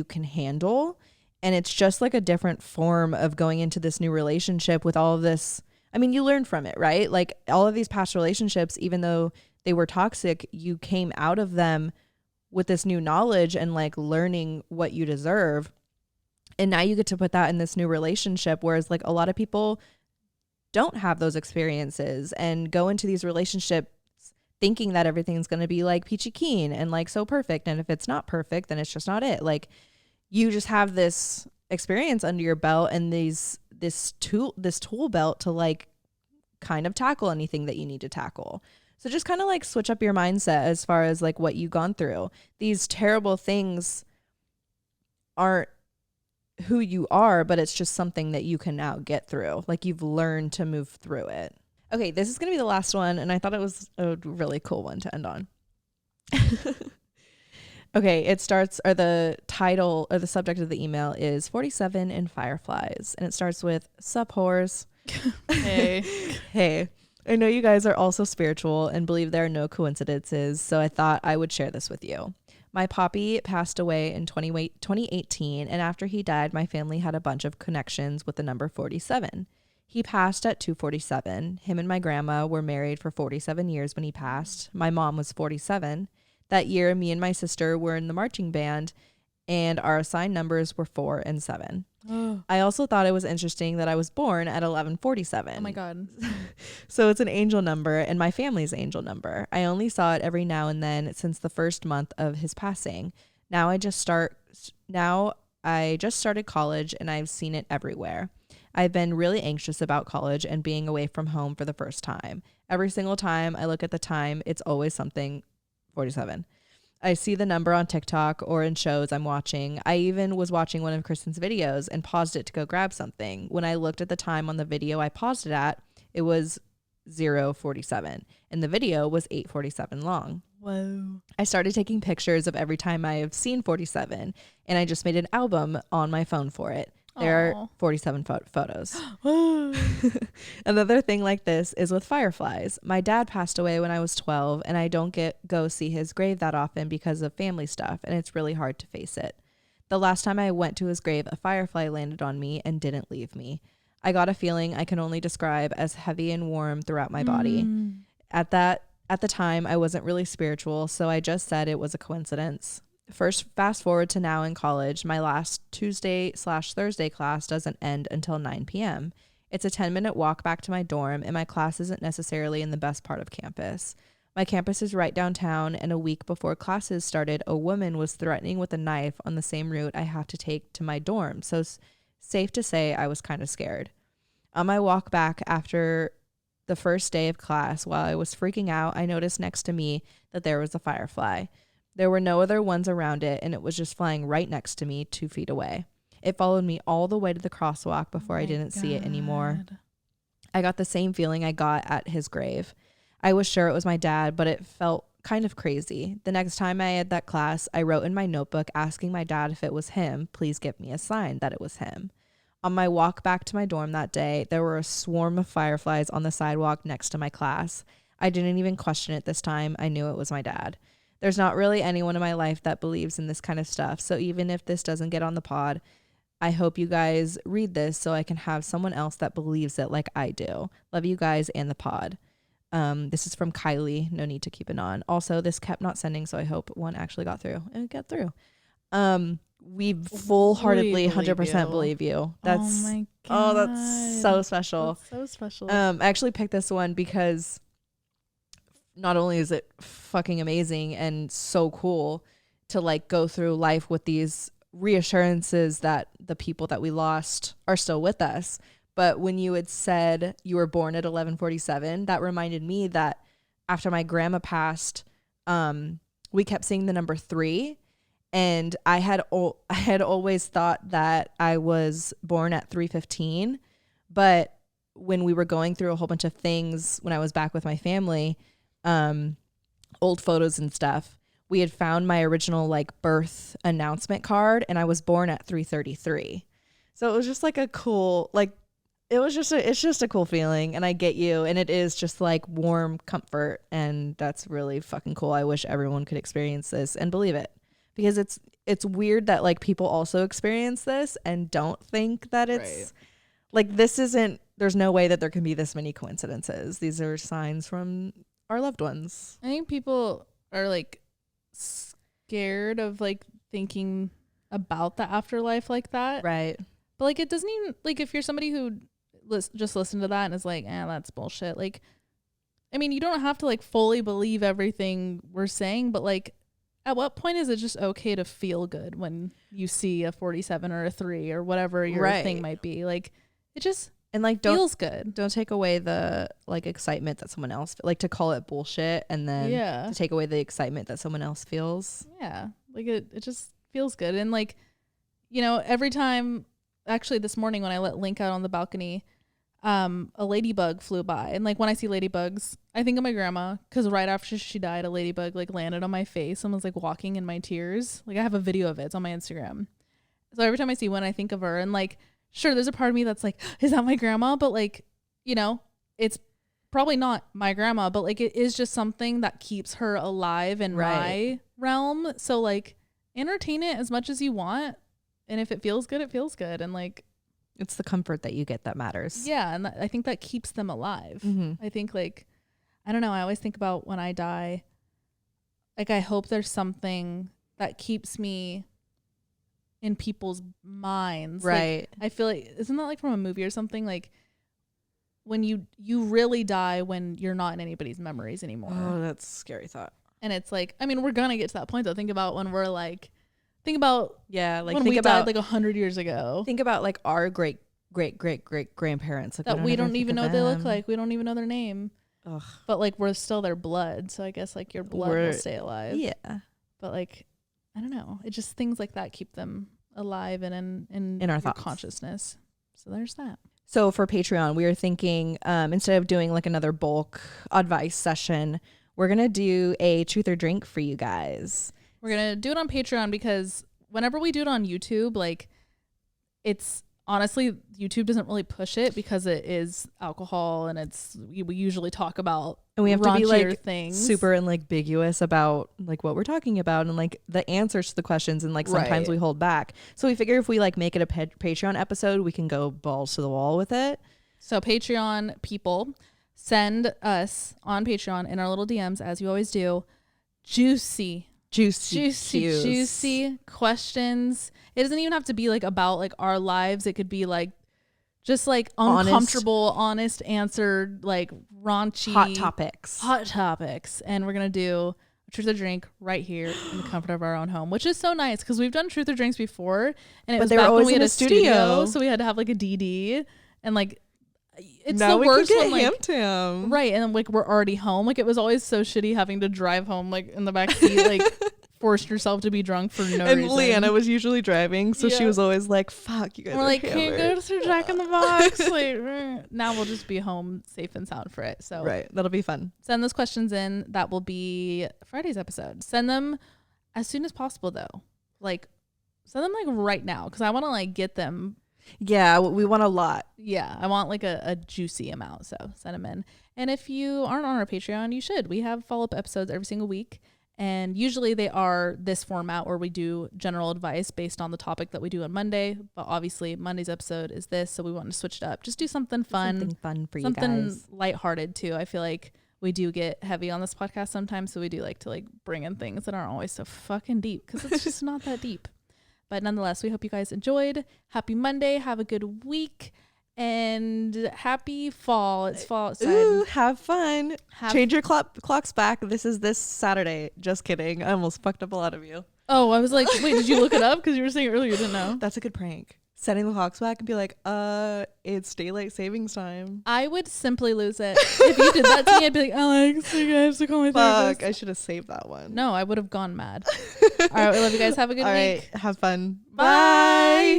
[SPEAKER 1] can handle. And it's just like a different form of going into this new relationship with all of this. I mean, you learn from it, right? Like all of these past relationships, even though they were toxic, you came out of them with this new knowledge and like learning what you deserve. And now you get to put that in this new relationship. Whereas like a lot of people don't have those experiences and go into these relationships thinking that everything's going to be like peachy keen and like so perfect. And if it's not perfect, then it's just not it. Like you just have this experience under your belt and this tool belt to like kind of tackle anything that you need to tackle. So just kind of like switch up your mindset as far as like what you've gone through. These terrible things aren't who you are, but it's just something that you can now get through. Like you've learned to move through it. Okay, this is going to be the last one, and I thought it was a really cool one to end on. Okay, it starts, or the title or the subject of the email is 47 in Fireflies, and it starts with, "Sup, whores."
[SPEAKER 2] Hey.
[SPEAKER 1] Hey, I know you guys are also spiritual and believe there are no coincidences, so I thought I would share this with you. My poppy passed away in 2018, and after he died, my family had a bunch of connections with the number 47. He passed at 247. Him and my grandma were married for 47 years when he passed. My mom was 47. That year, me and my sister were in the marching band, and our assigned numbers were 4 and 7. I also thought it was interesting that I was born at 1147.
[SPEAKER 2] Oh my God.
[SPEAKER 1] So it's an angel number, and my family's angel number. I only saw it every now and then since the first month of his passing. Now I just started college, and I've seen it everywhere. I've been really anxious about college and being away from home for the first time. Every single time I look at the time, it's always something 47. I see the number on TikTok or in shows I'm watching. I even was watching one of Kristen's videos and paused it to go grab something. When I looked at the time on the video I paused it at, it was 0:47, and the video was 8:47 long.
[SPEAKER 2] Whoa.
[SPEAKER 1] I started taking pictures of every time I have seen 47, and I just made an album on my phone for it. There are 47 photos. Another thing like this is with fireflies. My dad passed away when I was 12, and I don't go see his grave that often because of family stuff, and it's really hard to face it. The last time I went to his grave, a firefly landed on me and didn't leave me. I got a feeling I can only describe as heavy and warm throughout my body. At the time, I wasn't really spiritual, so I just said it was a coincidence. Fast forward to now in college, my last Tuesday/Thursday class doesn't end until 9 p.m. It's a 10-minute walk back to my dorm, and my class isn't necessarily in the best part of campus. My campus is right downtown, and a week before classes started, a woman was threatening with a knife on the same route I have to take to my dorm, so safe to say I was kind of scared. On my walk back after the first day of class, while I was freaking out, I noticed next to me that there was a firefly. There were no other ones around it, and it was just flying right next to me 2 feet away. It followed me all the way to the crosswalk before I didn't see it anymore. I got the same feeling I got at his grave. I was sure it was my dad, but it felt kind of crazy. The next time I had that class, I wrote in my notebook asking my dad if it was him, please give me a sign that it was him. On my walk back to my dorm that day, there were a swarm of fireflies on the sidewalk next to my class. I didn't even question it this time. I knew it was my dad. There's not really anyone in my life that believes in this kind of stuff, so even if this doesn't get on the pod, I hope you guys read this so I can have someone else that believes it like I do. Love you guys and the pod. This is from Kylie. No need to keep it on. Also, this kept not sending, so I hope one actually got through. And it got through. We full-heartedly 100% believe you. That's
[SPEAKER 2] oh my God.
[SPEAKER 1] That's so special.
[SPEAKER 2] That's so special.
[SPEAKER 1] I actually picked this one because not only is it fucking amazing and so cool to like go through life with these reassurances that the people that we lost are still with us, but when you had said you were born at 11:47, that reminded me that after my grandma passed, we kept seeing the number 3, And I had always thought that I was born at 3:15, but when we were going through a whole bunch of things when I was back with my family, old photos and stuff, we had found my original like birth announcement card, and I was born at 3:33. So it was just like a cool, like, it's just a cool feeling, and I get you, and it is just like warm comfort, and that's really fucking cool. I wish everyone could experience this and believe it, because it's weird that like people also experience this and don't think that it's like, this isn't, there's no way that there can be this many coincidences. These are signs from our loved ones.
[SPEAKER 2] I think people are like scared of like thinking about the afterlife like that.
[SPEAKER 1] Right.
[SPEAKER 2] But like, it doesn't even, like, if you're somebody who just listen to that and is like, that's bullshit. Like, I mean, you don't have to like fully believe everything we're saying, but like, at what point is it just okay to feel good when you see a 47 or a 3 or whatever your thing might be? Like, it just feels good.
[SPEAKER 1] Don't take away the like excitement that someone else, like, to call it bullshit and then to take away the excitement that someone else feels.
[SPEAKER 2] Yeah. Like, it just feels good. And like, you know, every time, actually this morning when I let Link out on the balcony, a ladybug flew by, and like, when I see ladybugs, I think of my grandma, because right after she died, a ladybug like landed on my face and was like walking in my tears. Like, I have a video of it, it's on my Instagram. So every time I see one, I think of her, and like, sure, there's a part of me that's like, is that my grandma? But like, you know, it's probably not my grandma, but like, it is just something that keeps her alive in my realm. So like, entertain it as much as you want, and if it feels good, it feels good. And like,
[SPEAKER 1] it's the comfort that you get that matters.
[SPEAKER 2] Yeah. And I think that keeps them alive. I think, like, I don't know, I always think about when I die, like, I hope there's something that keeps me in people's minds.
[SPEAKER 1] Right.
[SPEAKER 2] Like, I feel like, isn't that like from a movie or something? Like, when you really die when you're not in anybody's memories anymore.
[SPEAKER 1] Oh, that's a scary thought.
[SPEAKER 2] And it's like, I mean, we're gonna get to that point though. Think about when we're like, think about
[SPEAKER 1] like,
[SPEAKER 2] when we died like 100 years ago.
[SPEAKER 1] Think about like our great grandparents, like,
[SPEAKER 2] that we don't even know what they look like. We don't even know their name.
[SPEAKER 1] Ugh.
[SPEAKER 2] But like, we're still their blood, so I guess like your blood will stay alive.
[SPEAKER 1] Yeah.
[SPEAKER 2] But like, I don't know. It just, things like that keep them alive and in
[SPEAKER 1] our
[SPEAKER 2] your
[SPEAKER 1] thoughts.
[SPEAKER 2] consciousness. So there's that.
[SPEAKER 1] So for Patreon, we are thinking, instead of doing like another bulk advice session, we're gonna do a truth or drink for you guys.
[SPEAKER 2] We're gonna do it on Patreon, because whenever we do it on YouTube, like, it's honestly, YouTube doesn't really push it because it is alcohol, and we usually talk about,
[SPEAKER 1] and we have to be like
[SPEAKER 2] things.
[SPEAKER 1] Super ambiguous about like what we're talking about and like the answers to the questions, and like sometimes we hold back. So we figure if we like make it a Patreon episode, we can go balls to the wall with it. So
[SPEAKER 2] Patreon people, send us on Patreon in our little DMs, as you always do, juicy questions. It doesn't even have to be like about like our lives. It could be like just like uncomfortable, honest answered, like raunchy hot topics. And we're gonna do a truth or drink right here in the comfort of our own home, which is so nice, because we've done truth or drinks before, and it was back when we had a studio, so we had to have like a DD, and like, it's now the worst when like right, and then like we're already home. Like, it was always so shitty having to drive home like in the back seat, like forced yourself to be drunk for no reason. And
[SPEAKER 1] Leanna was usually driving, so she was always like, fuck, you guys
[SPEAKER 2] we're
[SPEAKER 1] are
[SPEAKER 2] like,
[SPEAKER 1] hammered.
[SPEAKER 2] Can't go to Jack in the Box. Like, now we'll just be home safe and sound for it. So
[SPEAKER 1] that'll be fun.
[SPEAKER 2] Send those questions in. That will be Friday's episode. Send them as soon as possible though. Like, send them like right now, because I want to like get them.
[SPEAKER 1] Yeah, we want a lot.
[SPEAKER 2] Yeah, I want like a juicy amount, so send them in. And if you aren't on our Patreon, you should. We have follow-up episodes every single week, and usually they are this format where we do general advice based on the topic that we do on Monday, but obviously Monday's episode is this, so we want to switch it up. Just do something fun.
[SPEAKER 1] Something fun for you guys.
[SPEAKER 2] Something lighthearted too. I feel like we do get heavy on this podcast sometimes, so we do like to like bring in things that aren't always so fucking deep, because it's just not that deep. But nonetheless, we hope you guys enjoyed. Happy Monday. Have a good week. And happy fall. It's fall outside.
[SPEAKER 1] Ooh, have fun. Change your clocks back. This is this Saturday. Just kidding. I almost fucked up a lot of you.
[SPEAKER 2] Oh, I was like, wait, did you look it up? Because you were saying earlier you didn't know.
[SPEAKER 1] That's a good prank. setting the clocks back and be like, it's daylight savings time.
[SPEAKER 2] I would simply lose it. If you did that to me, I'd be like, Alex, you have to call my therapist.
[SPEAKER 1] Fuck, I should have saved that one.
[SPEAKER 2] No, I would have gone mad. All right, we love you guys. Have a good week.
[SPEAKER 1] All right, have fun.
[SPEAKER 2] Bye.